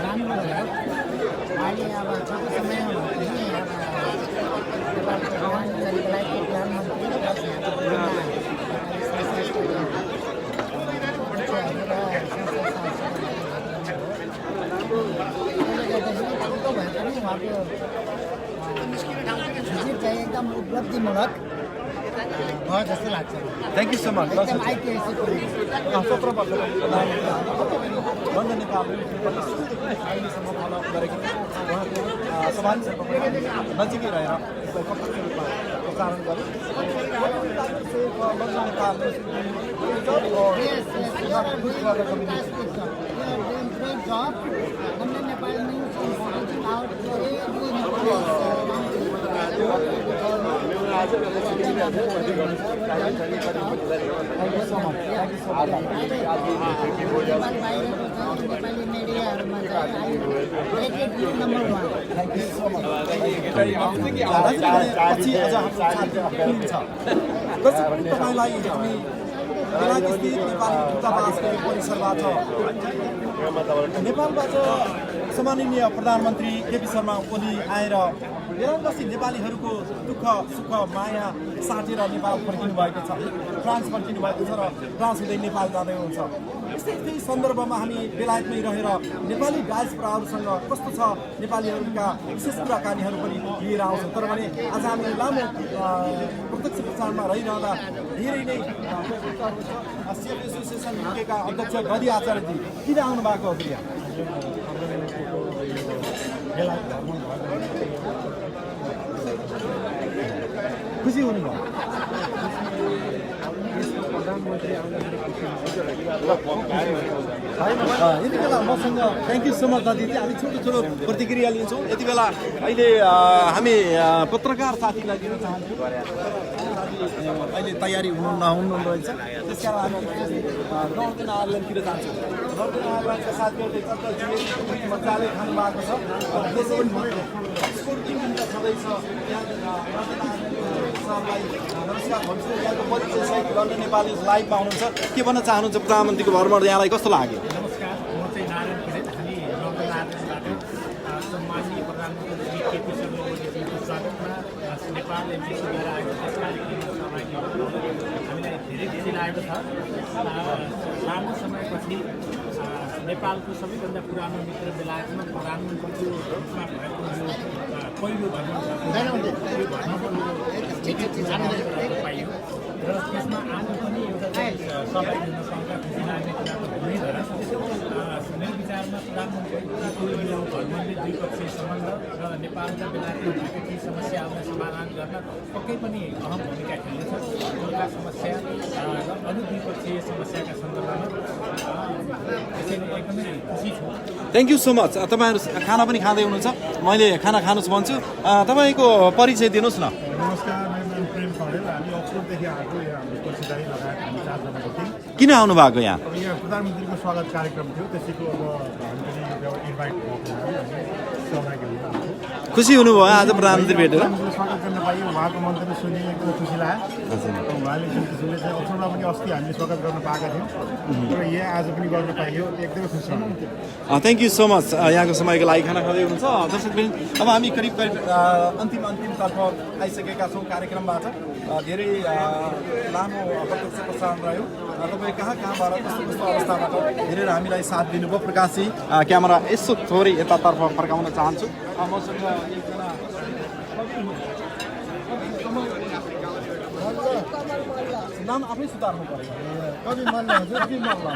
राम्रो भयो। अहिले अब छोटो समयमा भिजिट चाहिँ एकदम उपलब्धिमूलक भयो जस्तो लाग्छ। Thank you so much. एकदम ऐतिहासिक 17 वर्ष लन्डन नेपाल अहिलेसम्म फलो गरेको उहाँको समाजसँग नजिकै रहेर यसलाई प्रत्यक्ष रूपमा प्रसारण गरे। तपाईँलाई हामी बेलायतस्थित नेपाली दूतावासको परिसरबाट नेपालबाट सम्माननीय प्रधानमन्त्री केपी शर्मा ओली आएर बेलायतवासी नेपालीहरूको दुःख सुख माया साटेर नेपाल फर्किनु भएको छ। फ्रान्स फर्किनु भएको छ र फ्रान्स हुँदै नेपाल जाँदै हुन्छ। यस्तै सन्दर्भमा हामी बेलायतमै रहेर नेपाली डायस्पोराहरूसँग कस्तो छ नेपालीहरूका विशेष कुराकानीहरू पनि लिएर आउँछौँ। तर भने आज हामी लामो प्रत्यक्ष प्रचारमा रहिरहँदा धेरै नै सेफ एसोसिएसन युकेका अध्यक्ष गदी आचार्यजी किन आउनु भएको हो? खुसी हुनुभयो? यति बेला मसँग थ्याङ्क यू सो मच दादी। हामी छोटो छोटो प्रतिक्रिया लिन्छौँ। यति बेला अहिले हामी पत्रकार साथीलाई दिन चाहन्छु। अहिले तयारी नहुनु रहेछ, त्यस कारण हामी नर्दन आयरल्यान्डतिर जान्छौँ। नर्दन आयरल्यान्डका साथीहरूले मजाले खानु भएको छ। त्यसै छँदैछ नमस्कार भन्छु। यहाँको परिचय सहित लन्डन नेपाली लाइभमा हुनुहुन्छ। के भन्न चाहनुहुन्छ प्रधानमन्त्रीको भ्रमण यहाँलाई कस्तो लाग्यो? नमस्कार, म चाहिँ नारायण खरेल। हामी लन्डन आयरल्यान्डबाट सम्माननीय प्रधानमन्त्री श्री केपी शर्मा ओलीजीको स्वागतमा नेपाल एमपिसीद्वारा आएको त्यस कार्यक्रममा सहभागी हामीलाई धेरै खुसी लागेको छ। लामो समयपछि नेपालको सबैभन्दा पुरानो मित्र बेलायतमा प्रधानमन्त्रीको रूपमा भएको यो पहिलो भ्रमण पाइयो र त्यसमा आफू पनि एउटा सहभागी हुन पाउँदा खुसी लाग्ने कुरा त हुनै भएर मेरो विचारमा प्रधानमन्त्रीको यो भ्रमणले द्विपक्षीय सम्बन्ध र नेपालका बेलायतमा भएका केही समस्याहरूलाई समाधान गर्न पक्कै पनि अहम भूमिका खेल्नेछ। गोर्खा समस्या र अरू द्विपक्षीय समस्याका सन्दर्भमा त्यसैले एकदमै खुसी छु। Thank you so much. तपाईँहरू खाना पनि खाँदै हुनुहुन्छ, मैले खाना खानुहोस् भन्छु। तपाईँको परिचय दिनुहोस् न। नमस्कार, मेरो नाम प्रेम पौडेल। हामी अक्सफोर्डदेखि आएको यहाँ हाम्रो तुलसीदाई लगायत हामी 4 जनाको थियौँ। किन आउनु भएको यहाँ? यहाँ प्रधानमन्त्रीको स्वागत कार्यक्रम थियो, त्यसैको अब हामी पनि इन्भाइट भएको हामी सहभागी हुन आएको। खुसी हुनुभयो आज प्रधानमन्त्री भेटेर? स्वागत गर्न पाइयो, उहाँको मन्तव्य सुनि एकदमै खुसी लाग्यो। उहाँले जुन किसिमले चाहिँ अक्सफोर्डमा पनि अस्ति हामीले स्वागत गर्न पाएका थियौँ र यहाँ आज पनि गर्न पाइयो, एकदमै खुसी लाग्यो। थ्याङ्क यू सो मच यहाँको समयको लागि। खाना खाँदै हुनुहुन्छ दर्शकवृन्द। अब हामी करिब अन्तिमतर्फ आइसकेका छौँ कार्यक्रमबाट। धेरै लामो प्रत्यक्ष प्रसारण रह्यो। तपाईँ कहाँबाट कस्तो अवस्थाबाट हेरेर हामीलाई साथ दिनुभयो। प्रकाशजी क्यामेरा यसो थोरै यतातर्फ फर्काउन चाहन्छु। मसँग एकजना नाम आफै सुधार्नु पर्यो। कवि मल्ल हजुर, कवि मल्ल।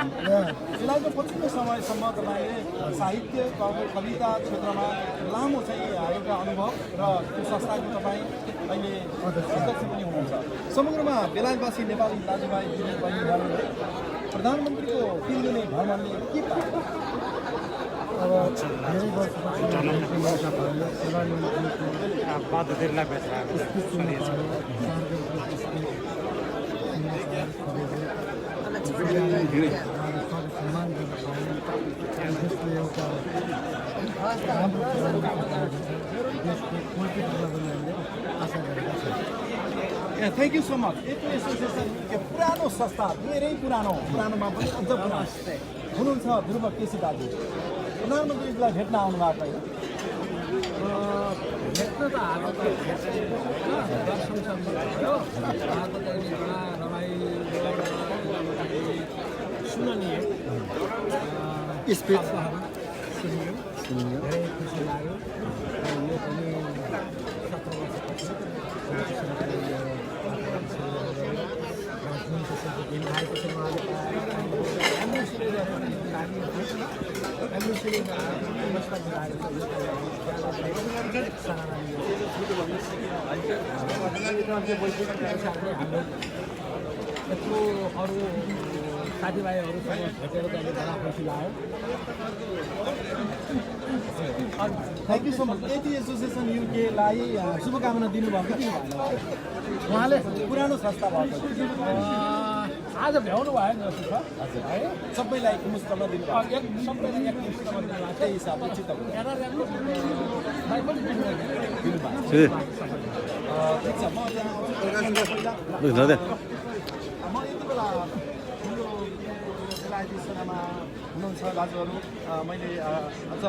यसलाई चाहिँ पछिल्लो समयसम्म तपाईँले साहित्य कविता क्षेत्रमा लामो चाहिँ एउटा अनुभव र त्यो संस्थाको तपाईँ अहिले अध्यक्ष पनि हुनुहुन्छ। समग्रमा बेलायतवासी नेपाली दाजुभाइ दिदीबहिनीहरूले प्रधानमन्त्रीको 3 दिने भ्रमणले के पायो? अब धेरै वर्षपछि thank you so much. Echo association पुरानो संस्था, धेरै पुरानोमा पनि अझ पुरानो हुनुहुन्छ ध्रुव केसी दाजु। प्रधानमन्त्रीलाई भेट्न आउनु भएको होइन? भेट्न त हाल त दर्शन भयो, उहाँको त अहिले बडा रमाइलो सुनिए स्पिच सुनियो, धेरै खुसी लाग्यो। यो पनि 17 वर्षपछि यत्रो अरू साथीभाइहरूसँग भेटेर जाने बडा खुसी लाग्यो। Thank you so much. AT association युकेलाई शुभकामना दिनुभएको के भएन? उहाँले पुरानो संस्था भएको आज भ्याउनु भयो नि जस्तो छ है। सबैलाई मुस्तमा दिनुभयो, सबैलाई एक मुस्तमा दिनुभएको त्यही हिसाबले चित्त ठिक छ। म यति बेला ठुलो बेलायती सेनामा हुनुहुन्छ दाजुहरू। मैले अझ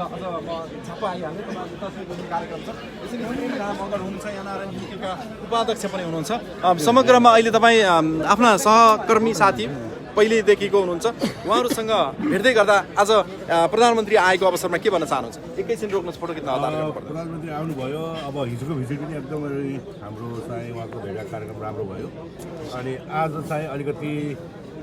म छाप्पा आइहालेँ। तपाईँहरूको तस्बिर गर्ने कार्यक्रम छ। यसरी मगर हुनुहुन्छ, एनआरएन युकेका उपाध्यक्ष पनि हुनुहुन्छ। समग्रमा अहिले तपाईँ आफ्ना सहकर्मी साथी पहिलेदेखिको हुनुहुन्छ, उहाँहरूसँग भेट्दै गर्दा आज प्रधानमन्त्री आएको अवसरमा के भन्न चाहनुहुन्छ? एकैछिन रोक्नुहोस्, फोटो खिच्न प्रधानमन्त्री आउनुभयो। अब हिजोको भिजिट पनि एकदमै हाम्रो चाहिँ उहाँको भेटघाट कार्यक्रम राम्रो भयो। अनि आज चाहिँ अलिकति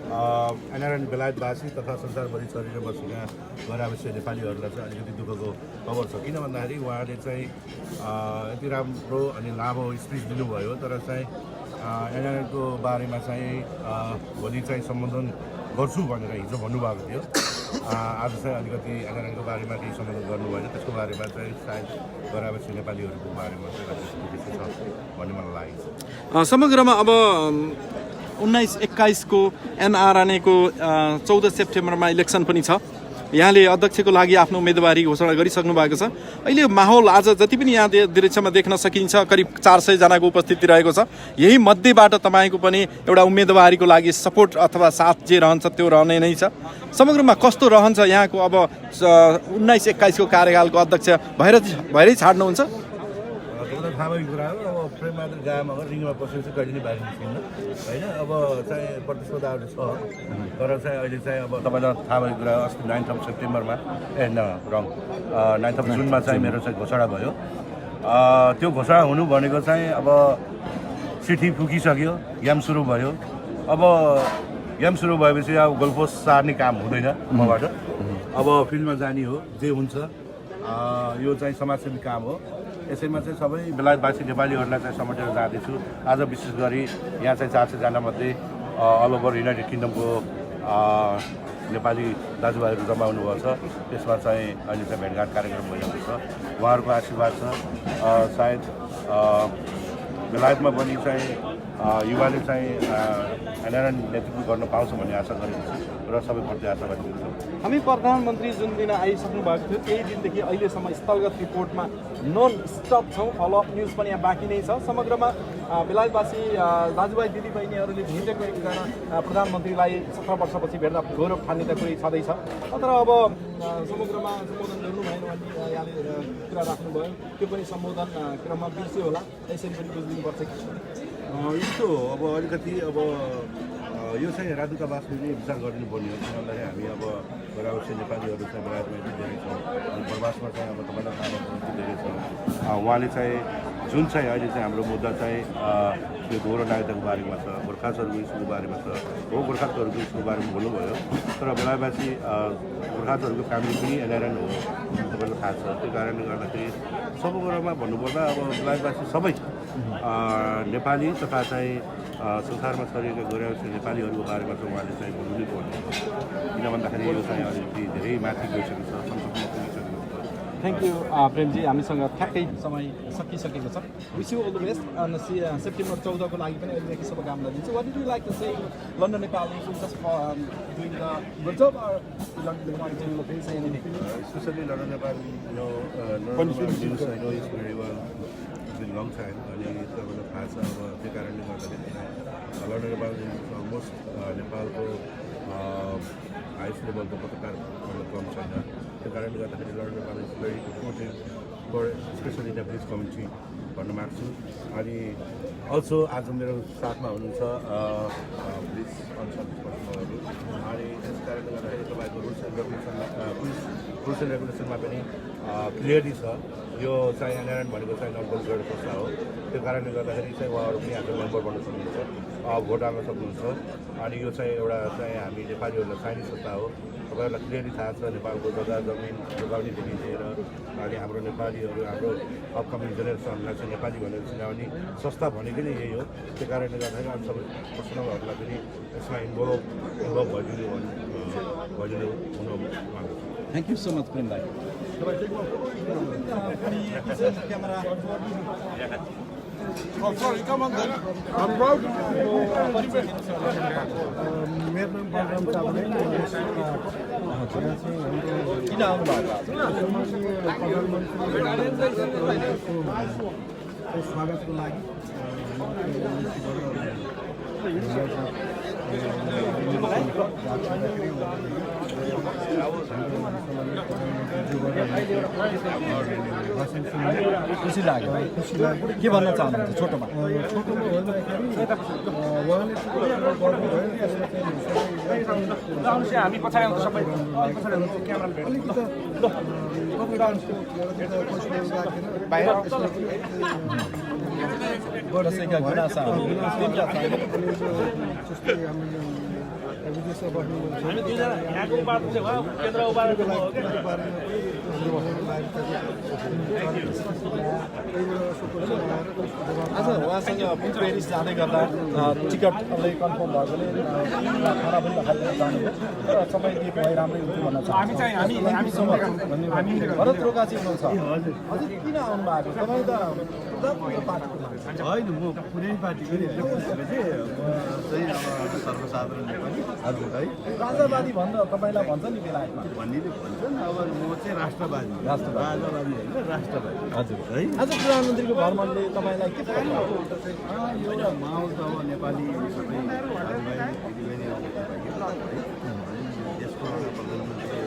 एनआरएन बेलायतवासी तथा संसारभरि छरेर बसेका गैरआवासीय नेपालीहरूलाई चाहिँ अलिकति दुःखको खबर छ। किन भन्दाखेरि उहाँले चाहिँ यति राम्रो अनि लामो स्पिच दिनुभयो, तर चाहिँ एनआरएनको बारेमा चाहिँ भोलि चाहिँ सम्बोधन गर्छु भनेर हिजो भन्नुभएको थियो। आज चाहिँ अलिकति एनआरएनको बारेमा केही सम्बोधन गर्नु भएन, त्यसको बारेमा चाहिँ सायद गैरआवासीय नेपालीहरूको बारेमा चाहिँ विशेष छ भन्ने मलाई लागेको छ। समग्रमा अब 19-21 को एनआरएनएको 14 सेप्टेम्बरमा इलेक्सन पनि छ। यहाँले अध्यक्षको लागि आफ्नो उम्मेदवारी घोषणा गरिसक्नु भएको छ। अहिले माहौल आज जति पनि यहाँ दृश्यमा देख्न सकिन्छ, करिब 400 जनाको उपस्थिति रहेको छ। यही मध्येबाट तपाईँको पनि एउटा उम्मेदवारीको लागि सपोर्ट अथवा साथ जे रहन्छ त्यो रहने नै छ। समग्रमा कस्तो रहन्छ यहाँको अब 19-21 को कार्यकालको अध्यक्ष भएरै छाड्नुहुन्छ? तपाईँलाई थाहा भएको कुरा हो अब प्रेमबहादुर गामा अगर रिङमा बसेर चाहिँ कहिले पनि बाहिर निस्किन्न होइन अब चाहिँ प्रतिस्पर्धाहरू छ तर चाहिँ अहिले चाहिँ अब तपाईँलाई थाहा भएको कुरा अस्ति 9 सेप्टेम्बरमा 9 जुनमा चाहिँ मेरो चाहिँ घोषणा भयो त्यो घोषणा हुनु भनेको चाहिँ अब चिठी पुगिसक्यो याम सुरु भयो अब याम सुरु भएपछि अब गोलपोस्ट सार्ने काम हुँदैन मबाट अब फिल्डमा जाने हो जे हुन्छ यो चाहिँ समाजसेवी काम हो यसैमा चाहिँ सबै बेलायतवासी नेपालीहरूलाई चाहिँ समेटेर जाँदैछु आज विशेष गरी यहाँ चाहिँ 400 जनामध्ये अल ओभर युनाइटेड किङडमको नेपाली दाजुभाइहरू जम्मा हुनुभएको छ त्यसमा चाहिँ अहिले चाहिँ भेटघाट कार्यक्रम भइरहेको छ उहाँहरूको आशीर्वाद छ सायद बेलायतमा पनि चाहिँ युवाले चाहिँ एनआरएन नेतृत्व गर्न पाउँछ भन्ने आशा गरेको छु र सबैप्रति आशावादी हुन्छौँ हामी प्रधानमन्त्री जुन दिन आइसक्नु भएको थियो त्यही दिनदेखि अहिलेसम्म स्थलगत रिपोर्टमा नन स्टप छौँ फलोअप न्युज पनि यहाँ बाँकी नै छ समग्रमा बेलायतवासी दाजुभाइ दिदीबहिनीहरूले भेटेको एकजना प्रधानमन्त्रीलाई 17 वर्षपछि भेट्दा गौरव ठान्ने त कुरै छँदैछ तर अब समग्रमा सम्बोधन गर्नु भएन भन्ने यहाँले कुरा राख्नुभयो त्यो पनि सम्बोधन क्रममा बिर्स्यो होला यसरी पनि बुझिदिनुपर्छ कि यस्तो अब अलिकति अब यो चाहिँ राजदूतावासले विचार गरिदिनुपर्ने हो किन भन्दाखेरि हामी अब बराबरसी नेपालीहरू चाहिँ बेलायतमा यति धेरै छौँ अनि प्रवासमा चाहिँ अब तपाईँलाई थाहा भएको यति धेरै छौँ उहाँले चाहिँ जुन चाहिँ अहिले चाहिँ हाम्रो मुद्दा चाहिँ यो गौरव नागरिकताको बारेमा छ गोर्खाहरूको इस्युको बारेमा छ हो गोर्खाहरूको इस्युको बारेमा बोल्नुभयो तर बेलायतवासी गोर्खाहरूको फ्यामिली पनि एनआरएन हो तपाईँलाई थाहा छ त्यो कारणले गर्दाखेरि सबै कुरामा भन्नुपर्दा अब बेलायतवासी सबै नेपाली तथा चाहिँ संसारमा छरिएका गोर्खासी नेपालीहरूको बारेमा चाहिँ उहाँले चाहिँ बोल्नै पर्ने हो किन भन्दाखेरि यो चाहिँ अलिकति धेरै माथि गइसकेको छ संसदमा पुगिसकेको छ थ्याङ्क यू प्रेमजी हामीसँग ठ्याक्कै समय सकिसकेको छ wish you all the best September 14 को लागि पनि अहिलेदेखि शुभकामना दिन्छु what do like to say London Nepal just doing the good job especially London Nepal, news I know is very well. It's been a long time. अनि तपाईँलाई थाहा छ अब त्यो कारणले गर्दाखेरि लन्डन नेपाल अलमोस्ट नेपालको हाइस्ट लेभलको पत्रकार कम छैन त्यो कारणले गर्दाखेरि London Nepal is very important for specially Nepalese community भन्न माग्छु अनि अल्सो आज मेरो साथमा हुनुहुन्छ पुलिस पर्सनलहरू अनि त्यस कारणले गर्दाखेरि तपाईँको रुल्स एन्ड रेगुलेसनमा पनि क्लियरली छ यो चाहिँ एनआरएन भनेको चाहिँ नन पोलिटिकल संस्था हो त्यो कारणले गर्दाखेरि चाहिँ उहाँहरू पनि आज मेम्बर बन्न सक्नुहुन्छ भोट हाल्न सक्नुहुन्छ अनि यो चाहिँ एउटा चाहिँ हामी नेपालीहरूलाई चाहिने संस्था हो तपाईँहरूलाई क्लियरली थाहा छ नेपालको जग्गा जमिन जोगाउनेदेखि लिएर अनि हाम्रो नेपालीहरू हाम्रो अपकमिङ जेनेरेसनलाई चाहिँ नेपाली भनेर चिनाउने संस्था भनेको नै यही हो त्यो कारणले गर्दाखेरि हामी सबै पर्सनलहरूलाई पनि यसमा इन्भल्भ भइदिनु हुन माग्छु थ्याङ्क यू सो मच प्रेम भाइ Oh, sorry, come on then. I'm proud. मेरो नाम बलराम चावले किन आउनु भएको स्वागतको लागि खुसी लाग्यो के भन्न चाहनुहुन्छ छोटोमा हामी पछाडि आउँछ सबै कसैका गुनासाहरू विदेशमा बस्नु आज उहाँसँग पेरिस जाँदै गर्दा टिकटले कन्फर्म भएकोले खाना पनि नखाइदिन चाहनुभयो र समय दिएको भए राम्रै हुन्थ्यो भन्न चाहन्छु भरत रोकाजी हुनुहुन्छ हजुर किन आउनु भएको तपाईँ त होइन म कुनै पार्टीको सर्वसाधारण हजुर है राजावादी भन्दा तपाईँलाई भन्छ नि बेलायतमा भन्नेले भन्छन् अब म चाहिँ राष्ट्रवादी राजावादी होइन राष्ट्रवादी हजुर है आज प्रधानमन्त्रीको भ्रमणले तपाईँलाई के यो माहौल त अब नेपाली सबै दाजुभाइ दिदीबहिनीहरूको देशको प्रधानमन्त्री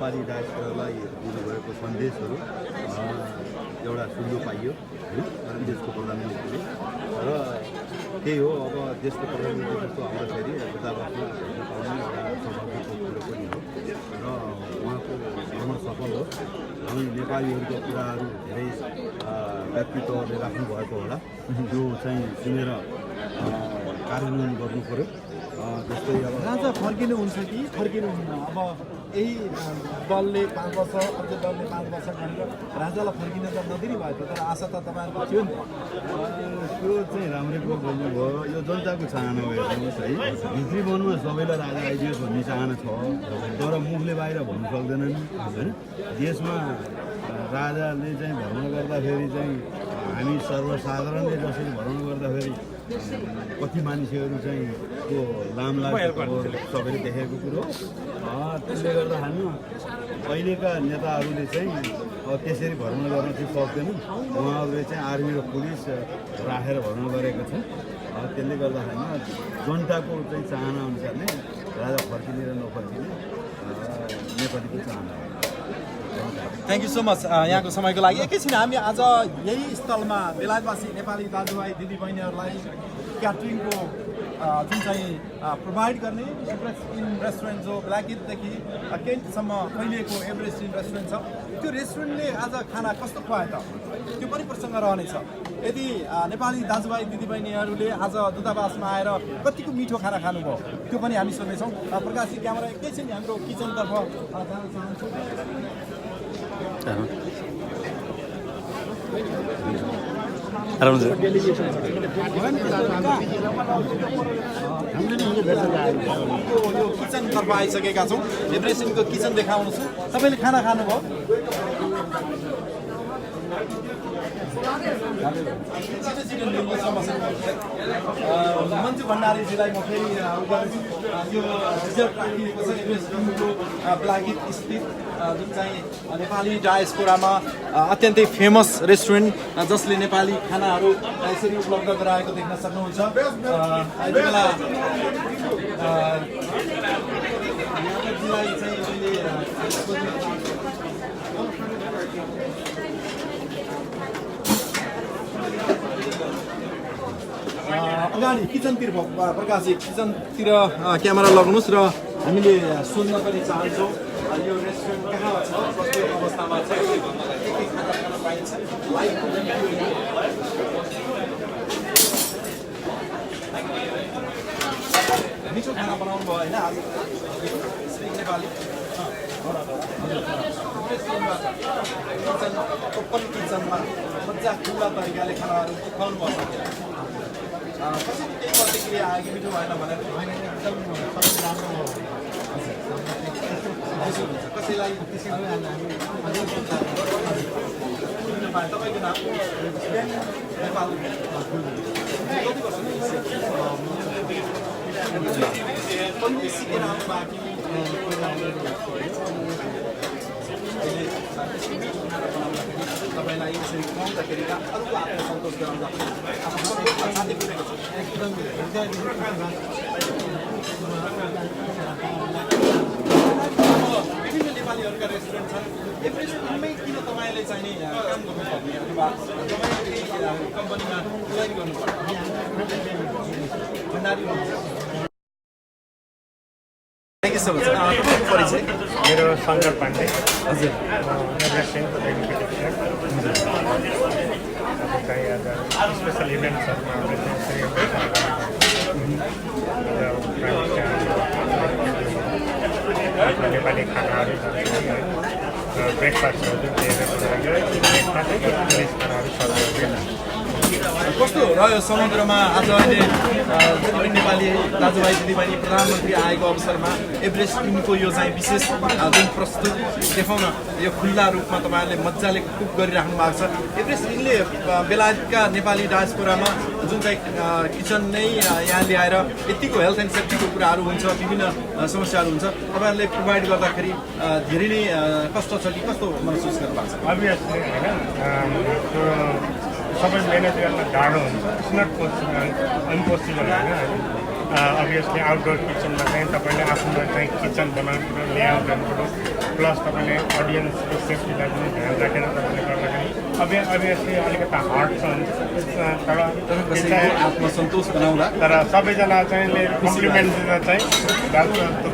नेपाली डायस्पोरालाई दिनुभएको सन्देशहरू एउटा सुन्नु पाइयो होइन देशको प्रधानमन्त्रीले र त्यही हो अब देशको प्रधानमन्त्री जस्तो आउँदाखेरि दूतावासमा हेर्न पाउने एउटा सौभाग्यको कुरो पनि हो र उहाँको भ्रमण सफल हो हामी नेपालीहरूको कुराहरू धेरै व्यक्तित्वले राख्नुभएको होला त्यो चाहिँ सुनेर कार्यान्वयन गर्नु पऱ्यो जस्तै अब राजा फर्किनुहुन्छ कि फर्किनुहुन्न अब यही दलले 5 वर्ष अर्को दलले 5 वर्ष गरेर राजालाई फर्किन त नदिने भयो तर आशा त तपाईँहरूको थियो नि त्यो चाहिँ राम्रै कुरो बोल्नुभयो यो जनताको चाहना हो हेर्नुहोस् है भित्री वनमा सबैलाई राजा आइदियोस् भन्ने चाहना छ तर मुखले बाहिर भन्नु सक्दैनन् होइन देशमा राजाले चाहिँ भ्रमण गर्दाखेरि चाहिँ हामी सर्वसाधारणले जसरी भ्रमण गर्दाखेरि कति मानिसहरू चाहिँ त्यो लाम लागेको सबैले देखेको कुरो त्यसले गर्दा हामी अहिलेका नेताहरूले चाहिँ त्यसरी भ्रमण गर्न चाहिँ सक्दैनन् उहाँहरूले चाहिँ आर्मी र पुलिस राखेर भ्रमण गरेको छन् त्यसले गर्दाखेरिमा जनताको चाहिँ चाहना अनुसार नै राजा फर्किने र नफर्किने नेपालीको चाहना हो। थ्याङ्क यू सो मच यहाँको समयको लागि। एकैछिन हामी आज यही स्थलमा बेलायतवासी नेपाली दाजुभाइ दिदीबहिनीहरूलाई क्याटरिङको जुन चाहिँ प्रोभाइड गर्ने एभरेस्ट इन रेस्टुरेन्ट जो ब्ल्याकेटदेखि केन्टसम्म फैलिएको एभरेस्ट इन रेस्टुरेन्ट छ त्यो रेस्टुरेन्टले आज खाना कस्तो खुवायो त त्यो पनि प्रसङ्ग रहनेछ। यदि नेपाली दाजुभाइ दिदीबहिनीहरूले आज दूतावासमा आएर कतिको मिठो खाना खानुभयो त्यो पनि हामी सोध्नेछौँ। प्रकाशजी क्यामेरा एकैछिन हाम्रो किचनतर्फ जान चाहन्छु। यो किचनतर्फ आइसकेका छौँ। एभरेस्टको किचन देखाउनुहोस्। तपाईँले खाना खानुभयो? मन्जु भण्डारीजीलाई म फेरि यो रिजर्भ राखिएको छ एभरेस्टको ब्ल्याकेट स्थित जुन चाहिँ नेपाली डायस्पोरामा अत्यन्तै फेमस रेस्टुरेन्ट जसले नेपाली खानाहरू यसरी उपलब्ध गराएको देख्न सक्नुहुन्छ। यति बेला यादवजीलाई चाहिँ अगाडि किचनतिर प्रकाशजी किचनतिर क्यामेरा लगाउनुहोस् र हामीले सोध्न पनि चाहन्छौँ यो रेस्टुरेन्ट कहाँ छ कस्तो अवस्थामा छ के खाना खान पाइन्छ मिठो खाना बनाउनु भयो होइन आज नेपाली ओपन किचनमा मजा खुल्ला तरिकाले खानाहरू खुवाउनु भएको कसरी केही प्रतिक्रिया आयो कि मिठो भएन भनेर एकदम सबै राम्रो हो कसैलाई तपाईँको नाम नेपाल कति वर्ष सिकेर आउनु तपाईँलाई यसरी खुवाउँदाखेरि अरूको आत्मसन्तोष गराउँदा एकदम विभिन्न नेपालीहरूका रेस्टुरेन्ट छन्। एभरेस्टमै किन तपाईँले चाहिने काम गर्नुपर्ने अथवा तपाईँले केही कम्पनीमा जोइन गर्नुपर्ने भण्डारी परिचय मेरो शङ्कर पाण्डे हजुर स्पेसल इभेन्ट्सहरूमा नेपाली खानाहरू ब्रेकफास्टहरू खानाहरू सर्भ कस्तो रह्यो समुद्रमा आज अहिले सबै नेपाली दाजुभाइ दिदीबहिनी प्रधानमन्त्री आएको अवसरमा एभरेस्टको यो चाहिँ विशेष जुन प्रस्तुत देखाउन यो खुल्ला रूपमा तपाईँहरूले मजाले कुक गरिराख्नु भएको छ। एभरेस्टले बेलायतका नेपाली डायस्पोरामा जुन चाहिँ किचन नै यहाँ ल्याएर यतिको हेल्थ एन्ड सेफ्टीको कुराहरू हुन्छ विभिन्न समस्याहरू हुन्छ तपाईँहरूले प्रोभाइड गर्दाखेरि धेरै नै कष्ट छ कि कस्तो महसुस गर्नुभएको छ? अभियसली होइन सबै म्यानेज गर्न गाह्रो हुन्छ। इट्स नट अनपोसिबल होइन। अभियसली आउटडोर किचनमा चाहिँ तपाईँले आफ्नो चाहिँ किचन बनाउनु पऱ्यो, लेआउट गर्नु पऱ्यो, प्लस तपाईँले अडियन्सको सेफ्टीलाई पनि ध्यान राखेर तपाईँले गर्दाखेरि अभियसली अलिकति हार्ड छ तर आत्मसन्तोष बनाउँदा तर सबैजना चाहिँ कम्प्लिमेन्ट दिँदा चाहिँ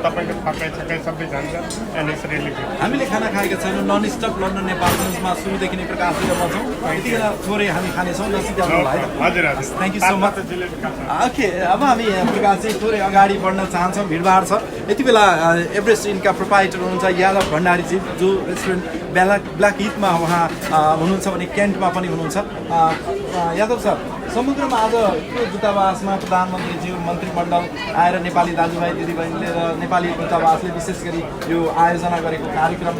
तपाईँको थकाइ छकाइ सबै जान्छ एन्ड इट्स रियली गुड। हामीले खाना खाएका छैनौँ। नन स्टप लन्डन नेपाल न्युजमा सुरुदेखि नै प्रकाश दिएर बन्छौँ। यति बेला थोरै हामी खानेछौँ नसिद्धाउनुलाई। हजुर हजुर thank you so much. Okay अब हामी प्रकाश चाहिँ थोरै अगाडि बढ्न चाहन्छौँ। भिडभाड छ। यति बेला एभरेस्ट इनका प्रोपाइटर हुनुहुन्छ यादव भण्डारीजी जो रेस्टुरेन्ट ब्ल्याक हिटमा उहाँ हुनुहुन्छ भने केन्टमा पनि हुनुहुन्छ। यादव सर समुद्रमा आज यो दूतावासमा प्रधानमन्त्रीज्यू मन्त्रीमण्डल आएर नेपाली दाजुभाइ दिदीबहिनीले र नेपाली दूतावासले विशेष गरी यो आयोजना गरेको कार्यक्रम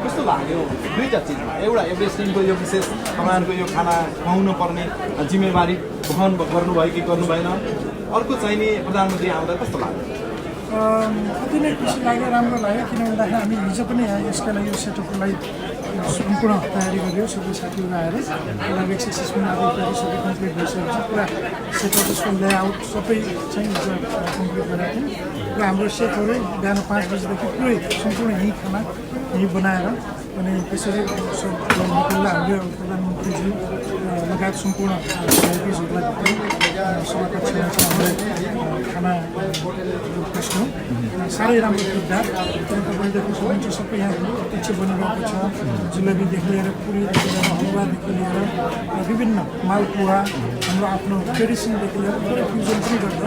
कस्तो लाग्यो? दुईवटा चिजमा एउटा एभरेस्टिङको यो विशेष कमानको यो खाना खुवाउनु पर्ने जिम्मेवारी वहन गर्नुभयो कि गर्नु भएन? अर्को चाहिँ नि प्रधानमन्त्री आउँदा कस्तो लाग्यो? अति नै खुसी लाग्यो, राम्रो लाग्यो। किन भन्दाखेरि हामी हिजो पनि यसका लागि यो सेटअपको लागि सम्पूर्ण तयारी गरियो। सबै साथीहरू आएर एउटा एक्सर्साइज पनि आदि इत्यादि सबै कम्प्लिट भइसकेको छ। पुरा सेटअप यसको लेआउट सबै चाहिँ हिजो कम्प्लिट गरेको थियौँ र हाम्रो सेटहरू बिहान 5 बजीदेखि पुरै सम्पूर्ण यहीँ खाना यहीँ बनाएर अनि त्यसरी सब निकाल्दा हामीले प्रधानमन्त्रीज्यू लगायत सम्पूर्ण भिआइपिजहरूलाई सभाको छेउमा हामीले खाना पस्यौँ। साह्रै राम्रो फीडब्याक तपाईँले देख्न सक्नुहुन्छ। सबै यहाँ प्रत्यक्ष बनिरहेको छ। जुलेबीदेखि लिएर पुरीदेखि लिएर हलुवादेखि लिएर विभिन्न मालपुवा हाम्रो आफ्नो ट्रेडिसनदेखि लिएर पुरै फ्युजन पनि गरेर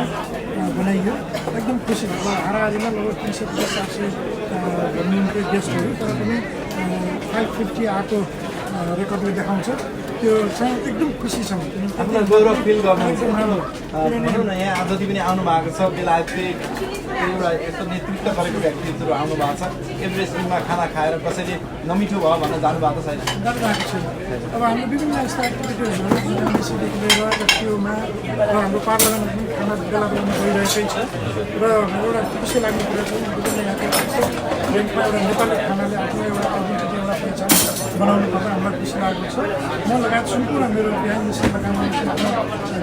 बनाइयो। एकदम खुसी भयो। हाराहारीमा लगभग 350-400 भन्नुहुन्थ्यो गेस्टहरू, तर पनि 550 आएको रेकर्डले देखाउँछ। त्यो चाहिँ एकदम खुसी छौँ। आफ्नो गौरव फिल गर्नुहुन्छ। भनौँ न यहाँ जति पनि आउनु भएको छ बेलायतले एउटा यस्तो नेतृत्व गरेको व्यक्तित्वहरू आउनु भएको छ। एभरेस्टिङमा खाना खाएर कसैले नमिठो भयो भनेर जानुभएको छैन? जानुभएको छैन। अब हाम्रो विभिन्न यस्ता एक्टिभिटिजहरू जिएमडिसीदेखि लिएर त्योमा र हाम्रो पार्लियामेन्टमा पनि खाना बेला बेलामा भइरहेकै छ र एउटा खुसी लाग्ने कुरा चाहिँ विभिन्न यहाँको रेन्टमा एउटा नेपाली खानाले आफ्नो एउटा आइडेन्टिटी एउटा पहिचान बनाउनु पर्दा हामीलाई खुसी लागेको छ। म लगायत सम्पूर्ण मेरो बिहान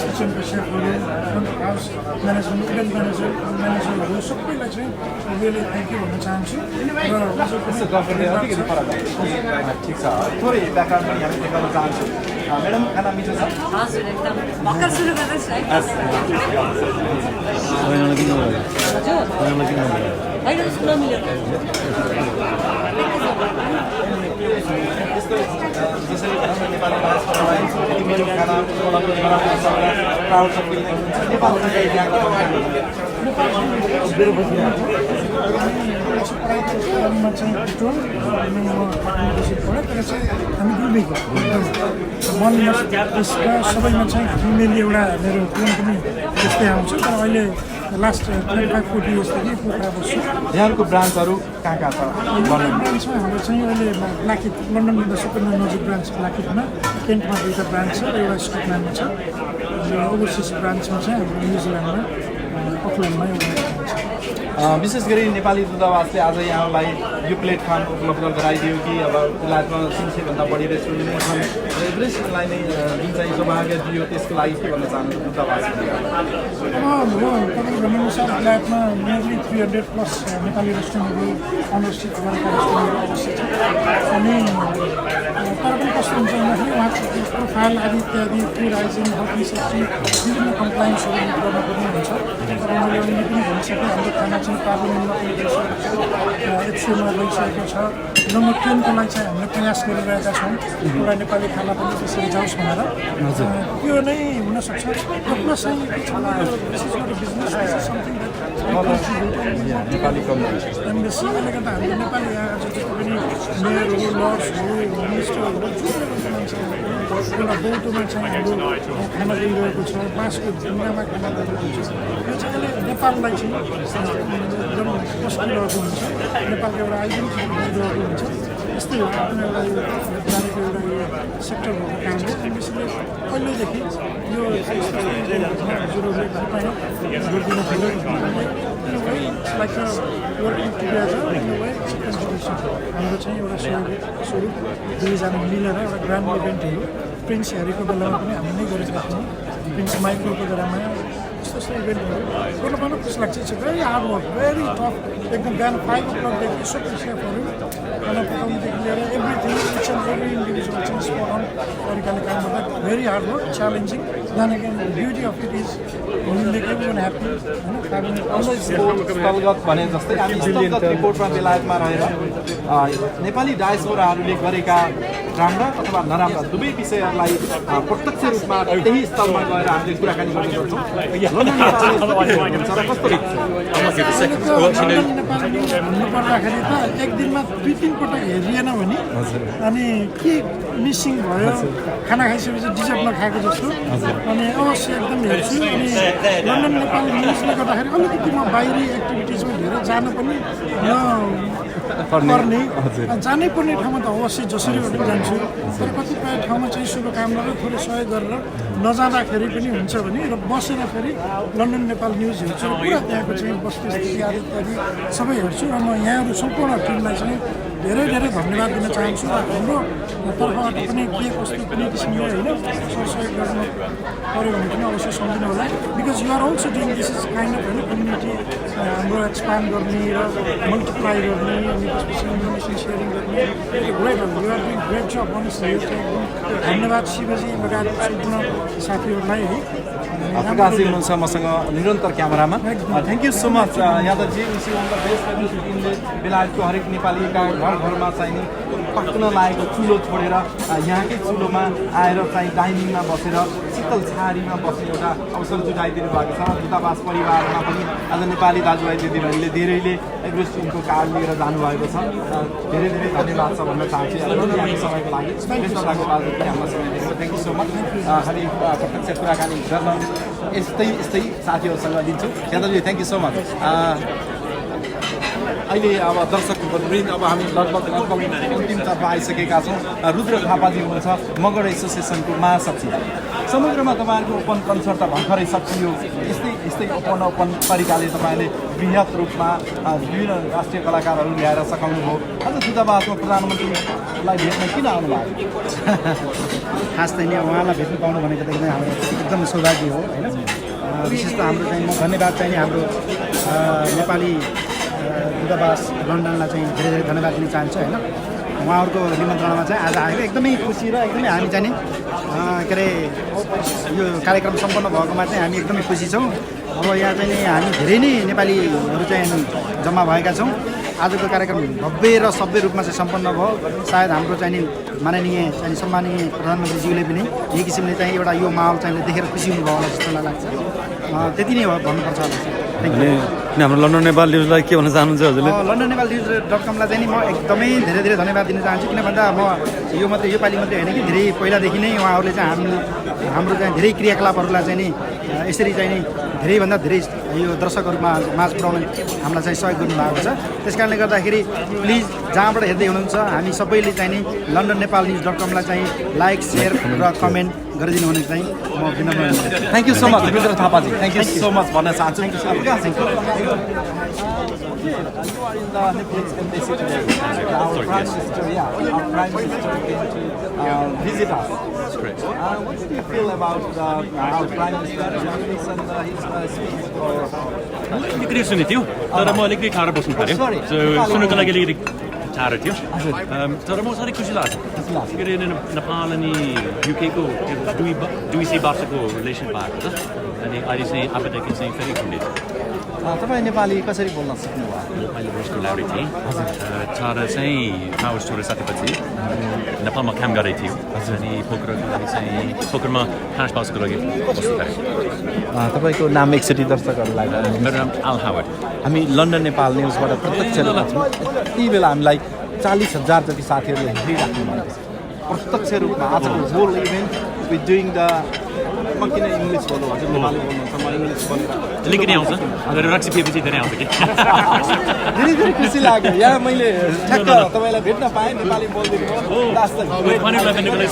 किचनको सेफहरू, हाउस म्यानेजमेन्ट, इभेन्ट म्यानेजरहरू सबैलाई चाहिँ रियली थ्याङ्क यू भन्न चाहन्छु। र ठिक छ, थोरै ब्याकग्राउन्ड पनि हामी देखाउन चाहन्छु। म्याडम खाना मिठो छ? हजुर एकदम भर्खर सुरु गर्दैछु है। होइन त्यस्तो नमिलेको जसरी भनौँ न नेपाली भाषालाई यति मेरो खाना उपलब्ध गराउन सक्दा प्राउड छ फिल गर्नुहुन्छ। नेपालमा चाहिँ यहाँको पढाइमा चाहिँ पेट्रोल तर चाहिँ हामी डुबेको मन सबैमा चाहिँ फिमेली एउटा मेरो प्रेम पनि त्यस्तै आउँछ। तर अहिले लास्ट 25-40 इयर्सदेखि पोखरा बस्छु। यहाँको ब्रान्चहरू कहाँ कहाँ छ? ब्रान्चमा हाम्रो चाहिँ अहिले ब्ल्याक हिट लन्डनभन्दा सबैभन्दा नजिक ब्रान्च ब्ल्याक हिटमा, केन्टमा 2टा ब्रान्च छ र एउटा स्कटल्यान्डमा छ। र ओभरसिज ब्रान्चमा चाहिँ हाम्रो न्युजिल्यान्डमा अकल्यान्डमा एउटा ब्रान्च छ। विशेष गरी नेपाली दूतावासले आज यहाँलाई यो प्लेटफर्म उपलब्ध गराइदियो कि अब बेलायतमा 300भन्दा बढी रेस्टुरेन्ट छन्, एभरेस्टलाई नै जुन चाहिँ सौभाग्य दियो त्यसको लागि के भन्न चाहनुहुन्छ दूतावासले? तपाईँले भनेअनुसार बेलायतमा नियरली 300+ नेपाली रेस्टुरेन्टहरू अनरसिप गरेका रेस्टुरेन्टहरू अवश्य छ। अनि तर पनि कस्तो हुन्छ भन्दाखेरि उहाँको प्रोफाइल आदि इत्यादि food hygiene, health and safety विभिन्न कम्प्लायन्सहरू गर्नुपर्ने हुन्छ। तर मैले अहिले पनि भनिसकेँ हाम्रो खाना चाहिँ पार्लियामेन्टमा पनि गइसकेको छ, एफसीमा गइसकेको छ। नम्बर 10को लागि चाहिँ हामीले प्रयास गरिरहेका छौँ एउटा नेपाली खाना पनि त्यसरी जाओस् भनेर। त्यो नै हुनसक्छ। प्लस चाहिँ नेपाली कम्युनिटी एम्बेसीले गर्दा हाम्रो नेपाली यहाँ जति पनि मेयरहरू, लर्ड्सहरू, मिनिस्टरहरू एउटा बौद्धमा चाहिँ हाम्रो खाना दिइरहेको छ, बाँसको ढुङ्गामा खाना दिइरहेको छ। यो चाहिँ अहिले नेपाललाई चाहिँ एकदम पस्किरहेको हुन्छ, नेपालको एउटा आइडेन्टिटी दिइरहेको हुन्छ। यस्तै हो आफ्नो एउटा यो जानेको एउटा यो सेक्टर भएको कारणले एम्बेसीले पहिल्यैदेखि यो हजुरहरूले गरिदिन like working together in a way contribution हाम्रो चाहिँ एउटा स्वरूप दुईजना मिलेर एउटा ग्रान्ड इभेन्टहरू प्रिन्स ह्यारीको बेलामा पनि हामी नै गरेका थियौँ। प्रिन्स माइकलको बेलामा यस्तो जस्तो इभेन्टहरू गर्न पनि खुसी लाग्छ। It's very hard work, very tough. एकदम बिहान 5 o'clockदेखि यसो सेफहरू खाना पकाउनुदेखि लिएर everything each and every individual चाहिँ स्पट अन तरिकाले काम गर्दा very hard work, challenging. Then again beauty of it is make everyone happy स्थलगत भने जस्तै हामी स्थलगत रिपोर्टमा बेलायतमा रहेर नेपाली डायस्पोराहरूले गरेका राम्रा अथवा नराम्रा दुवै विषयहरूलाई प्रत्यक्ष रूपमा त्यही स्थलमा गएर हामीले कुराकानी गर्ने गर्छौँ। भन्नुपर्दाखेरि त एक दिनमा 2-3 पटक हेरिएन भने अनि के मिसिङ भयो, खाना खाइसकेपछि डिजर्ट नखाएको जस्तो। अनि अवश्य एकदम हेर्छु। अनि लन्डन नेपाल न्युजले गर्दाखेरि अलिकति म बाहिरी एक्टिभिटिजमा धेरै जान पनि पर्ने, जानै पर्ने ठाउँमा त अवश्य जसरी पनि जान्छु। तर कतिपय ठाउँमा चाहिँ शुभकामना र थोरै सहयोग गरेर नजाँदाखेरि पनि हुन्छ भने र बसेर फेरि लन्डन नेपाल न्युज हेर्छु। पुरा त्यहाँको चाहिँ वस्तुस्थिति आदि इत्यादि सबै हेर्छु। र म यहाँहरू सम्पूर्ण टिमलाई चाहिँ धेरै धेरै धन्यवाद दिन चाहन्छु। र हाम्रो तर्फबाट पनि के कस्तो कुनै किसिमले होइन सहयोग गर्नु पऱ्यो भने पनि अवश्य सम्झिनु होला। Because you are also doing this is kind of होइन कम्युनिटी हाम्रो एक्सपान्ड गर्ने र मल्टिप्लाई गर्ने अनि त्यसपछि इन्फर्मेसन सेयरिङ गर्ने ग्रेट हो। You are doing great job honestly. यो चाहिँ एकदम धन्यवाद शिवजी लगायत सम्पूर्ण साथीहरूलाई है। प्रकाशजी हुनुहुन्छ मसँग निरन्तर क्यामेरामा। थ्याङ्क यू सो मच यादवजी। Wish you all the best. टिमले बेलायतको हरेक नेपालीका घर घरमा चाहिँ पाक्न लागेको चुलो छोडेर यहाँकै चुलोमा आएर चाहिँ डाइनिङमा बसेर शीतल छारीमा बस्ने एउटा अवसर जुटाइदिनु भएको छ। दूतावास परिवारमा पनि आज नेपाली दाजुभाइ दिदीबहिनीले धेरैले एभरेस्ट टिमको कार्ड लिएर जानुभएको छ। धेरै धेरै धन्यवाद छ भन्न चाहन्छु यहाँको समयको लागि। व्यस्तताको बावजुद पनि हाम्रो समय दिएको थ्याङ्क यू सो मच। हरेक प्रत्यक्ष कुराकानी गर्न यस्तै साथीहरूसँग दिन्छु। Yadavji thank you so much. अहिले अब दर्शकवृन्द अब हामी लगभग अन्तिमतर्फ आइसकेका छौँ। रुद्र थापाजी हुनुहुन्छ मगर एसोसिएसनको महासचिव। समग्रमा तपाईँहरूको ओपन कन्सर्ट त भर्खरै सकियो। यस्तै ओपन तरिकाले तपाईँले बृहत रूपमा विभिन्न राष्ट्रिय कलाकारहरू ल्याएर सघाउनुभयो। अझ दूतावासमा प्रधानमन्त्रीलाई भेट्न किन आउनु भएको? खास चाहिँ नि उहाँलाई भेट्नु पाउनु भनेको त हाम्रो एकदम सौभाग्य हो होइन। विशेष त हाम्रो चाहिँ म धन्यवाद चाहिँ नि हाम्रो नेपाली दूतावास लन्डनलाई चाहिँ धेरै धेरै धन्यवाद दिन चाहन्छु होइन। उहाँहरूको निमन्त्रणामा चाहिँ आज आएको एकदमै खुसी र एकदमै हामी चाहिँ नि के अरे यो कार्यक्रम सम्पन्न भएकोमा चाहिँ हामी एकदमै खुसी छौँ। अब यहाँ चाहिँ नि हामी धेरै नै नेपालीहरू चाहिँ जम्मा भएका छौँ। आजको कार्यक्रम भव्य र सभ्य रूपमा चाहिँ सम्पन्न भयो। सायद हाम्रो चाहिँ नि माननीय चाहिँ सम्माननीय प्रधानमन्त्रीज्यूले पनि यही किसिमले चाहिँ एउटा यो माहौल चाहिँ देखेर खुसी हुनुभयो होला जस्तो लाग्छ। त्यति नै हो भन्नुपर्छ होला। अनि हाम्रो लन्डन नेपाल न्युजलाई के भन्न चाहनुहुन्छ हजुरले? लन्डन नेपाल न्युज.comलाई चाहिँ नि म एकदमै धेरै धेरै धन्यवाद दिन चाहन्छु। किन भन्दा म यो पालि मात्रै होइन कि धेरै पहिलादेखि नै उहाँहरूले चाहिँ हाम्रो चाहिँ धेरै क्रियाकलापहरूलाई चाहिँ नि यसरी चाहिँ नि धेरैभन्दा धेरै यो दर्शकहरूमा माझ पुर्याउन हामीलाई चाहिँ सहयोग गर्नुभएको छ। त्यस कारणले गर्दाखेरि प्लिज जहाँबाट हेर्दै हुनुहुन्छ हामी सबैले चाहिँ नि लन्डन नेपाल न्युज.comलाई चाहिँ लाइक सेयर र कमेन्ट गरिदिनु भने चाहिँ म विनम्र हुन्छु। Thank you so much Rudra थापाजी। थ्याङ्क यू सो मच भन्न चाहन्छु। You are in the Netflix embassy today. Our Prime Minister came to visit us. That's great. What do you feel about our Prime Minister? Did you listen to his speech? अलिकति सुनेको थियो तर म अलिकति खाएर बस्नु पऱ्यो सुन्नुको लागि अलिकति टाढो थियो तर म साह्रै खुसी लाग्छ के अरे नेपाल अनि युकेको दुई सय वर्षको रिलेसन भएको छ अनि अहिले चाहिँ अबदेखि चाहिँ फेरि खुल्दैछ। तपाईँ नेपाली कसरी बोल्न सक्नुभयो? मैले उसको लाउरी थिएँ तर चाहिँ माउस छोडेर साथीपछि नेपालमा काम गरेको थियो अनि पोखराको लागि चाहिँ पोखरमा खास पासको लागि बस्नु पऱ्यो। तपाईँको नाम एकचोटि दर्शकहरूलाई? मेरो नाम अल हावर्ड। हामी लन्डन नेपाल न्युजबाट प्रत्यक्ष छौँ। यति बेला हामीलाई 40,000 जति साथीहरूले हेरिराख्नु भएको छ प्रत्यक्ष रूपमा। आजको whole event with doing the म किन इङ्ग्लिस बोल्नु हजुर नेपाली बोल्नुहुन्छ म इङ्ग्लिस बोलेर अलिकति आउँछ तर रक्सी पिएपछि धेरै आउँछ कि धेरै धेरै खुसी लाग्यो। यहाँ मैले ठ्याक्क तपाईँलाई भेट्न पाएँ नेपाली बोलिदिनु भयो।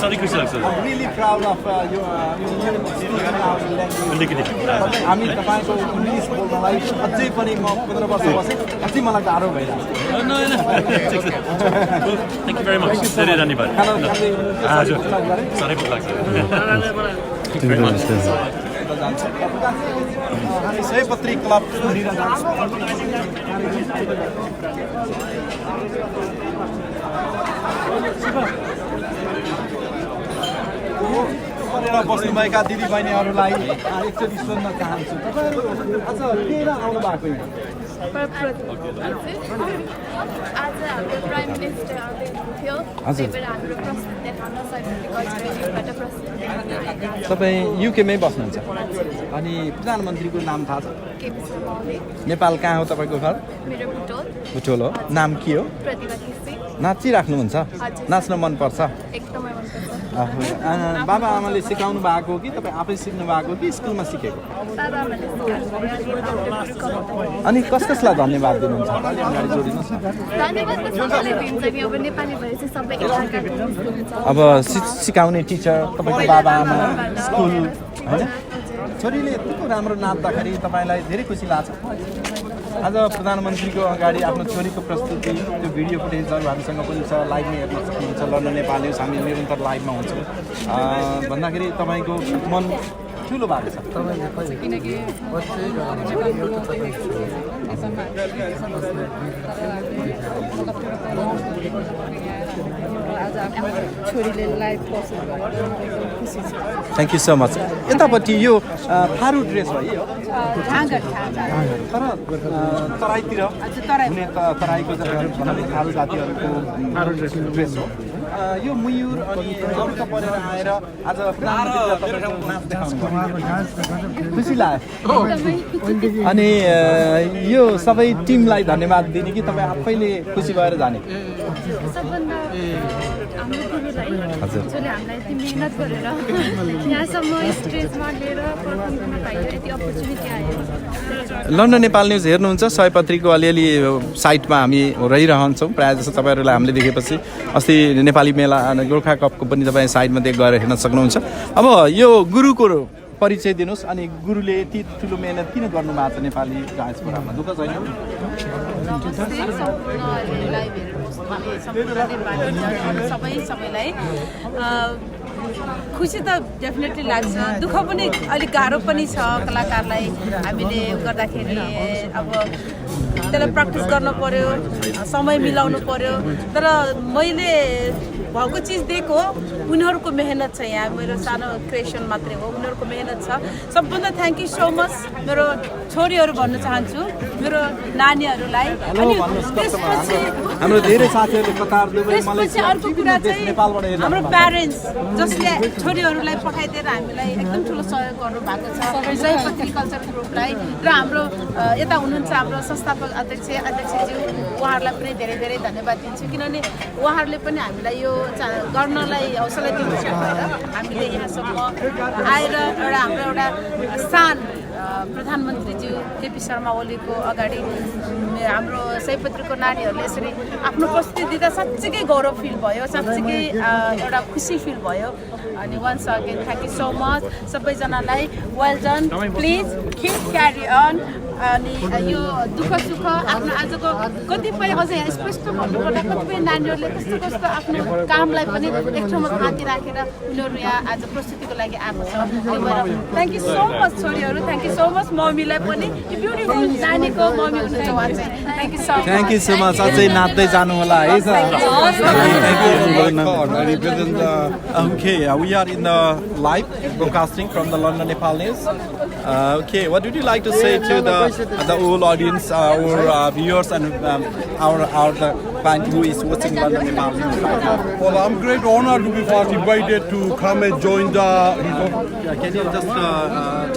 साह्रै खुसी लाग्छ। रियली प्राउड अफ यो हामी तपाईँको इङ्ग्लिस बोल्नलाई अझै पनि म 15 वर्ष बसेँ अझै मलाई गाह्रो भइरहेको छ। Thank you very much. धेरै धन्यवाद। हजुर साह्रै भोक लाग्छ। जान्छ हामी सयपत्री क्लब लिएर जान्छौँ परेर बस्नुभएका दिदीबहिनीहरूलाई एकचोटि सोध्न चाहन्छु तपाईँहरू आज किन आउनु भएको यहाँ आज हाम्रो प्राइम मिनिस्टर आउँदै हुनुहुन्थ्यो त्यही भएर हाम्रो प्रस्तुत देखाउन सयपत्री कल्चरलबाट प्रस्तुत देखाउन तपाईँ युकेमै बस्नुहुन्छ अनि प्रधानमन्त्रीको नाम थाहा छ केपी शर्मा ओली नेपाल कहाँ हो तपाईँको घर मेरो बुटोल हो नाम के हो प्रतिभा केसी नाचिराख्नुहुन्छ नाच्न मनपर्छ एकदमै मनपर्छ बाबा आमाले सिकाउनु भएको कि तपाईँ आफै सिक्नु भएको कि स्कुलमा सिकेको बाबाआमाले सिकाउनु अनि कसलाई धन्यवाद दिनुहुन्छ अगाडि जोडिनुहोस् न धन्यवाद त सबैले दिन्छ नि अब नेपाली भएपछि सबै एकअर्काको हुन्छ अब सिकाउने टिचर तपाईँको बाबा आमा स्कुल होइन छोरीले यतिको राम्रो नाच्दाखेरि तपाईँलाई धेरै खुसी लाग्छ आज प्रधानमन्त्रीको अगाडि आफ्नो छोरीको प्रस्तुति त्यो भिडियो फुटेजहरू हामीसँग पनि छ लाइभमा हेर्न सक्नुहुन्छ लन्डन नेपाल न्युज हामी निरन्तर लाइभमा हुन्छौँ भन्दाखेरि तपाईँको मन ठुलो भएको छ किनकि आज आफ्नो छोरीले लाइभ प्रस्तुत गरेर खुसी छ थ्याङ्क यू सो मच यतापट्टि यो थारू ड्रेस हो है तर तराईतिर हुने तराईको थारू जातिहरूको ड्रेस हो यो मयूर अनि अमृत परेर आएर आज खुसी लाग्यो अनि यो सबै टिमलाई धन्यवाद दिने कि तपाईँ आफैले खुसी भएर जाने सबभन्दा हाम्रो गुरुलाई जसले हामीलाई यति मिहिनेत गरेर यहाँसम्म स्टेजमा लिएर पर्फर्म गर्न पाइयो यति अपर्च्युनिटी आयो लन्डन नेपाल न्युज हेर्नुहुन्छ सयपत्रीको अलिअलि साइटमा हामी रहिरहन्छौँ प्रायः जस्तो तपाईँहरूलाई हामीले देखेपछि अस्ति नेपाली मेला गोर्खा कपको पनि तपाईँ साइडमा गएर हेर्न सक्नुहुन्छ अब यो गुरुको परिचय दिनुहोस् अनि गुरुले यति ठुलो मेहनत किन गर्नुभएको छ नेपाली डायस्पोरामा दुःख छैन सबैलाई खुसी त डेफिनेटली लाग्छ दुःख पनि अलिक गाह्रो पनि छ कलाकारलाई हामीले गर्दाखेरि अब त्यसलाई प्र्याक्टिस गर्नु पर्यो समय मिलाउनु पर्यो तर मैले भएको चिज दिएको उनीहरूको मेहनत छ यहाँ मेरो सानो क्रिएसन मात्रै हो उनीहरूको मेहनत छ सबभन्दा थ्याङ्क यू सो मच मेरो छोरीहरू भन्न चाहन्छु मेरो नानीहरूलाई अनि त्यसपछि हाम्रो धेरै साथीहरूले कतार त्यसपछि अर्को कुरा चाहिँ हाम्रो प्यारेन्ट्स जसले छोरीहरूलाई पठाइदिएर हामीलाई एकदम ठुलो सहयोग गर्नुभएको छ सयपत्री कल्चर ग्रुपलाई र हाम्रो यता हुनुहुन्छ हाम्रो संस्थापक अध्यक्षज्यू उहाँहरूलाई पनि धेरै धेरै धन्यवाद दिन्छु किनभने उहाँहरूले पनि हामीलाई यो गर्नलाई हौसला दिनुहुन्छ भएर हामीले यहाँसम्म आएर हाम्रो एउटा स्थान प्रधानमन्त्रीज्यू केपी शर्मा ओलीको अगाडि हाम्रो सयपत्रीको नानीहरूले यसरी आफ्नो प्रस्तुति दिँदा साँच्चीकै गौरव फिल भयो साँच्चीकै एउटा खुसी फिल भयो अनि once again thank you so much सबैजनालाई well done please keep carry on अनि यो दुःख सुख आफ्नो आजको कतिपय अझ यहाँ स्पष्ट भन्नुपर्दा कतिपय नानीहरूले कस्तो कस्तो आफ्नो कामलाई पनि एक ठाउँमा थाती राखेर उनीहरू यहाँ आज प्रस्तुतिको लागि आएको छ त्यही भएर थ्याङ्क यू सो मच छोरीहरू थ्याङ्क यू सो मच मम्मीलाई पनि ब्युटिफुल नानीको मम्मी हुनुहुन्छ उहाँ चाहिँ थ्याङ्क यू सो मच अझै नाच्दै जानु होला है Okay, we are in the live broadcasting from the London Nepal News. Okay, what would you like to say to the whole audience, our viewers, and our the client who is watching London Nepal News right now? Well, I'm great honored to be first invited to come and join the. Can you just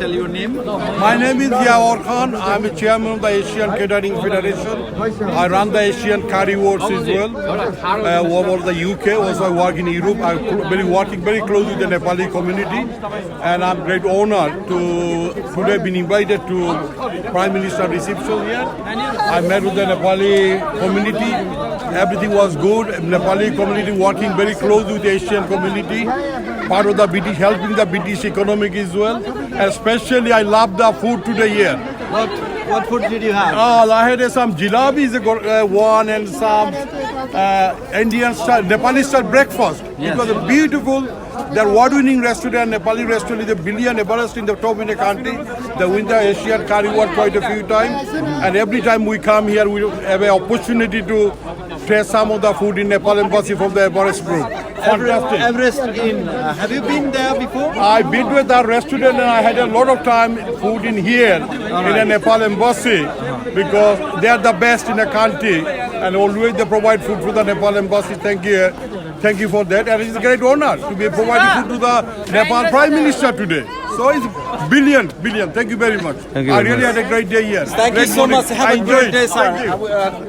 tell your name? My name is Yaor Khan. I'm a chairman of the Asian Catering Federation. I run the Asian Curry Wars as well. Over the UK, also I work in Europe. I'm working very close with the Nepali community, and I'm great honored to today been invited to Prime Minister reception here. I met with the Nepali community. Everything was good. Nepali community working very close with the Asian community. Part of the British, helping the British economic as well. Especially, I love the food today here. What food did you have? I had some jalebis, one, and some Indian style, Nepali style breakfast. Yes. It was a beautiful They're award-winning restaurant. Nepali restaurant is a billion Everest in the top in the country. They win the Asian Curry Award quite a few times. And every time we come here, we have an opportunity to taste some of the food in Nepal Embassy from the Everest group. Fantastic. Everest Inn. Have you been there before? I've been with our restaurant and I had a lot of time food in here in the Nepal Embassy because they are the best in the country and always they provide food to the Nepal Embassy. Thank you for that, and it's a great honor to be providing food to the Nepal Prime Minister today. So it's billion. Thank you very much. I really had a great day here. Thank you so much. Have a great day, sir.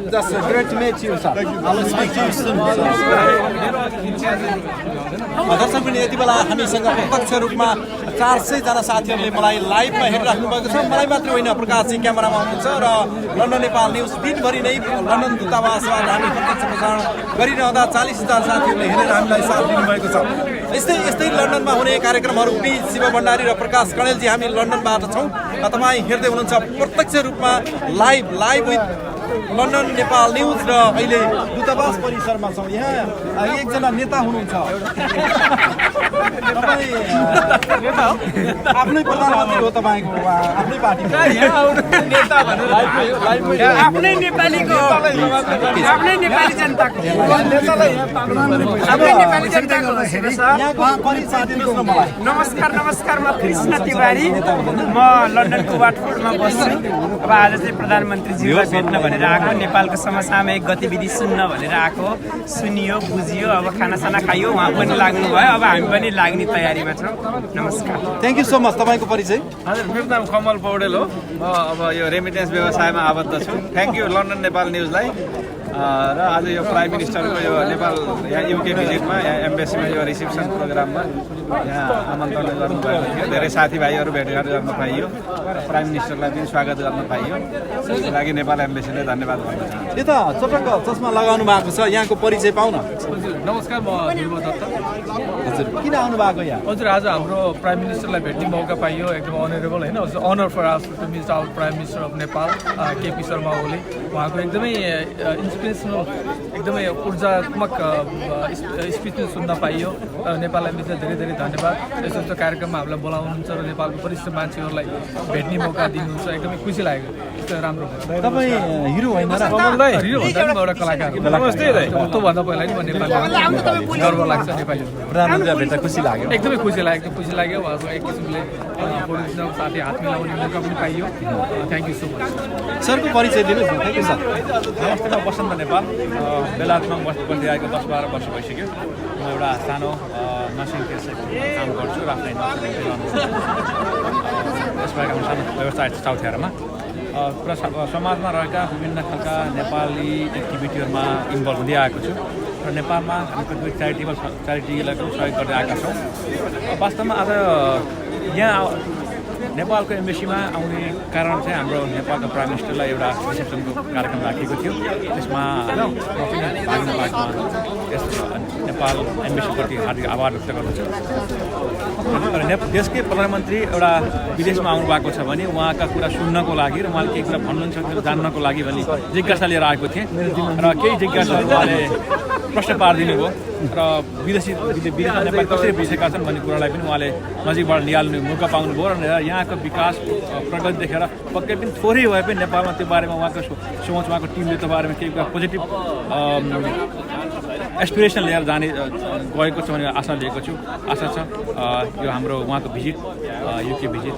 That's great to meet you, sir. Thank you. I will speak to you soon. दर्शक पनि यति बेला हामीसँग प्रत्यक्ष रूपमा 400 जना साथीहरूले मलाई लाइभमा हेरिराख्नु भएको छ। मलाई मात्र होइन, प्रकाशजी क्यामेरामा हुनुहुन्छ र लन्डन नेपाल न्युज दिनभरि नै लन्डन दूतावासबाट हामी प्रत्यक्ष प्रसारण गरिरहँदा 40,000 साथीहरूले हेरेर हामीलाई साथ दिनुभएको छ। यस्तै लन्डनमा हुने कार्यक्रमहरू बीच शिव भण्डारी र प्रकाश कणेलजी हामी लन्डनबाट छौँ। तपाईँ हेर्दै हुनुहुन्छ प्रत्यक्ष रूपमा live with London Nepal news र अहिले दूतावास परिसरमा छौँ। यहाँ एकजना नेता हुनुहुन्छ। तपाईँ आफ्नै प्रधानमन्त्री हो, तपाईँको आफ्नै पार्टीको आफ्नै नेपालीको आफ्नै नेपाली जनताको आफ्नै नेपाली जनताको नमस्कार म कृष्ण तिवारी म लन्डनको वाटफोर्डमा बस्छु। अब आज चाहिँ प्रधानमन्त्रीज्यूलाई भेट्न भनेर आएको, नेपालको समसामयिक गतिविधि सुन्न भनेर आएको। सुनियो बुझियो, अब खानासाना खाइयो, उहाँ पनि लाग्नु भयो, अब हामी पनि लाग्ने तयारीमा छौँ। नमस्कार। Thank you so much. तपाईँको परिचय? हजुर, मेरो नाम कमल पौडेल हो। म अब यो रेमिटेन्स व्यवसायमा आबद्ध छु। थ्याङ्क यू लन्डन नेपाल न्युजलाई। र आज यो प्राइम मिनिस्टरको यो नेपाल यहाँ युके भिजिटमा यहाँ एम्बेसीमा यो रिसेप्सन प्रोग्राममा यहाँ आमन्त्रण गर्नुभएको थियो। धेरै साथीभाइहरू भेटघाट गर्न पाइयो, प्राइम मिनिस्टरलाई पनि स्वागत गर्न पाइयो। त्यसको लागि नेपाल एम्बेसीलाई धन्यवाद भन्न चाहन्छु। यता चटक्क चस्मा लगाउनु भएको छ, यहाँको परिचय पाउन। हजुर नमस्कार, म ध्रुव दत्त। हजुर, किन आउनु भएको यहाँ? हजुर, आज हाम्रो प्राइम मिनिस्टरलाई भेट्ने मौका पाइयो, एकदम अनरेबल होइन, honour for our to meet our prime minister of Nepal KP Sharma Oli. उहाँको एकदमै इन्सपिरेसनल, एकदमै ऊर्जात्मक स्पिच सुन्न पाइयो। नेपाल एम्बेसीलाई धेरै धेरै धन्यवाद। यस्तो यस्तो कार्यक्रममा हामीलाई बोलाउनुहुन्छ र नेपालको वरिष्ठ मान्छेहरूलाई भेट्ने मौका दिनुहुन्छ, एकदमै खुसी लाग्यो। यस्तो राम्रो भयो। तपाईँ हिरो होइन र? हिरो भन्दा पनि म एउटा कलाकार हो। त्योभन्दा पहिला नि म नेपाली गर्व लाग्छ। नेपाली प्रधानमन्त्री भेट्दा खुसी लाग्यो? एकदमै खुसी लाग्यो। उहाँको एक किसिमले प्रोड्युसर साथी हात मिलाउने मौका पनि पाइयो। Thank you so much. सरको परिचय दिनुहोस् न। Thank you sir. नमस्ते, म बसन्त नेपाल। बेलायतमा बस्दै आएको 10-12 वर्ष भइसक्यो। म एउटा सानो नर्सिङ काम गर्छु र आफ्नै त्यसबाट हाम्रो सानो व्यवसाय साउथ एरियामा पुरा समाजमा रहेका विभिन्न खालका नेपाली एक्टिभिटीहरूमा इन्भल्भ हुँदै आएको छु र नेपालमा हामी कतिपय च्यारिटीलाई पनि सहयोग गर्दै आएका छौँ। वास्तवमा आज यहाँ नेपालको एम्बेसीमा आउने कारण चाहिँ हाम्रो नेपालको प्राइम मिनिस्टरलाई एउटा रिसेप्सनको कार्यक्रम राखिएको थियो। त्यसमा नेपाल एम्बेसीप्रति हार्दिक आभार व्यक्त गर्दछु। र देशकै प्रधानमन्त्री एउटा विदेशमा आउनु भएको छ भने उहाँका कुरा सुन्नको लागि र उहाँले केही कुरा भन्नुहुन्छ जान्नको लागि भने जिज्ञासा लिएर आएको थिएँ र केही जिज्ञासाहरू उहाँले प्रश्न पारिदिनु भयो र विदेशमा नेपाल कसरी बसेका छन् भन्ने कुरालाई पनि उहाँले नजिकबाट निहाल्ने मौका पाउनुभयो र यहाँको विकास प्रगति देखेर पक्कै पनि थोरै भए पनि नेपालमा त्यो बारेमा उहाँको सोच, उहाँको टिमले त्यो बारेमा केही कुरा पोजिटिभ एस्पिरेसन लिएर जाने गएको छ भन्ने आशा लिएको छु। आशा छ यो हाम्रो उहाँको भिजिट, युके भिजिट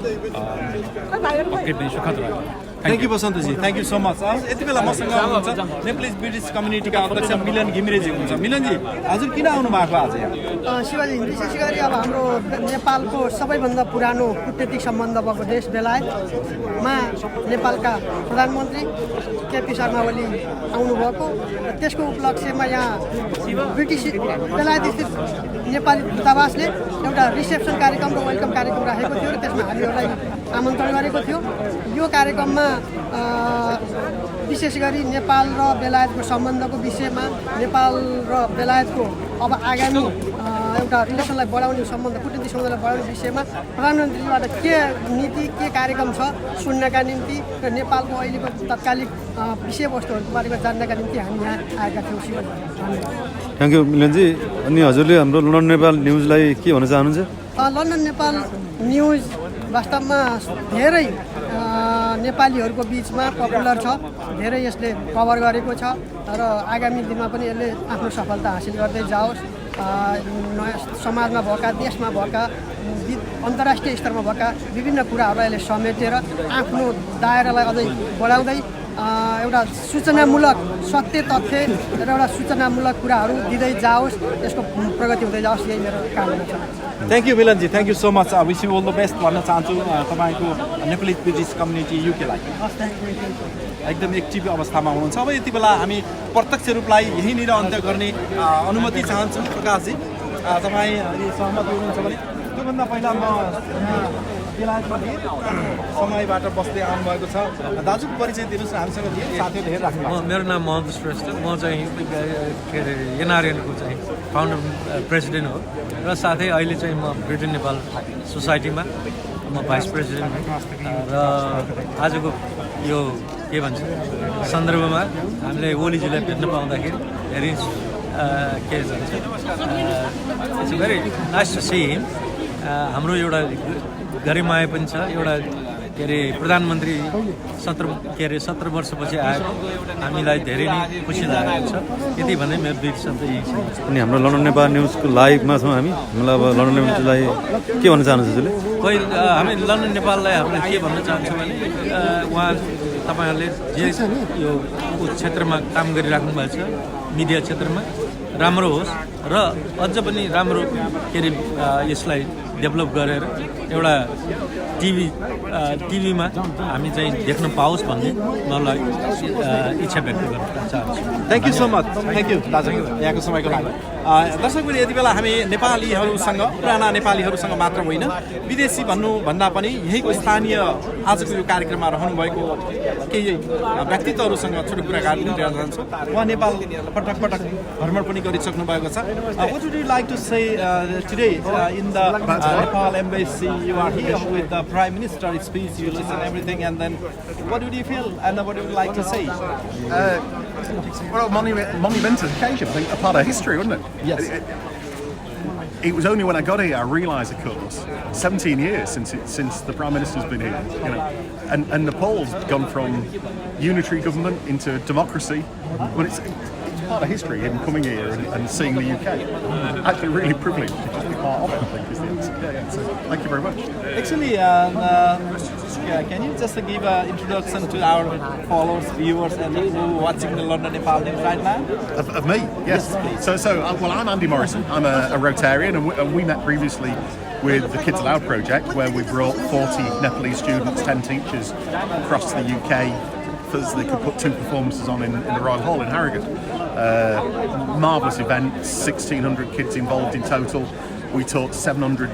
पक्कै पनि सुखद रह्यो। थ्याङ्क यू बसन्तजी, थ्याङ्क यू सो मच। यति बेला मसँग हुनुहुन्छ नेपाली ब्रिटिस कम्युनिटीका अध्यक्ष मिलन घिमिरेजी हुनुहुन्छ। मिलनजी, हजुर किन आउनु भएको आज यहाँ? शिवाजी, विशेष गरी अब हाम्रो नेपालको सबैभन्दा पुरानो कूटनीतिक सम्बन्ध भएको देश बेलायतमा नेपालका प्रधानमन्त्री केपी शर्मा ओली आउनुभएको, त्यसको उपलक्ष्यमा यहाँ ब्रिटिस बेलायत स्थित नेपाली दूतावासले एउटा रिसेप्सन कार्यक्रम र वेलकम कार्यक्रम राखेको थियो र त्यसमा हामीहरूलाई आमन्त्रण गरेको थियो। यो कार्यक्रममा विशेष गरी नेपाल र बेलायतको सम्बन्धको विषयमा नेपाल र बेलायतको अब आगामी एउटा रिलेसनलाई बढाउने सम्बन्ध कूटनीतिक सम्बन्धलाई बढाउने विषयमा प्रधानमन्त्रीबाट के नीति के कार्यक्रम छ सुन्नका निम्ति र नेपालको अहिलेको तत्कालिक विषयवस्तुहरूको बारेमा जान्नका निम्ति हामी यहाँ आएका थियौँ शिवन। Thank you Milan ji. अनि हजुरले हाम्रो लन्डन नेपाल न्युजलाई के भन्न चाहनुहुन्छ? लन्डन नेपाल न्युज वास्तवमा धेरै नेपालीहरूको बिचमा पपुलर छ, धेरै यसले कभर गरेको छ र आगामी दिनमा पनि यसले आफ्नो सफलता हासिल गर्दै जाओस्। समाजमा भएका देशमा भएका अन्तर्राष्ट्रिय स्तरमा भएका विभिन्न कुराहरूलाई यसले समेटेर आफ्नो दायरालाई अझै बढाउँदै एउटा सूचनामूलक सत्य तथ्य र एउटा सूचनामूलक कुराहरू दिँदै जाओस्, यसको प्रगति हुँदै जाओस्, यही मेरो कामना छ। थ्याङ्क यू मिलनजी, thank you so much. Wish you all the best भन्न चाहन्छु तपाईँको नेपाली ब्रिटिस कम्युनिटी युकेलाई। एकदम एक्टिभ अवस्थामा हुनुहुन्छ। अब यति बेला हामी प्रत्यक्ष रूपलाई यहीँनिर अन्त्य गर्ने अनुमति चाहन्छौँ। प्रकाशजी, तपाईँ सहमत हुनुहुन्छ भने त्योभन्दा पहिला म बेलायतमा समयबाट बस्दै आउनुभएको छ, दाजुको परिचय दिनुहोस् न हामीसँग। साथीहरू धेरै राख्नु। मेरो नाम मोहम्मद श्रेष्ठ, म चाहिँ के अरे एनआरएनको चाहिँ फाउन्डर प्रेसिडेन्ट हो र साथै अहिले चाहिँ म ब्रिटेन नेपाल सोसाइटीमा म भाइस प्रेसिडेन्ट र आजको यो के भन्छ सन्दर्भमा हामीले ओलीजीलाई भेट्न पाउँदाखेरि धेरै के भन्छ it's very nice to see him. हाम्रो एउटा गरिमाया पनि छ, एउटा के अरे प्रधानमन्त्री 17 वर्षपछि आएको हामीलाई धेरै नै खुसी लागेको छ। यति भन्दै मेरो दुई शब्द यही छ। अनि हाम्रो लन्डन नेपाल न्युजको लाइभमा छौँ हामी। हामीलाई अब लन्डन न्युजलाई के भन्न चाहनुहुन्छ हजुरले? हामी लन्डन नेपाललाई हामीले के भन्न चाहन्छौँ भने उहाँ तपाईँहरूले जे यो क्षेत्रमा काम गरिराख्नु भएको छ मिडिया क्षेत्रमा राम्रो होस् र अझ पनि राम्रो के अरे यसलाई डेभलप गरेर एउटा टिभीमा हामी चाहिँ देख्न पाओस् भन्ने मलाई इच्छा व्यक्त गर्न चाहन्छु। Thank you so much. Thank you दाजु यहाँको समयको लागि। दर्शकहरू, यति बेला हामी नेपालीहरूसँग, पुराना नेपालीहरूसँग मात्र होइन विदेशी भन्नुभन्दा पनि यहीँको स्थानीय आजको यो कार्यक्रममा रहनुभएको केही व्यक्तित्वहरूसँग छोटो कुराकानी गरेर जान्छौँ। उहाँ नेपाल पटक पटक भ्रमण पनि गरिसक्नु भएको छ। What would you like to say today in the Nepal embassy? You are here with the Prime Minister speech, you listen everything, and then what would you feel and what would you like to say? Well, monumental occasion, I think, a part of history, wasn't it? Yes. It was only when I got here I realised, of course, 17 years since the Prime Minister's been here, you know, and Nepal's gone from unitary government into democracy. But it's part of history in coming here and seeing the UK. Actually, really privileged to just be part of it, I think, is the answer. So, thank you very much. Actually, can you just give an introduction to our followers, viewers, and who are watching the London Nepal News right now? Of me? Yes. Well, I'm Andy Morrison. I'm a Rotarian, and we met previously with the Kids Aloud project, where we brought 40 Nepalese students, 10 teachers across the UK so they could put 2 performances on in the Royal Hall in Harrogate. Marvellous event, 1,600 kids involved in total. We taught 700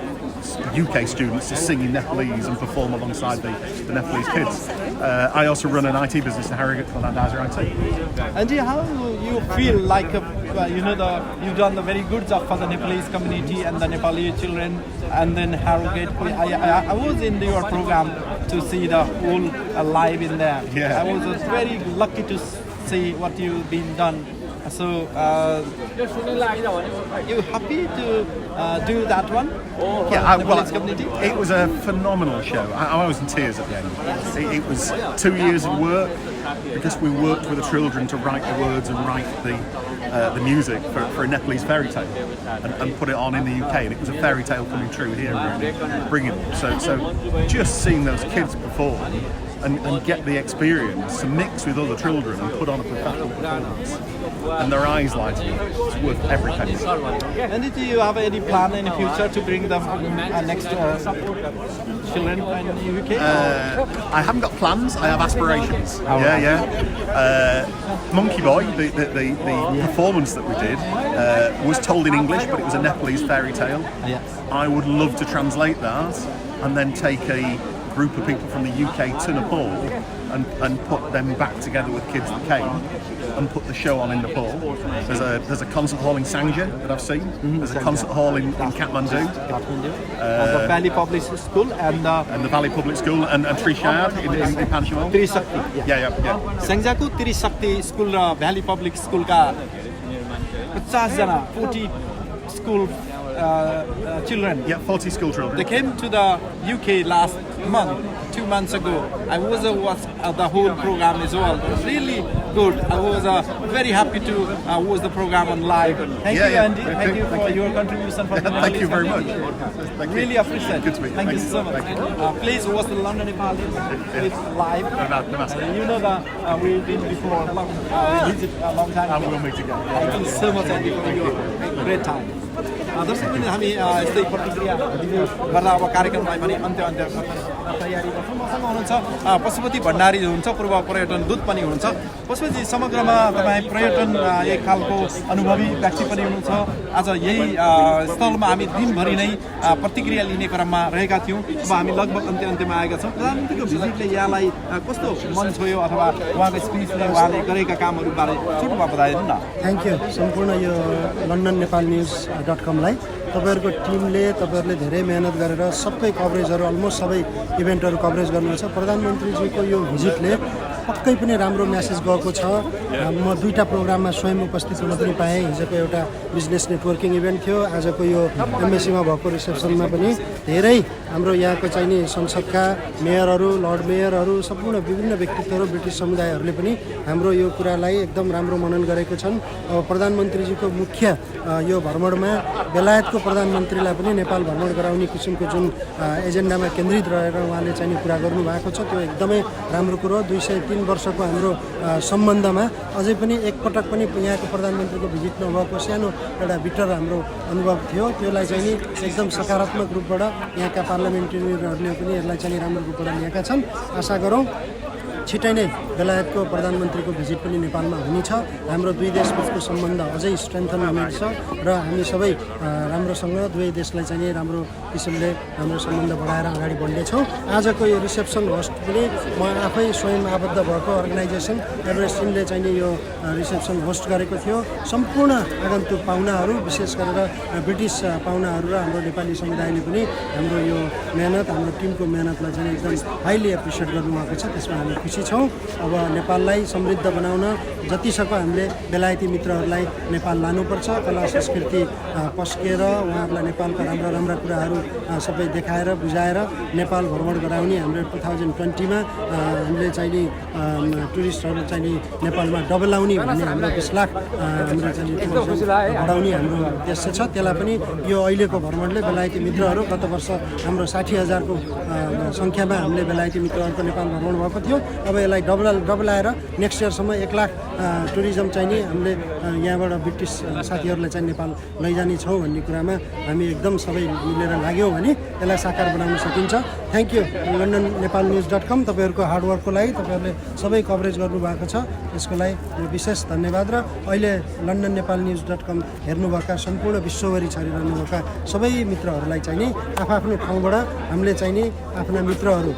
UK students to sing in Nepalese and perform alongside the Nepalese kids. I also run an IT business in Harrogate called Andaza IT. Andy, how do you feel like you've done a very good job for the Nepalese community and the Nepali children, and then Harrogate? I was in your program to see the whole live in there. Yeah. I was very lucky to see what you've been done. So, you happy to do that one? Community? It was a phenomenal show. I was in tears at the end. It was 2 years of work because we worked with the children to write the words and write the music for a Nepalese fairy tale and put it on in the UK, and it was a fairy tale coming true here, really, bringing it. So just seeing those kids perform and get the experience to mix with other children and put on a professional performance, and their eyes lighting up, it's worth every penny. And do you have any plan in the future to bring them next children in the UK? I haven't got plans, I have aspirations. Monkey Boy, the performance that we did, was told in English, but it was a Nepalese fairy tale. Yes. I would love to translate that and then take a group of people from the UK to Nepal and put them back together with kids that came and put the show on in Nepal. There's a concert hall in Sangja that I've seen. There's a concert hall in Kathmandu. The Valley Public School and the Valley Public School and Trishad in Panchmal. Trisakti. Yeah. Sangjaको Trisakti School र Valley Public School का 50 जना 40 school children. Yeah, 40 school children. They came to the UK last month, 2 months ago. I was the whole program as well. It was really good. I was very happy to watch the program on live. Thank you, Andy. Thank you for your contribution. For Thank you very much. Really appreciate it. Good to meet you. Thank you so much. Please watch the London Nepal live. You know that we've been before. We visit a long time ago. And we'll meet again. Thank you so much, Andy, for your great time. दर्शक पनि हामी यस्तै प्रतिक्रिया दिँदै गर्दा अब कार्यक्रमलाई पनि अन्त्य तयारी गर्छौँ। मसँग हुनुहुन्छ पशुपति भण्डारी हुनुहुन्छ, पूर्व पर्यटन दूत पनि हुनुहुन्छ। पशुपति समग्रमा तपाईँ पर्यटन एक खालको अनुभवी व्यक्ति पनि हुनुहुन्छ। आज यही स्थलमा हामी दिनभरि नै प्रतिक्रिया लिने क्रममा रहेका थियौँ। अब हामी लगभग अन्त्यमा आएका छौँ। प्रधानमन्त्रीको भिजिटले यहाँलाई कस्तो मन छोयो अथवा उहाँको स्पिचले उहाँले गरेका कामहरूबारे छोटोमा बताइदिनु न। Thank you. सम्पूर्ण यो लन्डन नेपाल न्युज.com तपाईहरुको टिमले तपाईहरुले धेरै मेहनत गरेर सबै कभरेजहरू अलमोस्ट सबै इभेन्टहरू कभरेज गर्नुहुन्छ। प्रधानमन्त्रीजीको यो भिजिटले पक्कै पनि राम्रो मेसेज गएको छ। म दुईटा प्रोग्राममा स्वयं उपस्थित हुन पनि पाएँ। हिजोको एउटा बिजनेस नेटवर्किङ इभेन्ट थियो, आजको यो एमबेसीमा भएको रिसेप्सनमा पनि धेरै हाम्रो यहाँको चाहिँ नि संसदका मेयरहरू, लर्ड मेयरहरू, सम्पूर्ण विभिन्न व्यक्तित्वहरू, ब्रिटिस समुदायहरूले पनि हाम्रो यो कुरालाई एकदम राम्रो मनन गरेको छन्। अब प्रधानमन्त्रीजीको मुख्य यो भ्रमणमा बेलायतको प्रधानमन्त्रीलाई पनि नेपाल भ्रमण गराउने किसिमको जुन एजेन्डामा केन्द्रित रहेर उहाँले चाहिँ नि कुरा गर्नुभएको छ, त्यो एकदमै राम्रो कुरो। 203 वर्षको हाम्रो सम्बन्धमा अझै पनि एकपटक पनि यहाँको प्रधानमन्त्रीको भिजिट नभएको सानो एउटा बिटर हाम्रो अनुभव थियो। त्यसलाई चाहिँ नि एकदम सकारात्मक रूपबाट यहाँका पार्लियामेन्टेरियनहरूले पनि यसलाई चाहिँ राम्रो रूपबाट लिएका छन्। आशा गरौँ छिटै नै बेलायतको प्रधानमन्त्रीको भिजिट पनि नेपालमा हुनेछ। हाम्रो दुई देशबिचको सम्बन्ध अझै स्ट्रेन्थन हुनेछ र हामी सबै राम्रोसँग दुवै देशलाई चाहिँ राम्रो किसिमले हाम्रो सम्बन्ध बढाएर अगाडि बढ्नेछौँ। आजको यो रिसेप्सन होस्ट पनि म आफै स्वयं आबद्ध भएको अर्गनाइजेसन एभरेस्ट इनले चाहिँ यो रिसेप्सन होस्ट गरेको थियो। सम्पूर्ण आगन्तुक पाहुनाहरू, विशेष गरेर ब्रिटिस पाहुनाहरू र हाम्रो नेपाली समुदायले पनि हाम्रो यो मेहनत, हाम्रो टिमको मेहनतलाई चाहिँ एकदम हाइली एप्रिसिएट गर्नुभएको छ। त्यसमा हामी खुसी छौँ। अब नेपाललाई समृद्ध बनाउन जतिसक्दो हामीले बेलायती मित्रहरूलाई नेपाल लानुपर्छ। कला संस्कृति पस्केर उहाँहरूलाई नेपालका राम्रा कुराहरू सबै देखाएर बुझाएर नेपाल भ्रमण गराउने हाम्रो 2020मा हामीले चाहिँ नि टुरिस्टहरू चाहिँ नि नेपालमा डबल आउने भन्ने हाम्रो 20 लाख हाम्रो चाहिँ बढाउने हाम्रो उद्देश्य छ। त्यसलाई पनि यो अहिलेको भ्रमणले बेलायती मित्रहरू गत वर्ष हाम्रो 60,000 को सङ्ख्यामा हामीले बेलायती मित्रहरूको नेपाल भ्रमण भएको थियो। अब यसलाई डबलाएर नेक्स्ट इयरसम्म 1 लाख टुरिज्म चाहिँ नि हामीले यहाँबाट ब्रिटिस साथीहरूलाई चाहिँ नेपाल लैजाने छौँ भन्ने कुरामा हामी एकदम सबै मिलेर लाग्यौँ भने यसलाई साकार बनाउन सकिन्छ। थ्याङ्क यू लन्डन नेपाल न्युज.com तपाईँहरूको हार्डवर्कको लागि। तपाईँहरूले सबै कभरेज गर्नुभएको छ, त्यसको लागि विशेष धन्यवाद। र अहिले लन्डन नेपाल न्युज.com हेर्नुभएका सम्पूर्ण विश्वभरि छरिरहनुभएका सबै मित्रहरूलाई चाहिँ नि आफ्नो ठाउँबाट हामीले चाहिँ नि आफ्ना मित्रहरू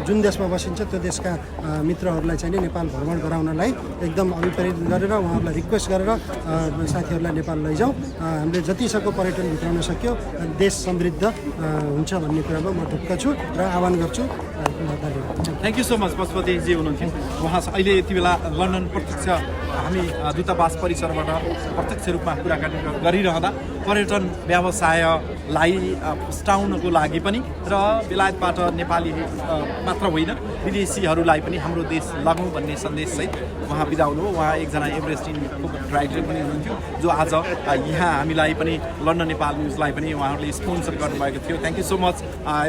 जुन देशमा बसिन्छ त्यो देशका मित्रहरूलाई चाहिँ नि नेपाल भ्रमण गराउनलाई एकदम अभिप्रेरित गरेर उहाँहरूलाई रिक्वेस्ट गरेर साथीहरूलाई नेपाल लैजाउँ। हामीले जतिसक्दो पर्यटन भित्राउन सक्यो देश समृद्ध हुन्छ भन्ने कुरामा म ढुक्क छु र आह्वान गर्छु। Thank you so much. पशुपतिजी हुनुहुन्थ्यो, उहाँ अहिले यति बेला लन्डन प्रत्यक्ष हामी दूतावास परिसरबाट प्रत्यक्ष रूपमा कुराकानी गरिरहँदा पर्यटन व्यवसायलाई फस्टाउनको लागि पनि र बेलायतबाट नेपाली मात्र होइन विदेशीहरूलाई पनि हाम्रो देश लगाउँ भन्ने सन्देशसहित उहाँ बिदा हुनुभयो। उहाँ एकजना एभरेस्ट इनको डाइरेक्टर पनि हुनुहुन्थ्यो, जो आज यहाँ हामीलाई पनि लन्डन नेपाल न्युजलाई पनि उहाँहरूले स्पोन्सर गर्नुभएको थियो। Thank you so much.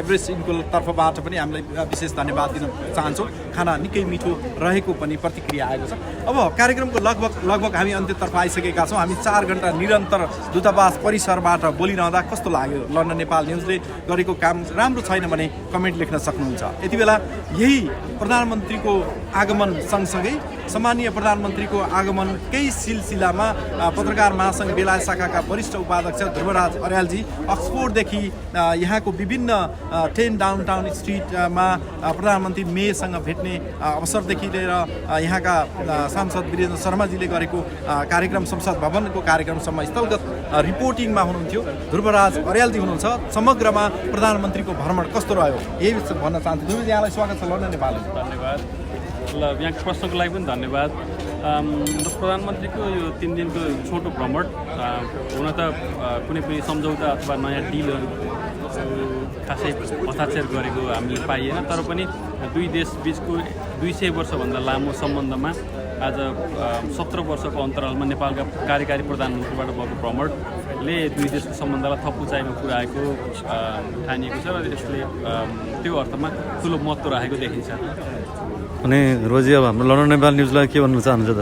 Everest इनको तर्फबाट पनि हामीलाई विशेष धन्यवाद दिन चाहन्छौँ। खाना निकै मिठो रहेको पनि प्रतिक्रिया आएको छ। अब कार्यक्रमको लगभग हामी अन्त्यतर्फ आइसकेका छौँ। हामी 4 घन्टा निरन्तर दूतावास परिसरबाट बोलिरहँदा कस्तो लाग्यो? लन्डन नेपाल न्युजले गरेको काम राम्रो छैन भने कमेन्ट लेख्न सक्नुहुन्छ। यति बेला यही प्रधानमन्त्रीको आगमन सँगसँगै सम्मानीय प्रधानमन्त्रीको आगमनकै सिलसिलामा पत्रकार महासङ्घ बेलायत शाखाका वरिष्ठ उपाध्यक्ष ध्रुवराज अर्यालजी अक्सफोर्डदेखि यहाँको विभिन्न 10 डाउनटाउन स्ट्रिटमा प्रधानमन्त्री मेसँग भेट्ने अवसरदेखि लिएर यहाँका सांसद वीरेन्द्र शर्माजीले गरेको कार्यक्रम संसद भवनको कार्यक्रमसम्म स्थलगत रिपोर्टिङमा हुनुहुन्थ्यो ध्रुवराज अर्यालजी हुनुहुन्छ। समग्रमा प्रधानमन्त्रीको भ्रमण कस्तो रह्यो यही भन्न चाहन्छु। ध्रुवजी, यहाँलाई स्वागत छ लन्डन नेपाल। धन्यवाद। ल यहाँको प्रश्नको लागि पनि धन्यवाद। प्रधानमन्त्रीको यो 3 दिनको छोटो भ्रमण हुन त कुनै पनि सम्झौता अथवा नयाँ डिलहरू खासै हस्ताक्षर गरेको हामीले पाइएन, तर पनि दुई देश बिचको 200 वर्षभन्दा लामो सम्बन्धमा आज 17 वर्षको अन्तरालमा नेपालका कार्यकारी प्रधानमन्त्रीबाट भएको भ्रमणले दुई देशको सम्बन्धलाई थप उचाइमा पुर्याएको ठानिएको छ र यसले त्यो अर्थमा ठुलो महत्त्व राखेको देखिन्छ। अनि रोजी, अब हाम्रो लन्डन नेपाल न्युजलाई के भन्न चाहनुहुन्छ त?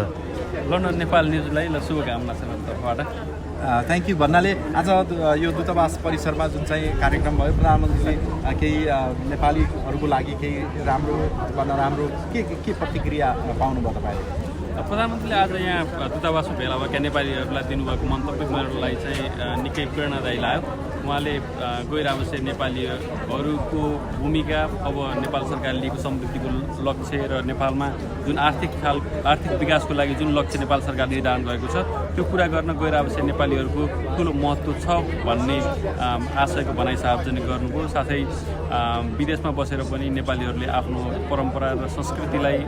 लन्डन नेपाल न्युजलाई शुभकामना छ मेरो तर्फबाट। थ्याङ्क यू भन्नाले आज यो दूतावास परिसरमा जुन चाहिँ कार्यक्रम भयो, प्रधानमन्त्रीले केही नेपालीहरूको लागि केही राम्रो वा नराम्रो के प्रतिक्रिया पाउनुभयो तपाईँ? प्रधानमन्त्रीले आज यहाँ दूतावासमा भेला भएका नेपालीहरूलाई दिनुभएको मन्तव्य मेरो लागि चाहिँ निकै प्रेरणादायी लाग्यो। उहाँले गैर-आवासीय नेपालीहरूको भूमिका, अब नेपाल सरकारले लिएको समृद्धिको लक्ष्य र नेपालमा जुन आर्थिक विकासको लागि जुन लक्ष्य नेपाल सरकारले निर्धारण गरेको छ त्यो पुरा गर्न गैर-आवासीय नेपालीहरूको ठुलो महत्त्व छ भन्ने आशयको भनाइ सार्वजनिक गर्नुभयो। साथै विदेशमा बसेर पनि नेपालीहरूले आफ्नो परम्परा र संस्कृतिलाई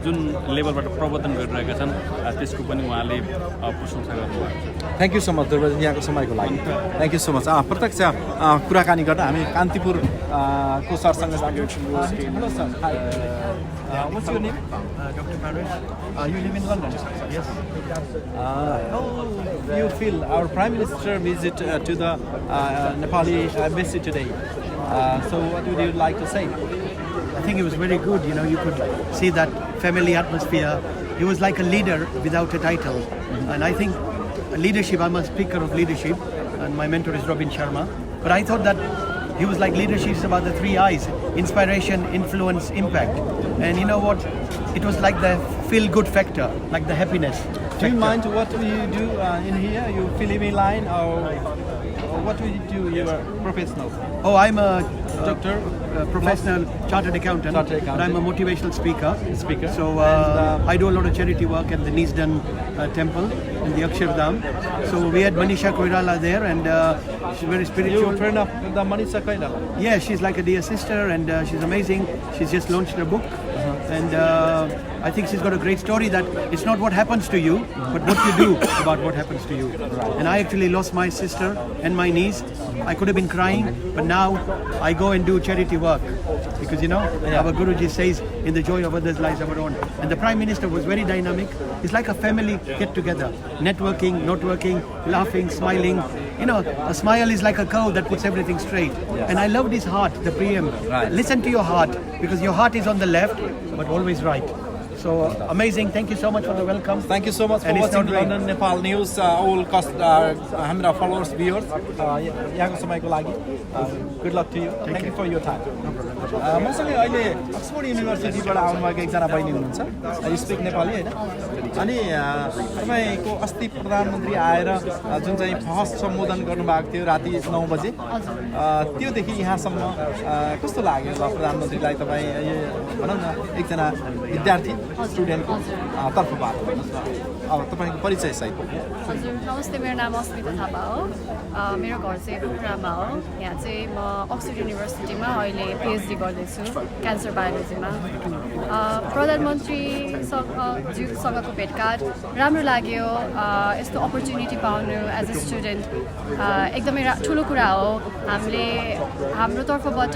जुन लेभलबाट प्रवर्धन गरिरहेका छन् त्यसको पनि उहाँले प्रशंसा गर्नुभयो। Thank you so much Dhruvji, यहाँको समयको लागि थ्याङ्क यू सो मच। प्रत्यक्ष कुराकानी गर्न हामी कान्तिपुर को सरसँग hello sir, what's your name? Dr. Paris. You live in London? Yes. How you feel our Prime Minister visit to the Nepali embassy today? So what would you like to say? I think it was very good. You know, you could see that family atmosphere. He was like a leader without a title. And I think leadership, I'm a speaker of leadership, and my mentor is Robin Sharma. But I thought that he was like leadership is about the 3 I's: inspiration, influence, impact. And you know what? It was like the feel-good factor, like the happiness. Do you mind what you do in here? You film a line or what do you do? You are professional. Oh, I'm a doctor, professional chartered accountant. But I'm a motivational speaker. So I do a lot of charity work at the Neasden Temple in the Akshardham. So we had Manisha Koirala there, and she's very spiritual. You're a friend of the Manisha Koirala? Yeah, she's like a dear sister, and she's amazing. She's just launched a book, and I think she's got a great story that it's not what happens to you, but what you do about what happens to you. And I actually lost my sister and my niece. I could have been crying, but now I go and do charity work because, you know, our Guruji says, in the joy of others lies our own. And the Prime Minister was very dynamic. It's like a family get together, networking, not working, laughing, smiling. You know, a smile is like a curve that puts everything straight. And I loved his heart, the preamble. Listen to your heart, because your heart is on the left, but always right. So amazing. Thank you so much for the welcome. Thank you so much for watching London Nepal News. All hamra followers, viewers. यहाँको समयको लागि good luck to you. Thank you for your time. मसँगै अहिले अक्सफोर्ड युनिभर्सिटीबाट आउनुभएको एकजना बहिनी हुनुहुन्छ, यु स्पिक नेपाली होइन? अनि तपाईँको अस्ति प्रधानमन्त्री आएर जुन चाहिँ फर्स्ट सम्बोधन गर्नुभएको थियो राति 9 बजे, त्योदेखि यहाँसम्म कस्तो लाग्यो प्रधानमन्त्रीलाई? तपाईँ भनौँ न एकजना विद्यार्थी स्टुडेन्टको तर्फबाट अब तपाईँको परिचय सहित। हजुर नमस्ते, मेरो नाम अस्मिता थापा हो। मेरो घर चाहिँ पोखरामा हो। यहाँ चाहिँ म अक्सफोर्ड युनिभर्सिटीमा अहिले पिएचडी गर्दैछु क्यान्सर बायोलोजीमा। प्रधानमन्त्रीसँगको भेटघाट राम्रो लाग्यो। यस्तो अपर्च्युनिटी पाउनु एज अ स्टुडेन्ट एकदमै ठुलो कुरा हो। हामीले हाम्रो तर्फबाट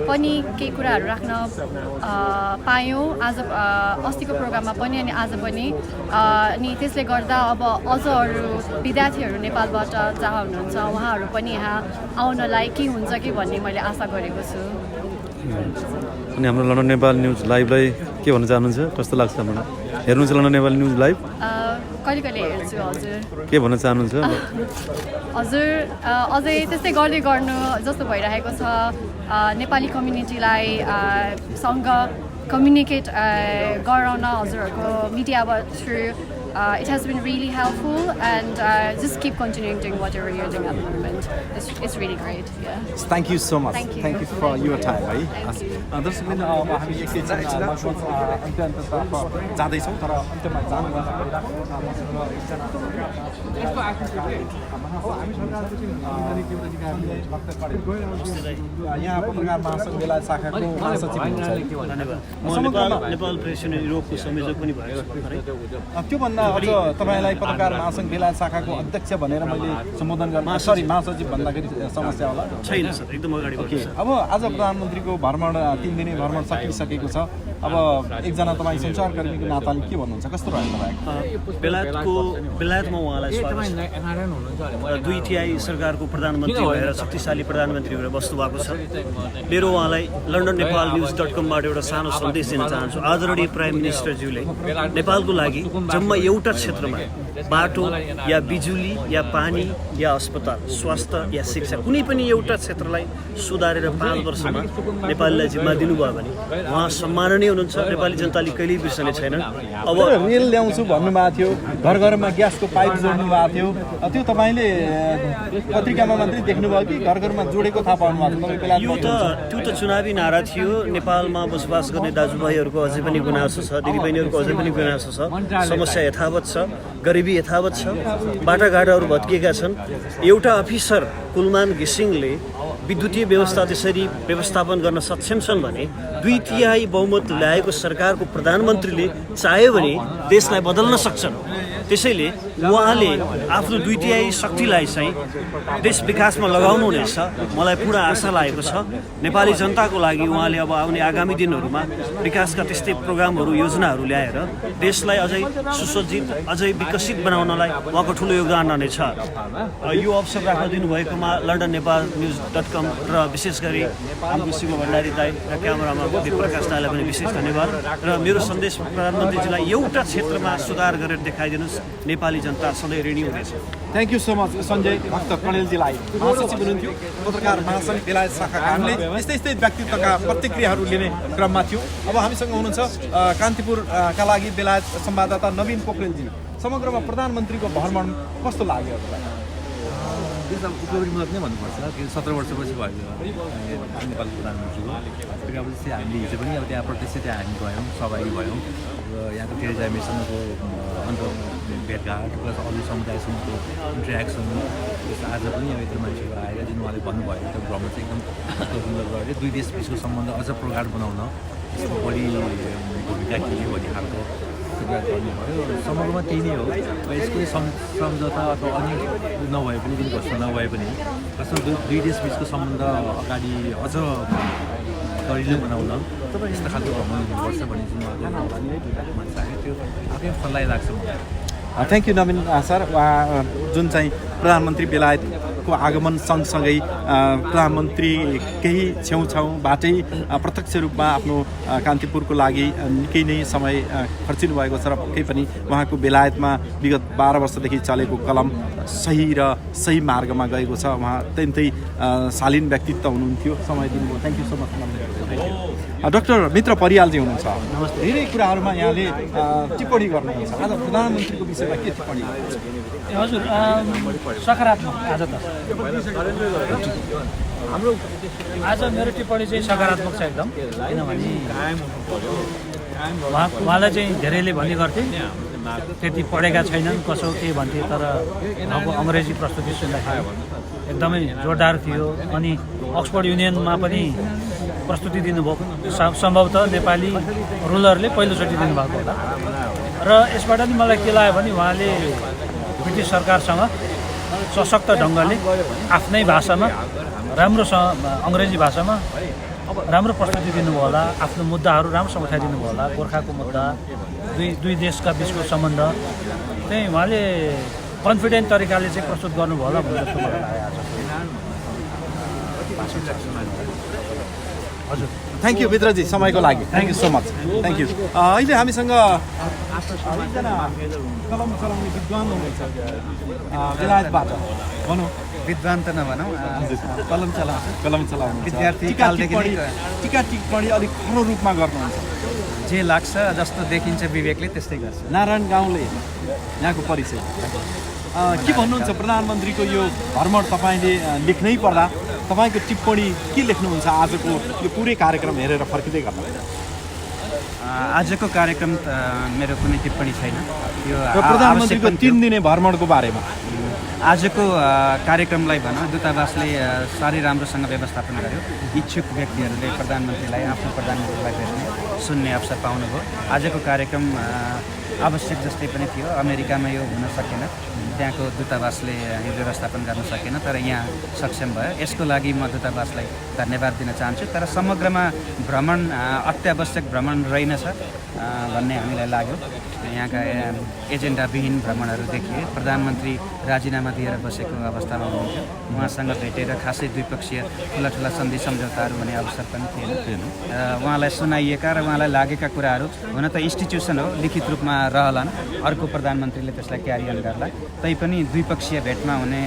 पनि केही कुराहरू राख्न पायौँ आज अस्तिको प्रोग्राममा पनि अनि आज पनि। अनि त्यसले गर्दा अब अझ अरू विद्यार्थीहरू नेपालबाट जहाँ हुनुहुन्छ उहाँहरू पनि यहाँ आउनलाई के हुन्छ कि भन्ने मैले आशा गरेको छु। अनि हाम्रो लन्डन नेपाल न्युज लाइभलाई के भन्न चाहनुहुन्छ? कस्तो लाग्छ मलाई? हेर्नुहुन्छ लन्डन नेपाल न्युज लाइभ? कहिले कहिले हेर्छु। हजुर के भन्न चाहनुहुन्छ? हजुर अझै त्यस्तै गर्दै गर्नु जस्तो भइरहेको छ। नेपाली कम्युनिटीलाई सँग कम्युनिकेट गराउन हजुरहरूको मिडियाबाट through it has been really helpful and just keep continuing doing whatever you're doing at the moment. It's really great. Yeah. Thank you so much. Thank you. Thank you for your time. है दर्शकबिन अब हामी एकैछिन अन्त्यतर्फ जाँदैछौँ तर अन्त्यमा जानुभन्दा पहिला मसँग एकजना यहाँ पत्रकार महासङ्घ बेलायत शाखाको महासचिव हुनुहुन्छ। नेपाल प्रेसिडेन्ट युरोपको संयोजक पनि भएको त्योभन्दा अझ तपाईँलाई पत्रकार महासङ्घ बेलायत शाखाको अध्यक्ष भनेर मैले सम्बोधन गर्न महासचिव भन्दाखेरि समस्या होला छैन सर, एकदम अगाडि बढ्छ। अब आज प्रधानमन्त्रीको भ्रमण 3 दिने भ्रमण सकिसकेको छ। अब एकजना तपाईँ सञ्चारकर्मीको नाताले के भन्नुहुन्छ, कस्तो रह्यो तपाईँको? बेलायतमा उहाँलाई स्वागत छ। 2 तिहाई सरकारको प्रधानमन्त्री भएर शक्तिशाली प्रधानमन्त्री भएर बस्नु भएको छ। मेरो उहाँलाई लन्डन नेपाल न्युज.कमबाट एउटा सानो सन्देश दिन चाहन्छु। आदरणीय प्राइम मिनिस्टरज्यूले नेपालको लागि जम्मा एउटा क्षेत्रमा बाटो या बिजुली या पानी या अस्पताल, स्वास्थ्य या शिक्षा कुनै पनि एउटा क्षेत्रलाई सुधारेर 5 वर्षमा नेपालीलाई जिम्मा दिनुभयो भने उहाँ सम्माननीय हुनुहुन्छ। नेपाली जनताले कहिल्यै बिर्सने छैनन्। अब रेल ल्याउँछु भन्नुभएको थियो, घर घरमा ग्यासको पाइप जोड्नु भएको थियो, त्यो तपाईँले पत्रिकामा मात्रै देख्नुभयो कि घर घरमा जोडेको थाहा पाउनु भएको थियो? त्यो त चुनावी नारा थियो। नेपालमा बसोबास गर्ने दाजुभाइहरूको अझै पनि गुनासो छ, दिदीबहिनीहरूको अझै पनि गुनासो छ। समस्या यथावत छ, गरिबी यथावत छ, बाटाघाटाहरू भत्किएका छन्। एउटा अफिसर कुलमान घिसिङले विद्युतीय व्यवस्था त्यसरी व्यवस्थापन गर्न सक्षम छन् भने 2 तिहाई बहुमत ल्याएको सरकारको प्रधानमन्त्रीले चाह्यो भने देशलाई बदल्न सक्छन्। त्यसैले उहाँले आफ्नो 2 तिहाई शक्तिलाई चाहिँ देश विकासमा लगाउनु हुनेछ। मलाई पुरा आशा लागेको छ। नेपाली जनताको लागि उहाँले अब आउने आगामी दिनहरूमा विकासका त्यस्तै प्रोग्रामहरू योजनाहरू ल्याएर देशलाई अझै सुसज्जित अझै विकसित बनाउनलाई उहाँको ठुलो योगदान रहनेछ। यो अवसर राख्न दिनुभएकोमा लन्डन नेपाल न्युज.कम र विशेष गरी हाम्रो शिव भण्डारी दाई र क्यामेरामा प्रकाश दाईलाई पनि विशेष धन्यवाद। र मेरो सन्देश प्रधानमन्त्रीजीलाई एउटा क्षेत्रमा सुधार गरेर देखाइदिनुहोस्, नेपाली जनता सधैँ ऋणी हुनेछ। Thank you so much Sanjay Bhakta कणेलजीलाई। महासचिव हुनुहुन्थ्यो पत्रकार महासङ्घ बेलायत शाखाका। हामीले यस्तै व्यक्तित्वका प्रतिक्रियाहरू लिने क्रममा थियौँ। अब हामीसँग हुनुहुन्छ कान्तिपुरका लागि बेलायत संवाददाता नवीन पोखरेलजी। समग्रमा प्रधानमन्त्रीको भ्रमण कस्तो लाग्यो हजुरलाई? उपलब्धिमूलक नै भन्नुपर्छ कि 17 वर्षपछि भयो नेपालको प्रधानमन्त्रीको। फेरि अब जस्तै हामीले हिजो पनि अब त्यहाँ प्रत्यक्ष त्यहाँ हामी गयौँ, सहभागी भयौँ र यहाँको टेरेजा मेसनको अन्त भेटघाट प्लस अरू समुदायसँगको इन्टरेक्सन। आज पनि अब यत्रो मान्छेहरू आएर जुन उहाँले भन्नुभयो त्यो भ्रमण चाहिँ एकदम सुन्दर गरेर 2 देश बिचको सम्बन्ध अझ प्रगाढ बनाउन यसको बढी भूमिका खेल्यो भन्ने खालको कुरा गर्नुभयो। समग्रमा त्यही नै हो। यसको सम्झौता अथवा अन्य नभए पनि जुन घोषणा नभए पनि असल 2 देश बिचको सम्बन्ध अगाडि अझ दरिलो बनाउन यस्तो खालको भ्रमण हुनुपर्छ भन्ने जुन मान्छे आयो त्यो आफै फललाई लाग्छ मलाई। Thank you Naveen sir. उहाँ जुन चाहिँ प्रधानमन्त्री बेलायतको आगमन सँगसँगै प्रधानमन्त्री केही छेउछाउबाटै प्रत्यक्ष रूपमा आफ्नो कान्तिपुरको लागि निकै नै समय खर्चिनु भएको छ र पक्कै पनि उहाँको बेलायतमा विगत 12 वर्षदेखि चलेको कलम सही मार्गमा गएको छ। उहाँ अत्यन्तै शालीन व्यक्तित्व हुनुहुन्थ्यो, समय दिनुभयो। Thank you so much. Doctor मित्र परियालजी हुनुहुन्छ। धेरै कुराहरूमा यहाँले टिप्पणी गर्नुहुन्छ। आज प्रधानमन्त्रीको विषयमा के टिप्पणी गर्नुहुन्छ? हजुर, सकारात्मक आज मेरो टिप्पणी चाहिँ सकारात्मक छ एकदम। किनभने उहाँलाई चाहिँ धेरैले भन्ने गर्थे त्यति पढेका छैनन् कसो के भन्थे, तर उहाँको अङ्ग्रेजी प्रस्तुति सुन्दाखेरि एकदमै जोरदार थियो। अनि अक्सफोर्ड युनियनमा पनि प्रस्तुति दिनुभयो, सम्भवतः नेपाली रुलरले पहिलोचोटि दिनुभएको होला। र यसबाट नि मलाई के लाग्यो भने उहाँले ब्रिटिस सरकारसँग सशक्त ढङ्गले आफ्नै भाषामा राम्रोसँग अङ्ग्रेजी भाषामा राम्रो प्रस्तुति दिनुभयो होला। आफ्नो मुद्दाहरू राम्रोसँग उठाइदिनु भयो होला। गोर्खाको मुद्दा, दुई देशका बिचको सम्बन्ध चाहिँ उहाँले कन्फिडेन्ट तरिकाले चाहिँ प्रस्तुत गर्नुभयो होला भन्ने जस्तो मलाई लाग्यो आज। हजुर, थ्याङ्क यू मित्रजी समयको लागि। Thank you so much. Thank you. अहिले हामीसँग एकजना कलम चलाउने विद्वान हुनुहुन्छ बेलायतबाट। भनौँ विद्वान त नभनौँ, कलम चलाउँछ। कलम चलाउनु विद्यार्थी टिका टिप्पणी अलिक खरो रूपमा गर्नुहुन्छ। जे लाग्छ जस्तो देखिन्छ विवेकले त्यस्तै गर्छ। नारायण गाउँले यहाँको परिचय के भन्नुहुन्छ प्रधानमन्त्रीको यो भ्रमण तपाईँले लेख्नै पर्दा तपाईँको टिप्पणी के लेख्नुहुन्छ आजको यो पुरै कार्यक्रम हेरेर फर्किँदै गर्दा? आजको कार्यक्रम मेरो कुनै टिप्पणी छैन। यो प्रधानमन्त्रीको 3 दिने भ्रमणको बारेमा आजको कार्यक्रमलाई भनौँ दूतावासले साह्रै राम्रोसँग व्यवस्थापन गर्यो। इच्छुक व्यक्तिहरूले प्रधानमन्त्रीलाई आफ्नो प्रधानमन्त्रीलाई भेट्ने सुन्ने अवसर पाउनुभयो। आजको कार्यक्रम आवश्यक जस्तै पनि थियो। अमेरिकामा यो हुन सकेन, त्यहाँको दूतावासले यो व्यवस्थापन गर्न सकेन, तर यहाँ सक्षम भयो। यसको लागि म दूतावासलाई धन्यवाद दिन चाहन्छु। तर समग्रमा भ्रमण अत्यावश्यक भ्रमण रहेनछ भन्ने हामीलाई लाग्यो। यहाँका एजेन्डाविहीन भ्रमणहरू देखिए। प्रधानमन्त्री राजीनामा दिएर बसेको अवस्थामा हुनुहुन्थ्यो। उहाँसँग भेटेर खासै द्विपक्षीय ठुला ठुला सन्धि सम्झौताहरू हुने अवसर पनि थिएन। उहाँलाई सुनाइएका र उहाँलाई लागेका कुराहरू हुन त इन्स्टिट्युसन हो, लिखित रूपमा रहलान्, अर्को प्रधानमन्त्रीले त्यसलाई क्यारियन गर्ला। तैपनि द्विपक्षीय भेटमा हुने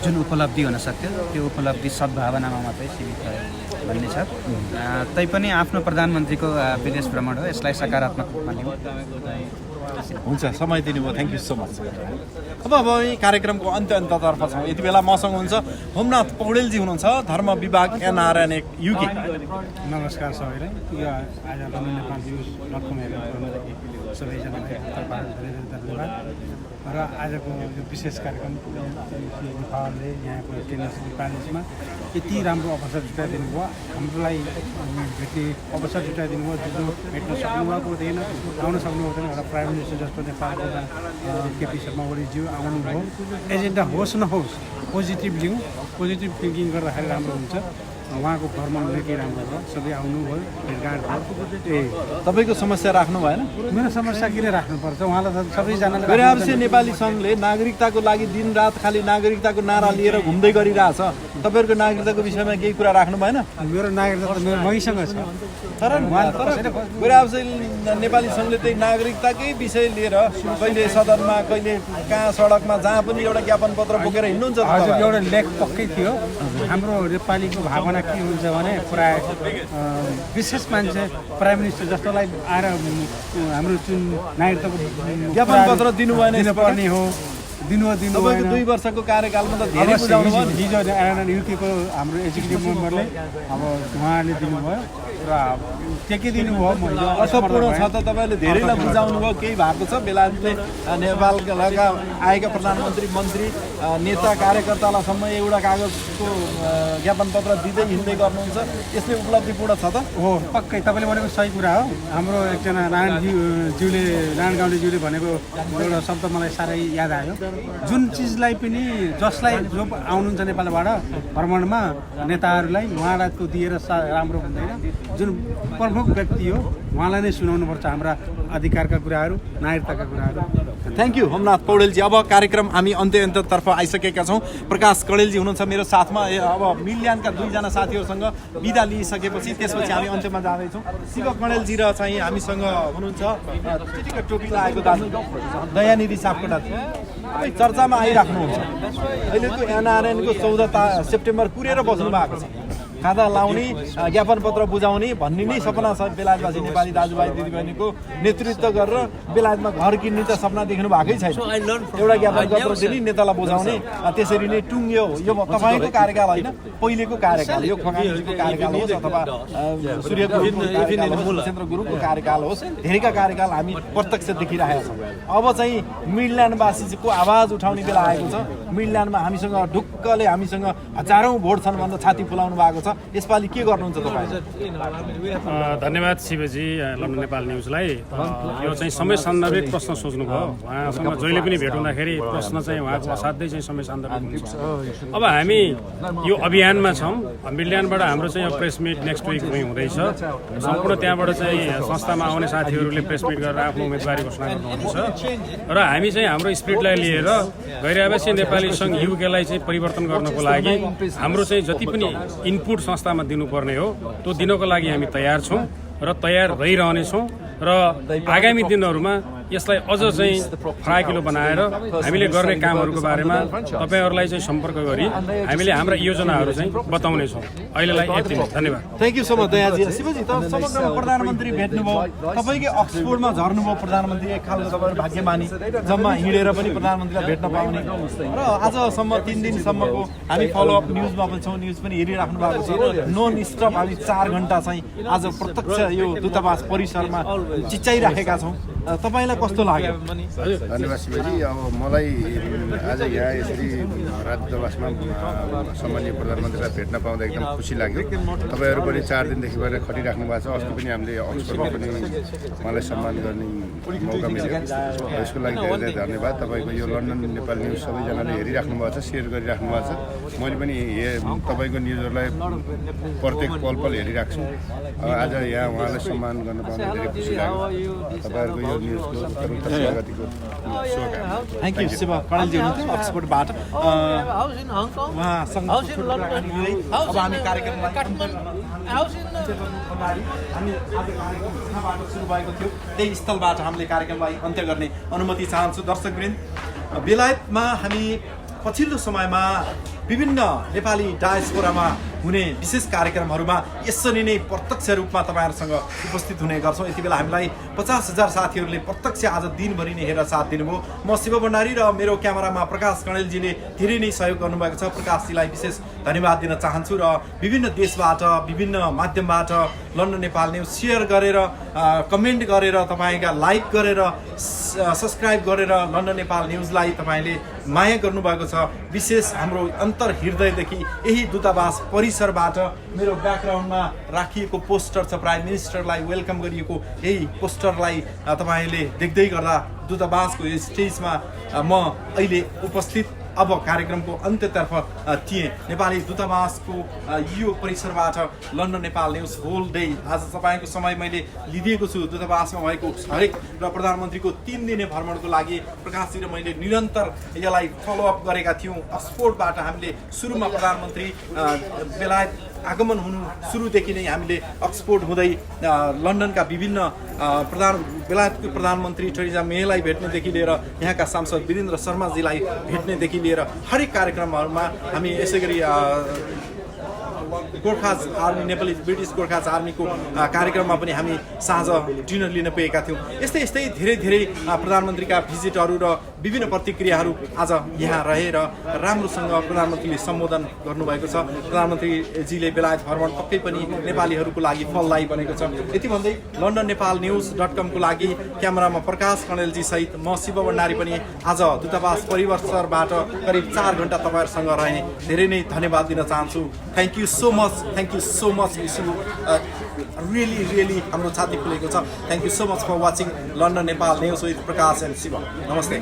जुन उपलब्धि हुन सक्थ्यो त्यो उपलब्धि सद्भावनामा मात्रै सीमित रह्यो भन्ने छ। तैपनि आफ्नो प्रधानमन्त्रीको विदेश भ्रमण हो, यसलाई सकारात्मक रूपमा लिउँ। हुन्छ, समय दिनुभयो, थ्याङ्क यू सो मच। अब हामी कार्यक्रमको अन्त्यतर्फ छौँ। यति बेला मसँग हुन्छ होमनाथ पौडेलजी हुनुहुन्छ, धर्म विभाग एनआरएन युके। नमस्कार सबैलाई। यो आज लन्डन नेपाल न्युज.com हेर्नुको सबैजनालाई धन्यवाद। र आजको यो विशेष कार्यक्रम नेपालले यहाँको इन्टरनेसनल कलेजमा यति राम्रो अवसर जुटाइदिनु भयो, हाम्रोलाई भेट्ने अवसर जुटाइदिनु भयो। जो भेट्न सक्नुभएको थिएन, आउन सक्नुभएको थिएन, एउटा प्राइम मिनिस्टर जस्तो नेपालको केपी शर्मा ओलीज्यू आउनुभयो। एजेन्डा होस् नहोस् पोजिटिभ लिउँ, पोजिटिभ थिङ्किङ गर्दाखेरि राम्रो हुन्छ। उहाँको भ्रमण निकै राम्रो भयो, सबै आउनुभयो, भेटघाट भयो। तपाईँको समस्या राख्नु भएन? मेरो समस्या किन राख्नुपर्छ? उहाँलाई त सबैजनाले अवश्य नेपाली सङ्घले नागरिकताको लागि दिनरात खालि नागरिकताको नारा लिएर घुम्दै गरिरहेछ। तपाईँहरूको नागरिकताको विषयमा केही कुरा राख्नु भएन? मेरो नागरिकता त मेरो मसँग छ, तर नेपाली सङ्घले त्यही नागरिकताकै विषय लिएर कहिले सदनमा, कहिले कहाँ सडकमा, जहाँ पनि एउटा ज्ञापन पत्र बोकेर हिँड्नुहुन्छ। हजुर, एउटा लेख पक्कै थियो। हाम्रो नेपालीको भावना के हुन्छ भने प्राय विशेष मान्छे प्राइम मिनिस्टर जस्तोलाई आएर हाम्रो जुन नागरिकताको ज्ञापन पत्र दिनुपर्ने हो, दिनु 2 वर्षको कार्यकालमा त धेरै बुझाउनु भयो। हिजो युकेको हाम्रो एक्जिक्युटिभ मेम्बरले अब उहाँले दिनुभयो र के दिनुभयो अर्थपूर्ण छ त। तपाईँले धेरैलाई बुझाउनु भयो, केही भएको छ? बेलायतले नेपालका आएका प्रधानमन्त्री, मन्त्री, नेता, कार्यकर्तालाईसम्म एउटा कागजको ज्ञापन पत्र दिँदै हिँड्दै गर्नुहुन्छ, यसले उपलब्धिपूर्ण छ त? हो, पक्कै तपाईँले भनेको सही कुरा हो। हाम्रो एकजना नारायण गाउँलेज्यूले भनेको एउटा शब्द मलाई साह्रै याद आयो। जुन चिजलाई पनि जसलाई जो आउनुहुन्छ नेपालबाट भ्रमणमा नेताहरूलाई उहाँलाई त्यो दिएर राम्रो हुँदैन। जुन प्रमुख व्यक्ति हो उहाँलाई नै सुनाउनुपर्छ हाम्रा अधिकारका कुराहरू, नागरिकताका कुराहरू। थ्याङ्क यू होमनाथ पौडेलजी। अब कार्यक्रम हामी अन्त्यतर्फ आइसकेका छौँ। प्रकाश कडेलजी हुनुहुन्छ मेरो साथमा। अब मिल्यानका 2 जना साथीहरूसँग बिदा लिइसकेपछि त्यसपछि हामी अन्त्यमा जाँदैछौँ। शिव कडेलजी र चाहिँ हामीसँग हुनुहुन्छ टिटिका टोपी लगाएको दाजु दयानिधि सापकोटा, चर्चामा आइराख्नुहुन्छ। अहिलेको एनआरएनको 14 सेप्टेम्बर कुरेर बस्नु भएको छ। खादा लाउने, ज्ञापन पत्र बुझाउने भन्ने नै सपना छ। बेलायतवासी नेपाली दाजुभाइ दिदीबहिनीको नेतृत्व गरेर बेलायतमा घर किन्ने त सपना देख्नु भएकै छैन। एउटा ज्ञापन पत्र दिने, नेतालाई बुझाउने, त्यसरी नै टुङ्ग्यो। यो तपाईँको कार्यकाल होइन, पहिलेको कार्यकाल, यो खगानजीको कार्यकाल होस् अथवा सूर्य गुरुङ गुरुङको कार्यकाल होस्, धेरैका कार्यकाल हामी प्रत्यक्ष देखिरहेका छौँ। अब चाहिँ मिडल्यान्डवासीको आवाज उठाउने बेला आएको छ। मिडल्यान्डमा हामीसँग ढुक्कले हामीसँग हजारौँ भोट छन् भनेर छाती फुलाउनु भएको छ। यसपालि के गर्नुहुन्छ तपाईँ? धन्यवाद शिवजी, लन्डन नेपाल न्युजलाई। यो चाहिँ समय सान्दर्भिक प्रश्न सोच्नुभयो। उहाँसँग जहिले पनि भेट हुँदाखेरि प्रश्न चाहिँ उहाँको असाध्यै चाहिँ समय सान्दर्भिक हुन्छ। अब हामी यो अभियानमा छौँ। मिडल्यान्डबाट हाम्रो चाहिँ प्रेस मिट नेक्स्ट विक हुँदैछ। सम्पूर्ण त्यहाँबाट चाहिँ संस्थामा आउने साथीहरूले प्रेस मिट गरेर आफ्नो उम्मेदवारी घोषणा गर्नुहुन्छ र हामी चाहिँ हाम्रो स्पिरिटलाई लिएर गैर-आवासीय नेपाली सङ्घ युकेलाई चाहिँ परिवर्तन गर्नको लागि हाम्रो चाहिँ जति पनि इनपुट संस्थामा दिनुपर्ने हो त्यो दिनको लागि हामी तयार छौँ र तयार रहिरहनेछौँ र आगामी दिनहरूमा यसलाई अझ चाहिँ फराकिलो बनाएर हामीले गर्ने कामहरूको बारेमा तपाईँहरूलाई चाहिँ सम्पर्क गरी हामीले हाम्रा योजनाहरू चाहिँ बताउनेछौँ। अहिलेलाई यति नै, धन्यवाद। थ्याङ्क यू सो मच दयाजी। शिवजी त समग्रमा प्रधानमन्त्री भेट्नुभयो, तपाईँकै अक्सफोर्डमा झर्नुभयो प्रधानमन्त्री, एक खालको तपाईँहरू भाग्यमानी, जम्मा हिँडेर पनि प्रधानमन्त्रीलाई भेट्न पाउने र आजसम्म 3 दिनसम्मको हामी फलोअप न्युजमा पनि छौँ, न्युज पनि हेरिराख्नु भएको छ। नन स्टप हामी 4 घन्टा चाहिँ आज प्रत्यक्ष यो दूतावास परिसरमा चिच्चाइराखेका छौँ। तपाईँलाई कस्तो लाग्यो? धन्यवाद शिवजी। अब मलाई आज यहाँ यसरी राजदूतावासमा सम्माननीय प्रधानमन्त्रीलाई भेट्न पाउँदा एकदम खुसी लाग्यो। तपाईँहरू पनि 4 दिनदेखिबाट खटिराख्नु भएको छ। अस्ति पनि हामीले अक्सफोर्डमा पनि उहाँलाई सम्मान गर्ने मौका मिल्यो। यसको लागि धेरै धेरै धन्यवाद। तपाईँको यो लन्डन नेपाल न्युज सबैजनाले हेरिराख्नु भएको छ, सेयर गरिराख्नु भएको छ। मैले पनि तपाईँको न्युजहरूलाई प्रत्येक पल पल हेरिराख्छु। आज यहाँ उहाँलाई सम्मान गर्न पाउँदा धेरै खुसी लाग्यो। तपाईँहरूको यो न्युजको उत्तर स्वागतको शुभकामना। थ्याङ्क यू शिव कणेलजी हुनुहुन्थ्यो अक्सफोर्डबाट। उहाँसँग अब हामी कार्यक्रममा हामी आज कार्यक्रम जहाँबाट सुरु भएको थियो त्यही स्थलबाट हामीले कार्यक्रमलाई अन्त्य गर्ने अनुमति चाहन्छु। दर्शकवृन्द, बेलायतमा हामी पछिल्लो समयमा विभिन्न नेपाली डायस्पोरामा हुने विशेष कार्यक्रमहरूमा यसरी नै प्रत्यक्ष रूपमा तपाईँहरूसँग उपस्थित हुने गर्छौँ। यति बेला हामीलाई 50,000 साथीहरूले प्रत्यक्ष आज दिनभरि नै हेरेर साथ दिनुभयो। म शिव भण्डारी र मेरो क्यामेरामा प्रकाश कणेलजीले धेरै नै सहयोग गर्नुभएको छ। प्रकाशजीलाई विशेष धन्यवाद दिन चाहन्छु। र विभिन्न देशबाट विभिन्न माध्यमबाट लन्डन नेपाल न्युज सेयर गरेर कमेन्ट गरेर तपाईँका लाइक गरेर सब्सक्राइब गरेर लन्डन नेपाल न्युजलाई तपाईँले माया गर्नुभएको छ। विशेष हाम्रो अन्तर हृदयदेखि यही दूतावास परिसरबाट मेरो ब्याकग्राउन्डमा राखिएको पोस्टर छ, प्राइम मिनिस्टरलाई वेलकम गरिएको यही पोस्टरलाई तपाईँले देख्दै गर्दा दूतावासको यो स्टेजमा म अहिले उपस्थित अब कार्यक्रमको अन्त्यतर्फ थिएँ। नेपाली दूतावासको यो परिसरबाट London Nepal news whole day आज तपाईँको समय मैले लिदिएको छु। दूतावासमा भएको हरेक र प्रधानमन्त्रीको 3 दिने भ्रमणको लागि प्रकाशजी र मैले निरन्तर यसलाई फलोअप गरेका थियौँ। अक्सफोर्डबाट हामीले सुरुमा प्रधानमन्त्री बेलायत आगमन हुनु सुरुदेखि नै हामीले अक्सफोर्ड हुँदै लन्डनका विभिन्न बेलायतको प्रधानमन्त्री थेरेसा मेलाई भेट्नेदेखि लिएर यहाँका सांसद वीरेन्द्र शर्माजीलाई भेट्नेदेखि लिएर हरेक कार्यक्रमहरूमा हामी यसै गरी गोर्खा आर्मी नेपाली ब्रिटिस गोर्खा आर्मीको कार्यक्रममा पनि हामी साँझ डिनर लिन पुगेका थियौँ। यस्तै यस्तै धेरै धेरै प्रधानमन्त्रीका भिजिटहरू र विभिन्न प्रतिक्रियाहरू आज यहाँ रहेर राम्रोसँग प्रधानमन्त्रीले सम्बोधन गर्नुभएको छ। प्रधानमन्त्रीजीले बेलायत भ्रमण पक्कै पनि नेपालीहरूको लागि फलदायी बनेको छ। यति भन्दै लन्डन नेपाल न्युज.com को लागि क्यामेरामा प्रकाश कणेलजी सहित म शिव भण्डारी पनि आज दूतावास परिसरबाट करिब 4 घन्टा तपाईँहरूसँग रहेँ। धेरै नै धन्यवाद दिन चाहन्छु। Thank you so much, thank you so much. Really हाम्रो छाती फुलेको छ। Thank you so much for watching London Nepal news with Prakash and Shiva. नमस्ते।